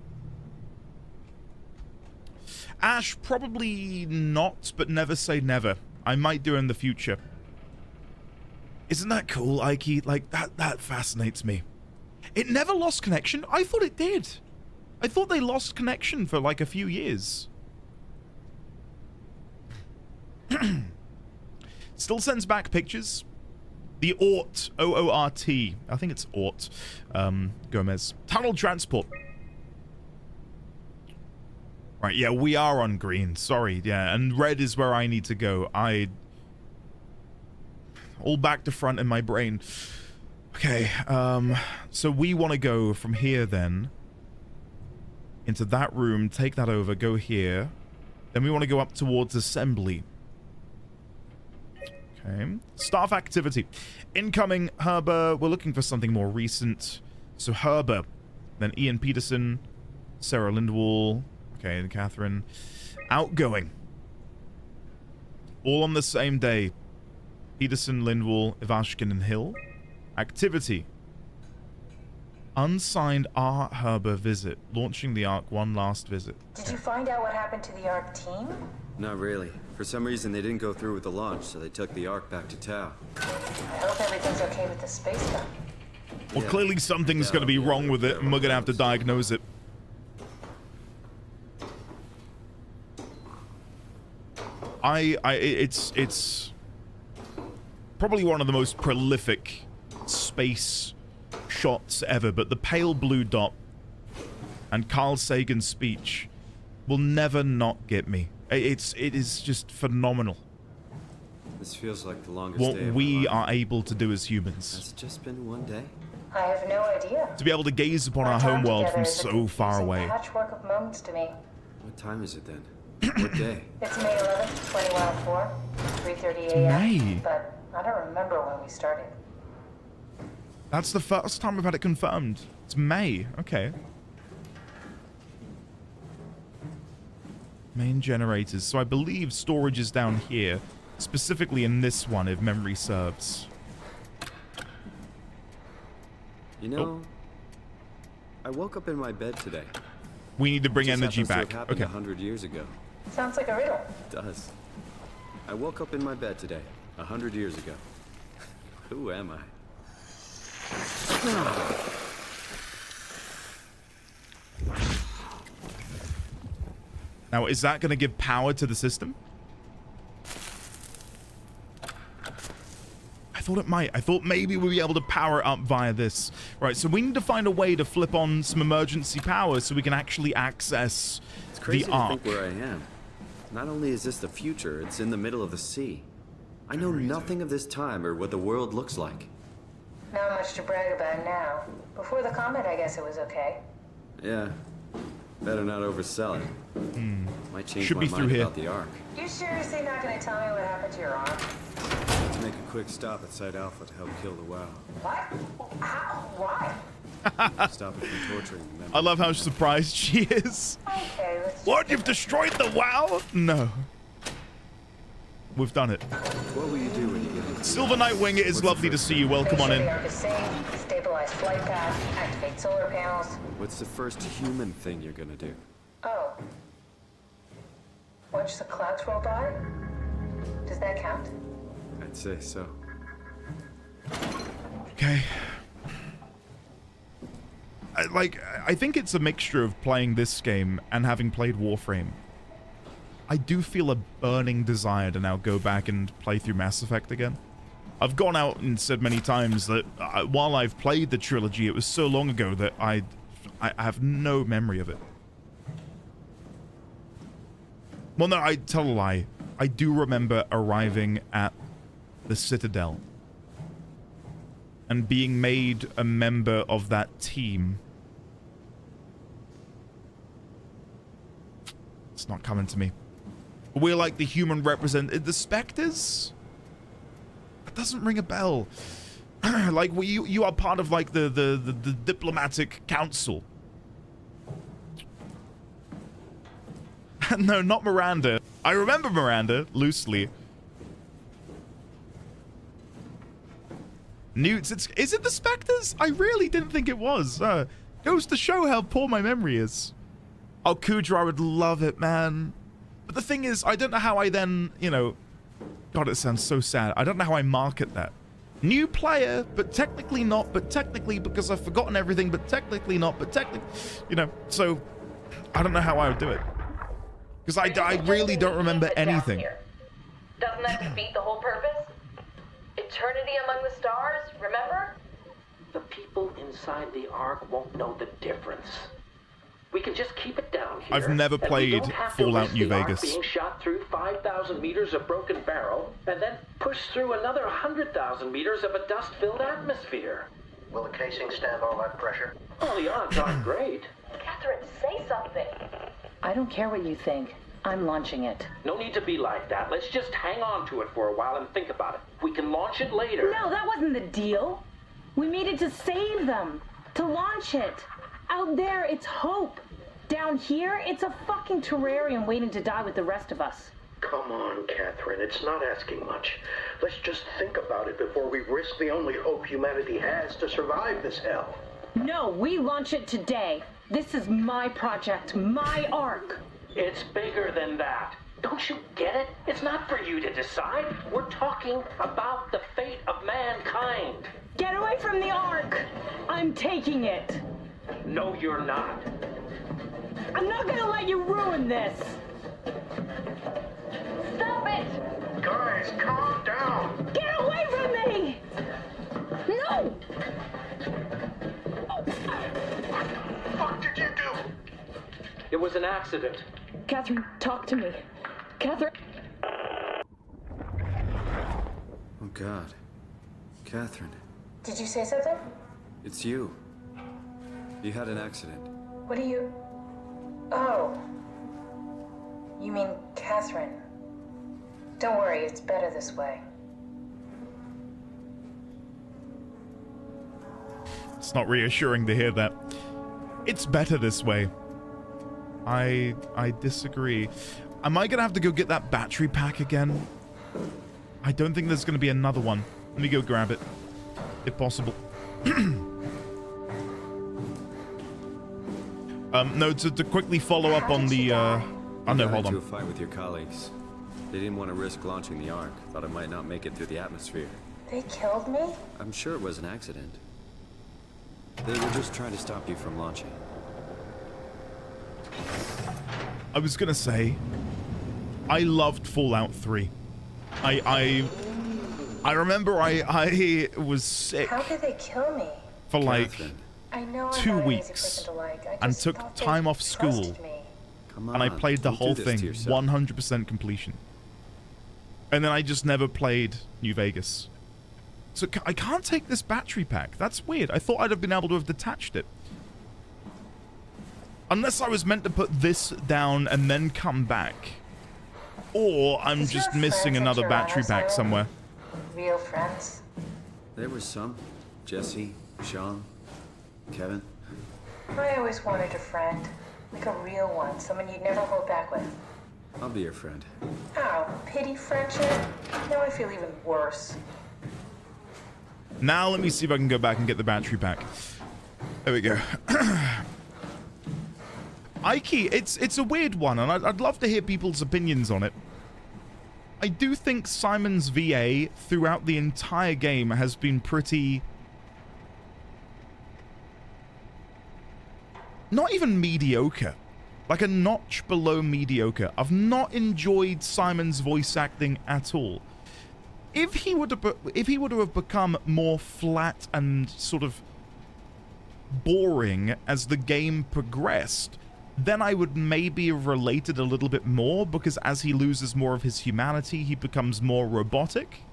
Ash, probably not, but never say never. I might do in the future. Isn't that cool, Ike? Like, that fascinates me. It never lost connection? I thought it did. I thought they lost connection for like a few years. Still sends back pictures. The Ort, O-O-R-T. I think it's Ort. Gomez. Tunnel transport. Right, yeah, we are on green. Sorry, yeah, and red is where I need to go. All back to front in my brain. Okay, so we want to go from here then into that room, take that over, go here. Then we want to go up towards assembly. Okay, staff activity. Incoming, Herber. We're looking for something more recent. So Herber, then Ian Peterson, Sarah Lindwall, okay, and Catherine. Outgoing. All on the same day. Peterson, Lindwall, Ivashkin, and Hill. Activity. Unsigned R. Herber visit. Launching the Ark one last visit. Did you find out what happened to the Ark team? Not really. For some reason, they didn't go through with the launch, so they took the Ark back to Tau. I hope everything's okay with the space gun. Well, clearly something's going to be wrong with it, and we're going to have to diagnose it. It's probably one of the most prolific space shots ever, but the pale blue dot and Carl Sagan's speech will never not get me. It is just phenomenal. This feels like the longest what day of we my life. are able to do as humans. Has it just been one day? I have no idea. To be able to gaze upon our time home world together from is a so far away. Patchwork of moments to me. What time is it then? What day? It's May 11th, 2014, 3:30 It's a.m. May. But I don't remember when we started. That's the first time we've had it confirmed. It's May. Okay. Main generators. So I believe storage is down here. Specifically in this one, if memory serves. You know, I woke up in my bed today. We need to bring Just energy happens to back. have happened Okay. 100 years ago. Sounds like a riddle. It does. I woke up in my bed today, 100 years ago. Who am I? Now, is that going to give power to the system? I thought it might. I thought maybe we'd be able to power it up via this. Right, so we need to find a way to flip on some emergency power so we can actually access It's crazy the to Ark. think where I am. Not only is this the future, it's in the middle of the sea. I know nothing of this time or what the world looks like. Not much to brag about now. Before the comet, I guess it was okay. Yeah. Better not oversell it. Might change Should my be through mind here. about the Ark. You seriously not going to tell me what happened to your arm? To make a quick stop at Site Alpha to help kill the WoW. What? How? Why? Stop it from torturing them. I love how surprised she is. Okay, let's What? You've destroyed the WoW? No. We've done it. What will you do when you get into Silver Nightwing, it is lovely to see you. Welcome on Make sure in. the Ark is safe, stabilize flight path, activate solar panels. What's the first human thing you're gonna do? Oh. Watch the clouds roll by? Does that count? I'd say so. Okay. I think it's a mixture of playing this game and having played Warframe. I do feel a burning desire to now go back and play through Mass Effect again. I've gone out and said many times that while I've played the trilogy, it was so long ago that I have no memory of it. Well, no, I tell a lie. I do remember arriving at the Citadel and being made a member of that team. It's not coming to me. We're like the human the Spectres? That doesn't ring a bell. Like you are part of like the diplomatic council. No, not Miranda. I remember Miranda loosely. Newts, is it the Spectres? I really didn't think it was. Goes to show how poor my memory is. Oh, Kudra, I would love it, man. But the thing is, I don't know how I then, you know... God, it sounds so sad. I don't know how I market that. New player, but technically not, but technically because I've forgotten everything, but technically not, but technically, you know, so I don't know how I would do it. Because I really don't remember anything. Doesn't that defeat the whole purpose? Eternity among the stars, remember? The people inside the Ark won't know the difference. We can just keep it down here. I've never played Fallout New Vegas. Being shot through 5,000 meters of broken barrel, and then pushed through another 100,000 meters of a dust-filled atmosphere. Will the casing stand all that pressure? Well, the odds aren't great. Catherine, say something. I don't care what you think. I'm launching it. No need to be like that. Let's just hang on to it for a while and think about it. We can launch it later. No, that wasn't the deal. We needed to save them. To launch it. Out there, it's hope. Down here, it's a fucking terrarium waiting to die with the rest of us. Come on, Catherine. It's not asking much. Let's just think about it before we risk the only hope humanity has to survive this hell. No, we launch it today. This is my project, my Ark. It's bigger than that. Don't you get it? It's not for you to decide. We're talking about the fate of mankind. Get away from the Ark! I'm taking it. No, you're not. I'm not gonna let you ruin this. Stop it! Guys, calm down. Get away from me! No! What the fuck did you do? It was an accident. Catherine, talk to me. Catherine. Oh, God. Catherine, Did you say something? it's you. You had an accident. What do you... Oh. You mean Catherine. Don't worry, it's better this way. It's not reassuring to hear that. It's better this way. I disagree. Am I gonna have to go get that battery pack again? I don't think there's gonna be another one. Let me go grab it, if possible. No, to quickly follow up on the, oh no, hold on. To a fight with your colleagues. They didn't want to risk launching the Ark. Thought it might not make it through the atmosphere. They killed me? I'm sure it was an accident. They were just trying to stop you from launching. I was gonna say, I loved Fallout 3. I remember I was sick How did they kill me? for like I know I'm 2 not an easy weeks person to like. I and just took thought they time off school, trusted me. Come and I on, played the don't do whole this thing, to yourself. 100% completion. And then I just never played New Vegas. So I can't take this battery pack. That's weird. I thought I'd have been able to have detached it. Unless I was meant to put this down and then come back. Or I'm just missing another battery pack somewhere. Real friends? There were some. Jesse, Sean, Kevin. I always wanted a friend. Like a real one. Someone you'd never hold back with. I'll be your friend. Oh, pity friendship? Now I feel even worse. Now let me see if I can go back and get the battery pack. There we go. Ike, it's a weird one, and I'd love to hear people's opinions on it. I do think Simon's VA throughout the entire game has been pretty... not even mediocre. Like a notch below mediocre. I've not enjoyed Simon's voice acting at all. If he were to have become more flat and sort of boring as the game progressed, then I would maybe have related a little bit more, because as he loses more of his humanity, he becomes more robotic.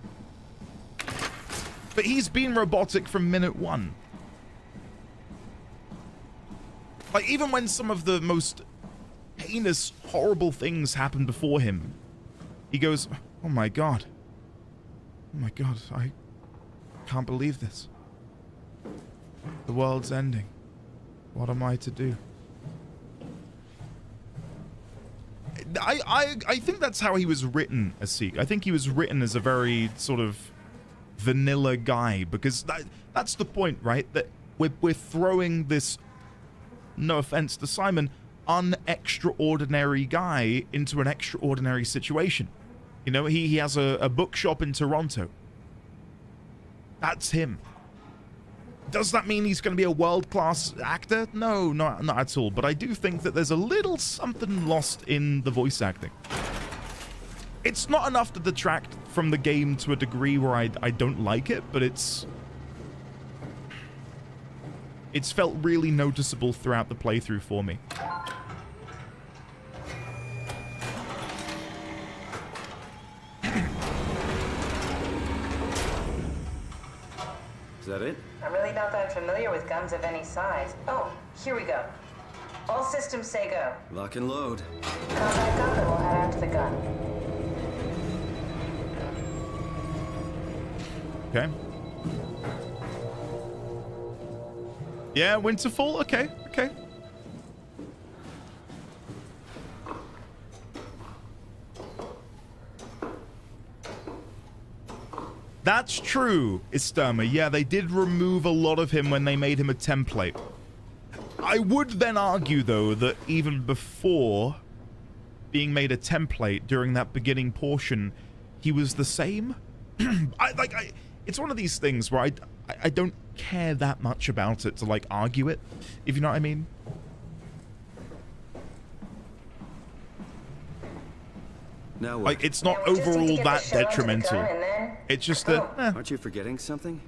But he's been robotic from minute one. Like, even when some of the most heinous, horrible things happen before him, he goes, oh my god. Oh my god, I can't believe this. The world's ending. What am I to do? I think that's how he was written, Asik. I think he was written as a very sort of vanilla guy, because that's the point, right? That we're throwing this, no offense to Simon, unextraordinary guy into an extraordinary situation. You know, he has a bookshop in Toronto. That's him. Does that mean he's going to be a world-class actor? No, not at all. But I do think that there's a little something lost in the voice acting. It's not enough to detract from the game to a degree where I don't like it, but it's felt really noticeable throughout the playthrough for me. Is that it? I'm really not that familiar with guns of any size. Oh, here we go. All systems say go. Lock and load. Combat up and we'll head out to the gun. Okay. Yeah, Winterfall. Okay, okay. That's true, Isterma. Yeah, they did remove a lot of him when they made him a template. I would then argue, though, that even before being made a template during that beginning portion, he was the same. It's one of these things where I don't care that much about it to, like, argue it, if you know what I mean. Now what? Like, it's not overall that detrimental. It's just that... Aren't you forgetting something?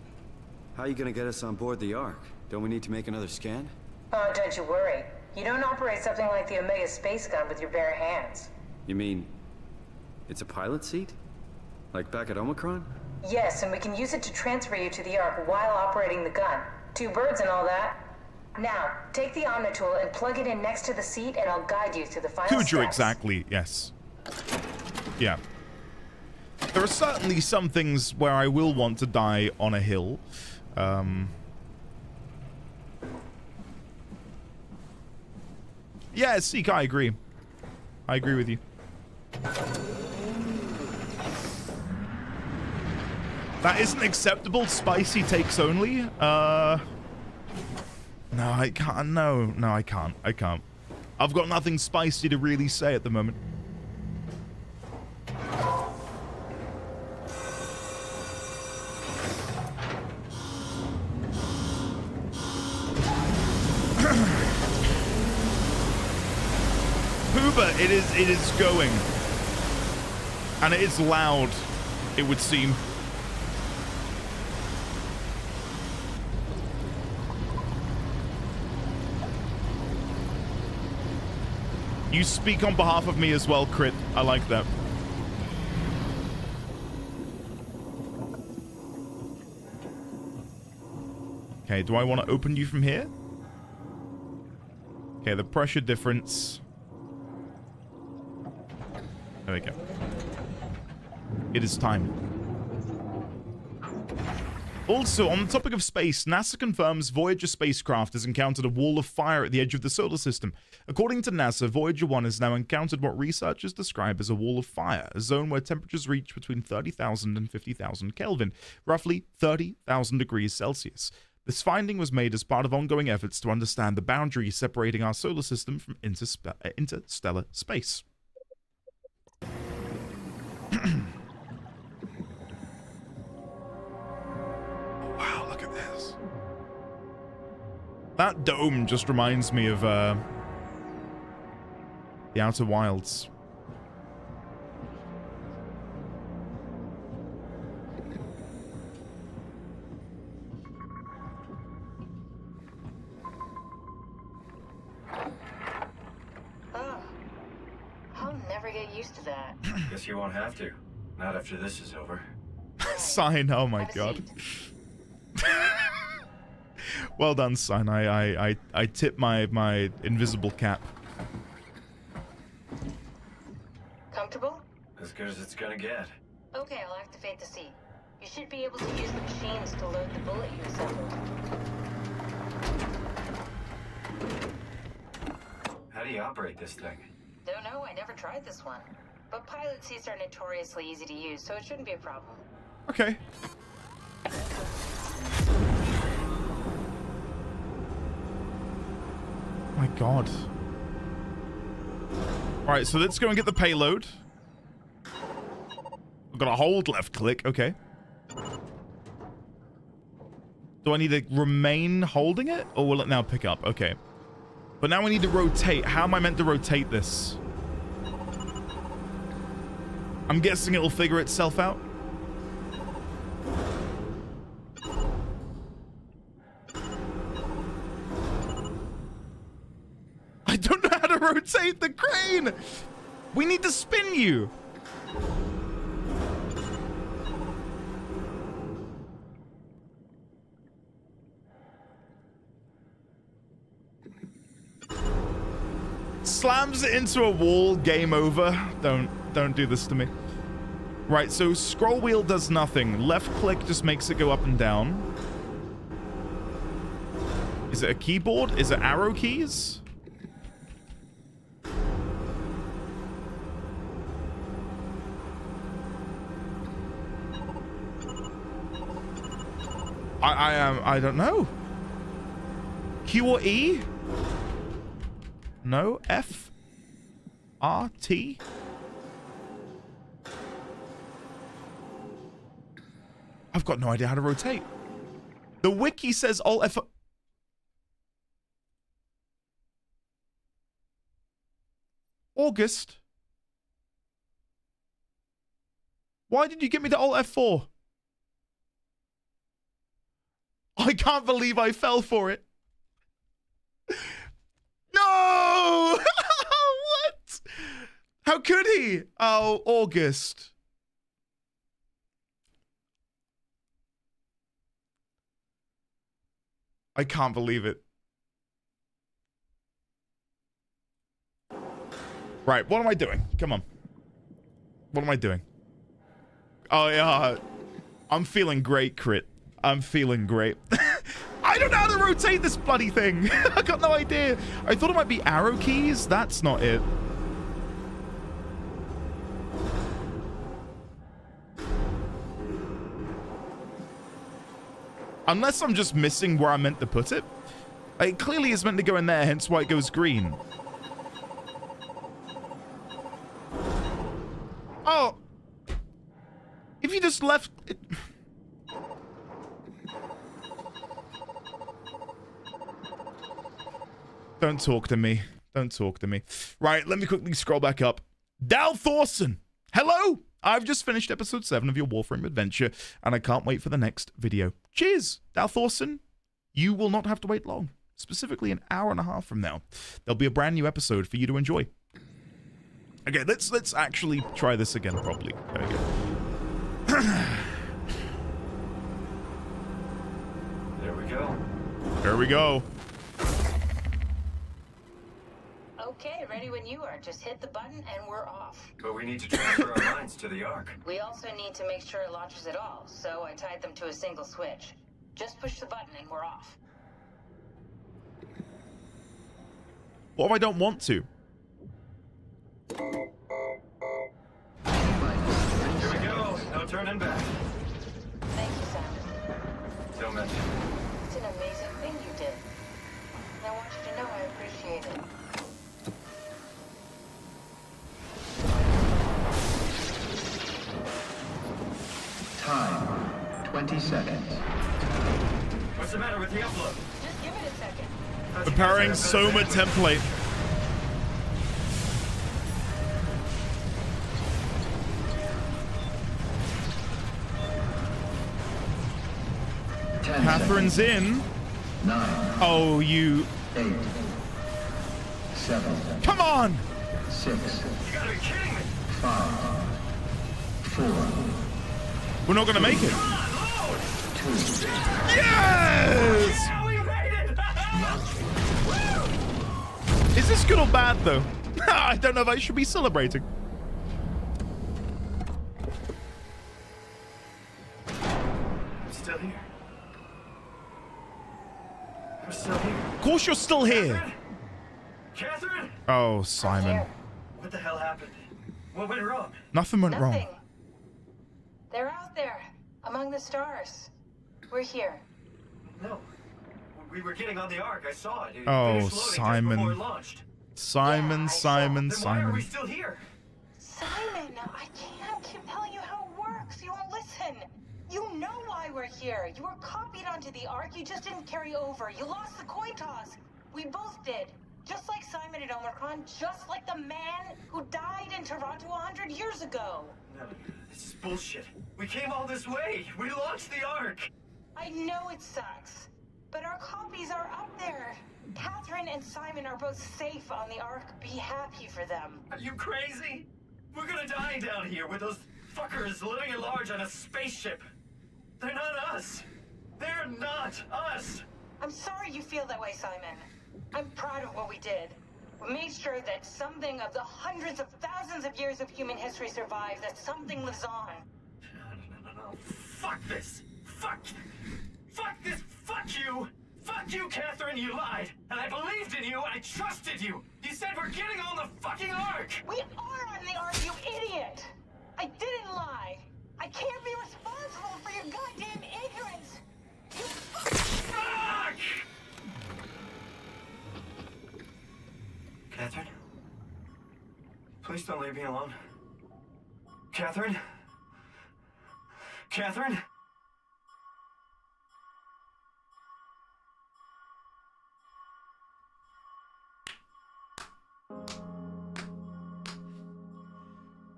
How are you going to get us on board the Ark? Don't we need to make another scan? Oh, don't you worry. You don't operate something like the Omega space gun with your bare hands. You mean it's a pilot seat? Like back at Omicron? Yes, and we can use it to transfer you to the Ark while operating the gun. 2 birds and all that. Now, take the Omnitool and plug it in next to the seat and I'll guide you through the final Cujo, steps. exactly, yes. Yeah. There are certainly some things where I will want to die on a hill. Yeah, Seek, I agree. I agree with you. That isn't acceptable. Spicy takes only. No, I can't. No, I can't. I can't. I've got nothing spicy to really say at the moment. Pooba, it is going. And it is loud, it would seem. You speak on behalf of me as well, Crit. I like that. Okay, do I want to open you from here? Okay, the pressure difference. There we go. It is time. Also, on the topic of space, NASA confirms Voyager spacecraft has encountered a wall of fire at the edge of the solar system. According to NASA, Voyager 1 has now encountered what researchers describe as a wall of fire, a zone where temperatures reach between 30,000 and 50,000 Kelvin, roughly 30,000 degrees Celsius. This finding was made as part of ongoing efforts to understand the boundaries separating our solar system from interstellar space. Wow, look at this. That dome just reminds me of the Outer Wilds. Oh, I'll never get used to that. Guess you won't have to. Not after this is over. Sign, oh my god. Well done, Sign. I tip my invisible cap. Comfortable? As good as it's gonna get. Okay, I'll activate the seat. You should be able to use the machines to load the bullet you assembled. How do you operate this thing? Don't know, I never tried this one. But pilot seats are notoriously easy to use, so it shouldn't be a problem. Okay. My god. Alright, so let's go and get the payload. I've got to hold left click, okay. Do I need to remain holding it, or will it now pick up? Okay. But now we need to rotate. How am I meant to rotate this? I'm guessing it'll figure itself out. I don't know how to rotate the crane. We need to spin you. Slams it into a wall, game over. Don't do this to me. Right, so scroll wheel does nothing. Left click just makes it go up and down. Is it a keyboard? Is it arrow keys? I don't know. Q or E? No. F? R? T? I've got no idea how to rotate. The wiki says Alt F. August. Why did you get me to Alt F4? I can't believe I fell for it. No! What? How could he? Oh, August. I can't believe it. Right, what am I doing? Come on. What am I doing? Oh, yeah. I'm feeling great, Crit. I'm feeling great. I don't know how to rotate this bloody thing. I got no idea. I thought it might be arrow keys. That's not it. Unless I'm just missing where I meant to put it. It clearly is meant to go in there, hence why it goes green. Oh. If you just left it... Don't talk to me. Don't talk to me. Right, let me quickly scroll back up. Dal Thorson. Hello. I've just finished episode 7 of your Warframe adventure, and I can't wait for the next video. Cheers, Dal Thorson. You will not have to wait long. Specifically an hour and a half from now. There'll be a brand new episode for you to enjoy. Okay, let's actually try this again properly. There we go. There we go. There we go. Okay, ready when you are. Just hit the button and we're off. But we need to transfer our minds to the Ark. We also need to make sure it launches at all, so I tied them to a single switch. Just push the button and we're off. What if I don't want to? Here we go. No turning back. Thank you, Sam. Don't mention. It's an amazing thing you did. And I want you to know I appreciate it. Time, 20 seconds. What's the matter with the upload? Just give it a second. Preparing SOMA template. Catherine's in. 9. Oh, you. 8. 7. Come on! 6. You gotta be kidding me! 5. 4. We're not gonna make it. 2. Yes! Yeah, we made it! Is this good or bad, though? I don't know if I should be celebrating. I'm still here. I'm still here. Of course you're still here. Catherine? Oh, Simon. What the hell happened? What went wrong? Nothing went wrong. They're out there, among the stars. We're here. No. We were getting on the Ark. I saw it. It Oh, finished loading just before it Simon. launched. Simon, Simon, Then why are we Simon. still here? Simon, I can't keep telling you how it works. You won't listen. You know why we're here. You were copied onto the Ark, you just didn't carry over. You lost the coin toss. We both did. Just like Simon at Omicron, just like the man who died in Toronto 100 years ago. No, this is bullshit. We came all this way. We launched the Ark. I know it sucks, but our copies are up there. Catherine and Simon are both safe on the Ark. Be happy for them. Are you crazy? We're gonna die down here with those fuckers living at large on a spaceship. They're not us. They're not us. I'm sorry you feel that way, Simon. I'm proud of what we did. We made sure that something of the hundreds of thousands of years of human history survives, that something lives on. No. Fuck this. Fuck this. Fuck you. Fuck you, Catherine. You lied. And I believed in you. I trusted you. You said we're getting on the fucking Ark. We are on the Ark, you idiot. I didn't lie. I can't be responsible for your goddamn ignorance. You fuck! Catherine? Please don't leave me alone. Catherine? Catherine?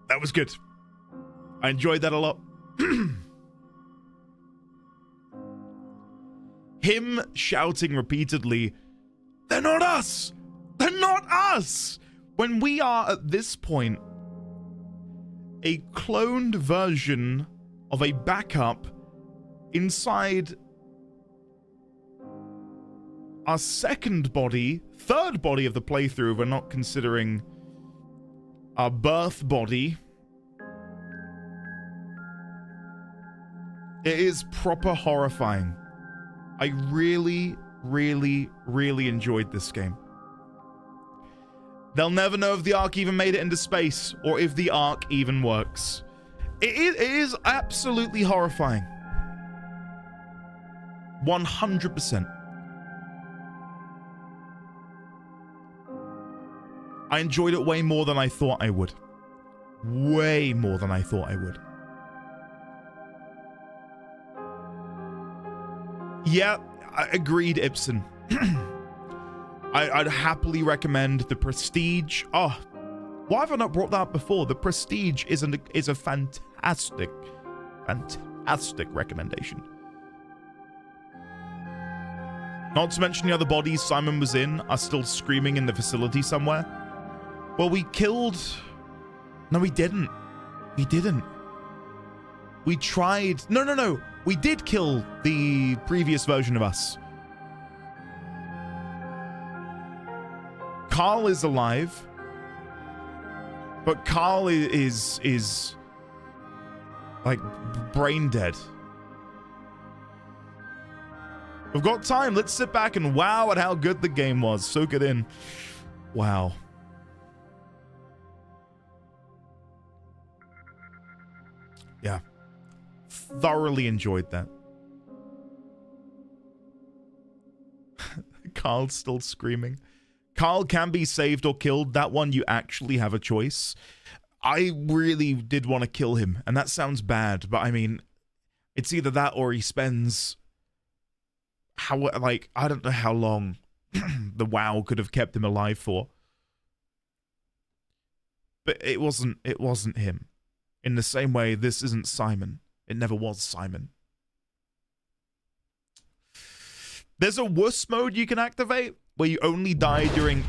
That was good. I enjoyed that a lot. Him shouting repeatedly, "They're not us! They're not us!" When we are, at this point, a cloned version of a backup inside our third body of the playthrough, we're not considering our birth body. It is proper horrifying. I really, really, really enjoyed this game. They'll never know if the Ark even made it into space, or if the Ark even works. It is absolutely horrifying. 100%. I enjoyed it way more than I thought I would. Way more than I thought I would. Yeah, I agreed, Ibsen. I'd happily recommend The Prestige. Oh, why have I not brought that up before? The Prestige is a fantastic recommendation. Not to mention the other bodies Simon was in are still screaming in the facility somewhere. Well, we killed... No, we didn't. We didn't. We tried... No. We did kill the previous version of us. Carl is alive. But Carl is like brain dead. We've got time. Let's sit back and wow at how good the game was. Soak it in. Wow. Yeah. Thoroughly enjoyed that. Carl's still screaming. Carl can be saved or killed. That one, you actually have a choice. I really did want to kill him, and that sounds bad, but I mean, it's either that or he spends... I don't know how long the WoW could have kept him alive for. But it wasn't him. In the same way, this isn't Simon. It never was Simon. There's a wuss mode you can activate where you only die during...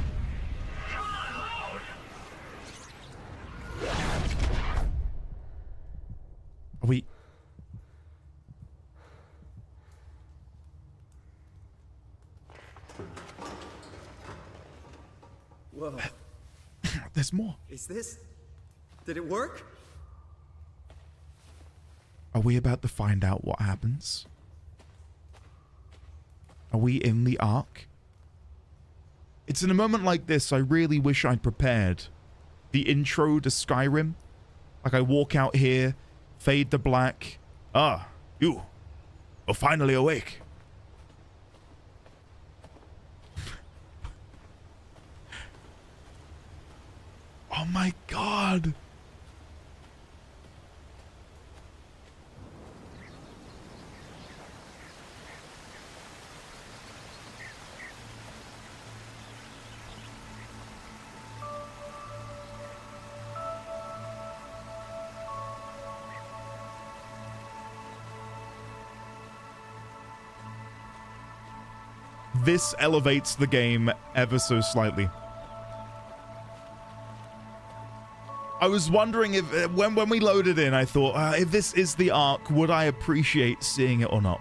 Are we... Whoa. There's more. Is this... Did it work? Are we about to find out what happens? Are we in the Ark? It's in a moment like this I really wish I'd prepared. The intro to Skyrim. Like I walk out here, fade to black. Ah, you are finally awake. Oh my god. this elevates the game ever so slightly. I was wondering if, when we loaded in, I thought, if this is the Ark, would I appreciate seeing it or not?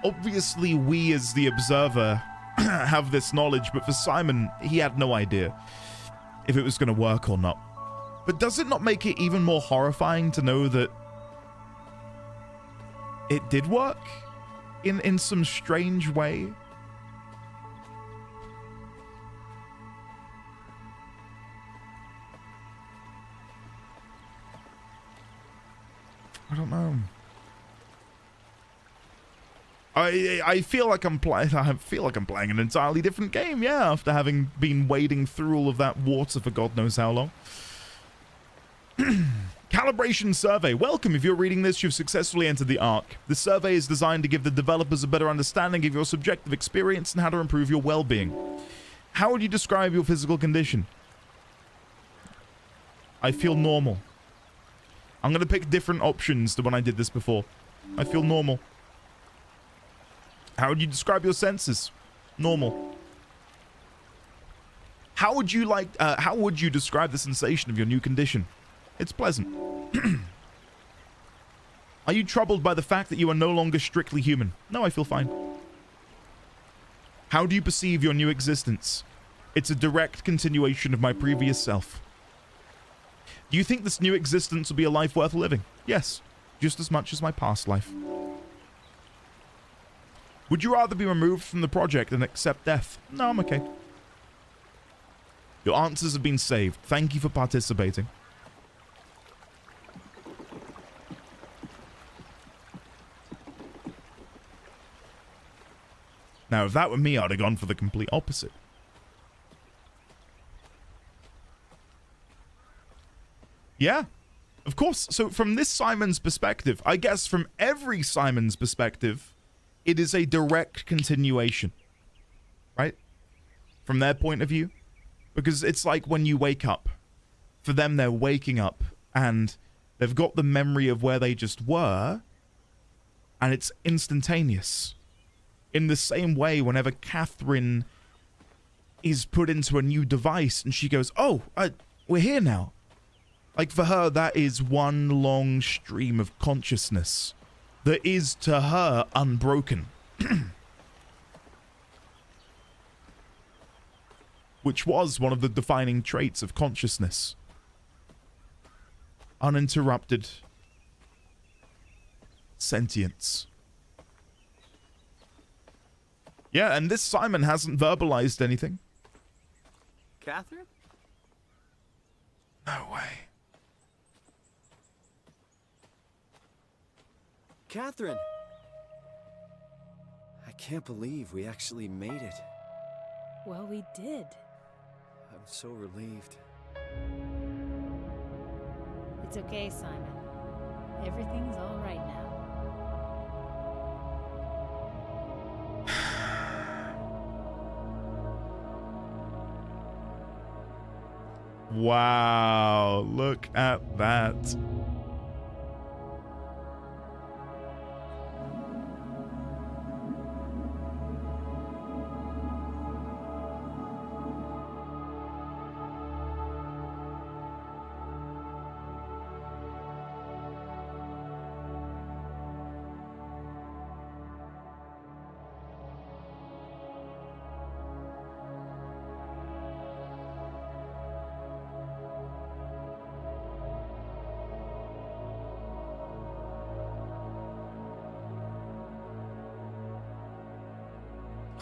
Obviously, we as the observer have this knowledge, but for Simon, he had no idea if it was going to work or not. But does it not make it even more horrifying to know that it did work in some strange way? I don't know. I feel like I'm playing an entirely different game, yeah, after having been wading through all of that water for God knows how long. Calibration survey. Welcome. If you're reading this, you've successfully entered the Ark. The survey is designed to give the developers a better understanding of your subjective experience and how to improve your well-being. How would you describe your physical condition? I feel normal. I'm going to pick different options than when I did this before. I feel normal. How would you describe your senses? Normal. How would you describe the sensation of your new condition? It's pleasant. Are you troubled by the fact that you are no longer strictly human? No, I feel fine. How do you perceive your new existence? It's a direct continuation of my previous self. Do you think this new existence will be a life worth living? Yes, just as much as my past life. Would you rather be removed from the project and accept death? No, I'm okay. Your answers have been saved. Thank you for participating. Now, if that were me, I'd have gone for the complete opposite. Yeah, of course. So from this Simon's perspective, I guess from every Simon's perspective, it is a direct continuation, right? From their point of view. Because it's like when you wake up. For them, they're waking up and they've got the memory of where they just were, and it's instantaneous. In the same way, whenever Catherine is put into a new device and she goes, oh, we're here now. Like, for her, that is one long stream of consciousness that is, to her, unbroken. Which was one of the defining traits of consciousness. Uninterrupted sentience. Yeah, and this Simon hasn't verbalized anything. Catherine? No way. Catherine! I can't believe we actually made it. Well, we did. I'm so relieved. It's okay, Simon. Everything's all right now. Wow, look at that.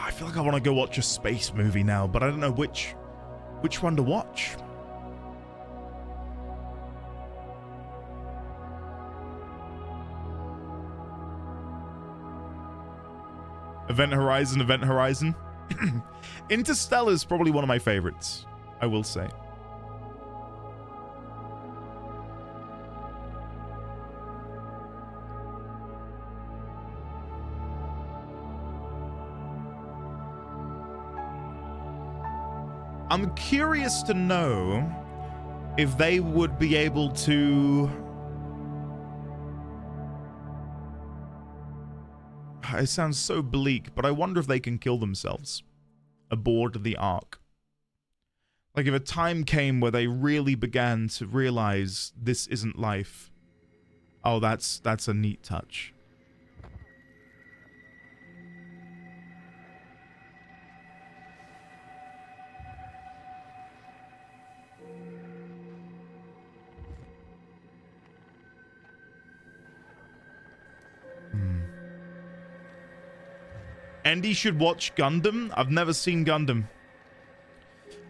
I feel like I want to go watch a space movie now, but I don't know which one to watch. Event Horizon, Event Horizon. Interstellar is probably one of my favorites, I will say. I'm curious to know if they would be able to... it sounds so bleak, but I wonder if they can kill themselves aboard the Ark. Like if a time came where they really began to realize this isn't life. Oh, that's a neat touch. Andy should watch Gundam. I've never seen Gundam.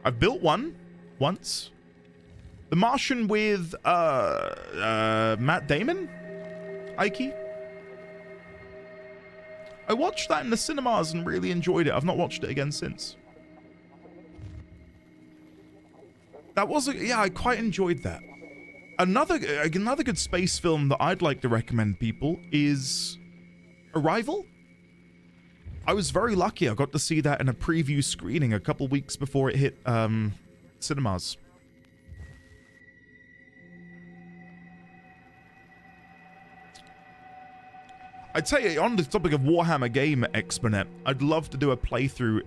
I've built one once. The Martian with Matt Damon? Ike? I watched that in the cinemas and really enjoyed it. I've not watched it again since. That was yeah, I quite enjoyed that. Another good space film that I'd like to recommend people is Arrival. I was very lucky. I got to see that in a preview screening a couple weeks before it hit cinemas. I tell you, on the topic of Warhammer Game Exponent, I'd love to do a playthrough,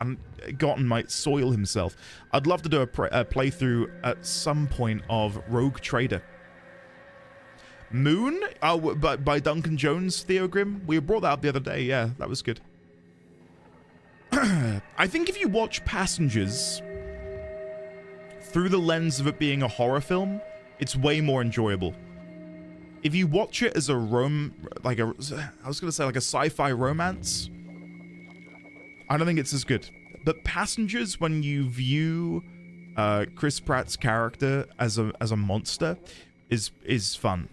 and Gotten might soil himself. I'd love to do a playthrough at some point of Rogue Trader. Moon, by Duncan Jones, Theo Grimm. We brought that up the other day. Yeah, that was good. I think if you watch Passengers through the lens of it being a horror film, it's way more enjoyable. If you watch it as a like a sci-fi romance, I don't think it's as good. But Passengers, when you view Chris Pratt's character as a monster, is fun.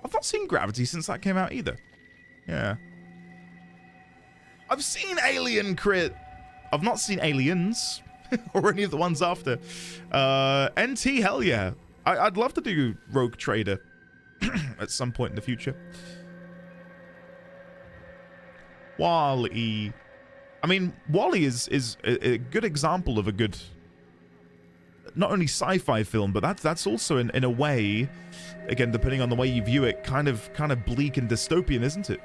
I've not seen Gravity since that came out either. Yeah. I've seen Alien Crit. I've not seen Aliens or any of the ones after. NT, hell yeah. I'd love to do Rogue Trader at some point in the future. WALL-E. I mean, WALL-E is a good example of a good, not only sci-fi film, but that's also in a way, again, depending on the way you view it, kind of bleak and dystopian, isn't it?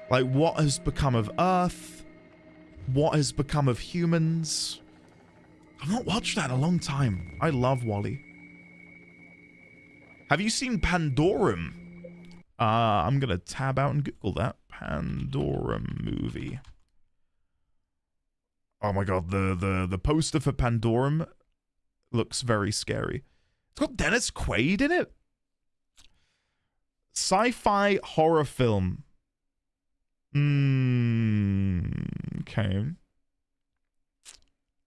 Like, what has become of Earth? What has become of humans? I've not watched that in a long time. I love WALL-E. Have you seen Pandorum? I'm gonna tab out and Google that. Pandorum movie. Oh my god, the poster for Pandorum looks very scary. It's got Dennis Quaid in it. Sci-fi horror film. Okay.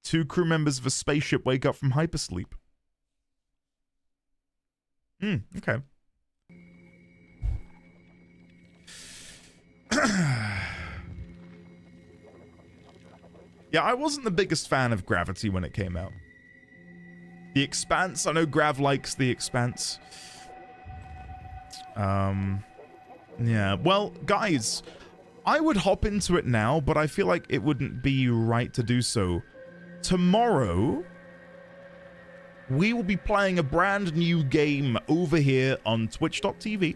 2 crew members of a spaceship wake up from hypersleep. Okay. Yeah, I wasn't the biggest fan of Gravity when it came out. The Expanse, I know Grav likes The Expanse. Yeah, well, guys, I would hop into it now, but I feel like it wouldn't be right to do so. Tomorrow, we will be playing a brand new game over here on twitch.tv.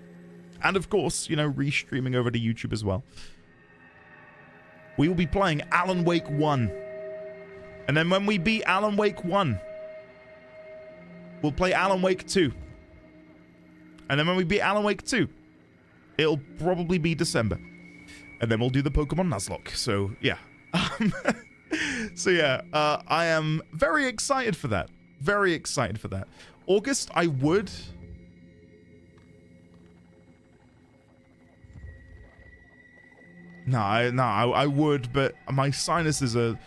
And of course, you know, restreaming over to YouTube as well. We will be playing Alan Wake 1. And then when we beat Alan Wake 1, we'll play Alan Wake 2. And then when we beat Alan Wake 2, it'll probably be December. And then we'll do the Pokemon Nuzlocke. So, yeah. I am very excited for that. Very excited for that. August, I would... I would, but my sinuses are...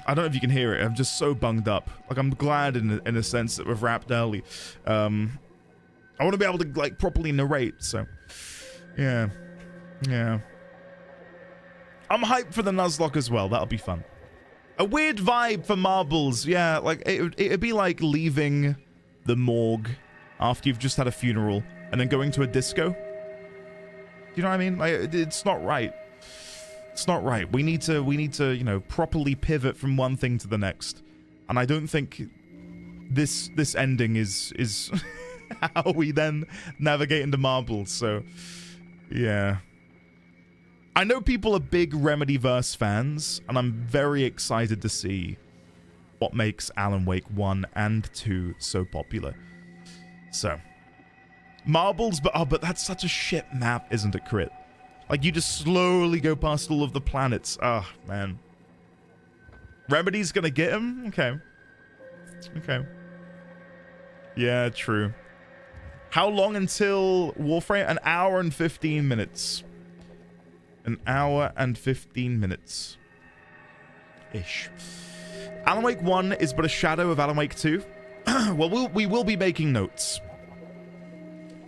I don't know if you can hear it. I'm just so bunged up. Like, I'm glad in a sense that we've wrapped early. I want to be able to, like, properly narrate, so... Yeah. I'm hyped for the Nuzlocke as well. That'll be fun. A weird vibe for marbles. Yeah, like, it'd be like leaving the morgue after you've just had a funeral and then going to a disco. Do you know what I mean? Like, it's not right. It's not right. We need to, you know, properly pivot from one thing to the next. And I don't think this ending is how we then navigate into Marbles. So, yeah. I know people are big Remedyverse fans, and I'm very excited to see what makes Alan Wake 1 and 2 so popular. So, Marbles, but that's such a shit map, isn't it, Crit? Like, you just slowly go past all of the planets. Oh, man. Remedy's gonna get him? Okay. Okay. Yeah, true. How long until Warframe? An hour and 15 minutes. An hour and 15 minutes. Ish. Alan Wake 1 is but a shadow of Alan Wake 2. Well, we will be making notes.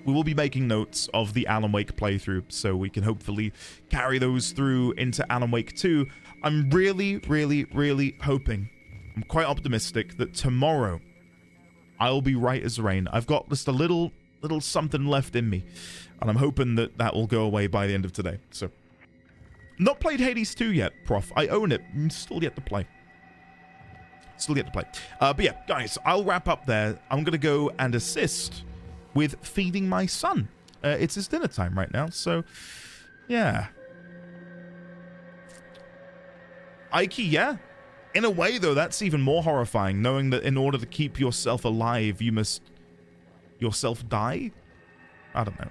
We will be making notes of the Alan Wake playthrough, so we can hopefully carry those through into Alan Wake 2. I'm really, really, really hoping, I'm quite optimistic, that tomorrow I'll be right as rain. I've got just a little something left in me, and I'm hoping that that will go away by the end of today. So, not played Hades 2 yet, Prof. I own it. I'm still yet to play. Still yet to play. But yeah, guys, I'll wrap up there. I'm going to go and assist with feeding my son. It's his dinner time right now, so yeah. Ike, yeah. In a way, though, that's even more horrifying, knowing that in order to keep yourself alive, you must yourself die? I don't know.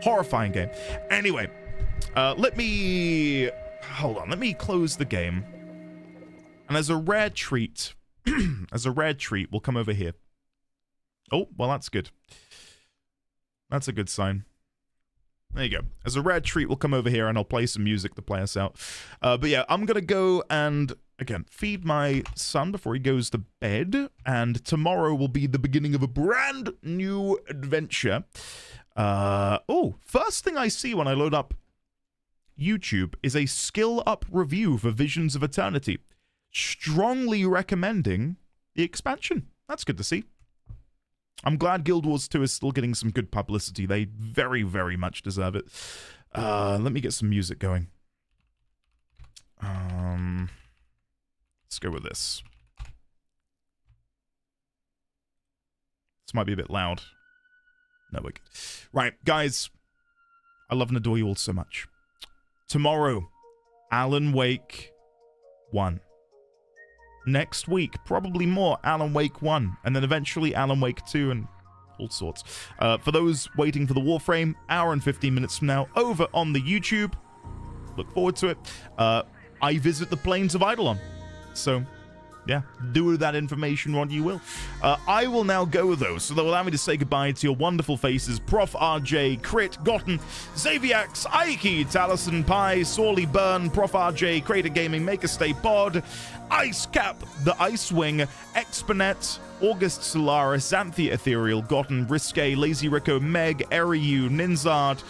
Horrifying game. Anyway, let me close the game. And as a rare treat, we'll come over here. Oh, well, that's good. That's a good sign. There you go. As a rare treat, we'll come over here and I'll play some music to play us out. But yeah, I'm going to go and, again, feed my son before he goes to bed. And tomorrow will be the beginning of a brand new adventure. First thing I see when I load up YouTube is a skill up review for Visions of Eternity. Strongly recommending the expansion. That's good to see. I'm glad Guild Wars 2 is still getting some good publicity. They very, very much deserve it. Let me get some music going. Let's go with this. This might be a bit loud. No, we're good. Right, guys. I love and adore you all so much. Tomorrow, Alan Wake 1. Next week, probably more Alan Wake 1, and then eventually Alan Wake 2 and all sorts. For those waiting for the Warframe, hour and 15 minutes from now, over on the YouTube. Look forward to it. I visit the plains of Eidolon. So, yeah, do with that information what you will. I will now go, though, so that will allow me to say goodbye to your wonderful faces, Prof. RJ, Crit, Gotten, Xaviax, Aiki, Taliesin, Pi, Sorely Burn, Prof. RJ, Crater Gaming, Maker Stay Pod, Ice Cap, The Ice Wing, Exponet, August Solaris, Xanthia Ethereal, Gotten, Risque, Lazy Rico, Meg, Eriu, Ninzard,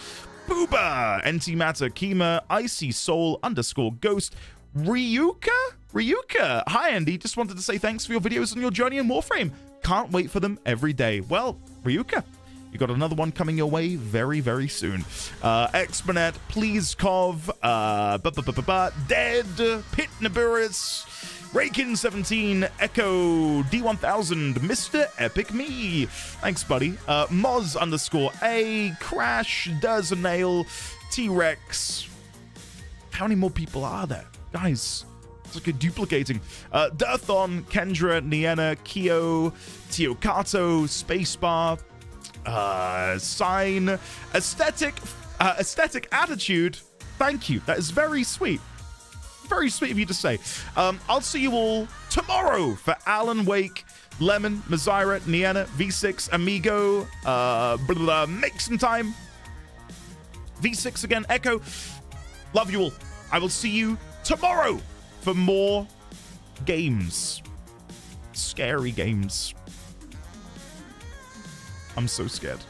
Booba, Antimatter, Kima, Icy Soul, _Ghost, Ryuka! Hi, Andy. Just wanted to say thanks for your videos on your journey in Warframe. Can't wait for them every day. Well, Ryuka, you got another one coming your way very, very soon. Exponet, Please Cov, Dead, Pit Naburis, Raykin17, Echo, D1000, Mr. Epic Me. Thanks, buddy. Moz _A, Crash, Does a Nail, T-Rex. How many more people are there? Guys, it's like a duplicating. Durthon, Kendra, Niena, Kyo, Tiokato, Spacebar, Sign, Aesthetic Attitude. Thank you. That is very sweet. Very sweet of you to say. I'll see you all tomorrow for Alan Wake, Lemon, Mazira, Niena, V6, Amigo, make some time. V6 again, Echo. Love you all. I will see you tomorrow for more games. Scary games. I'm so scared.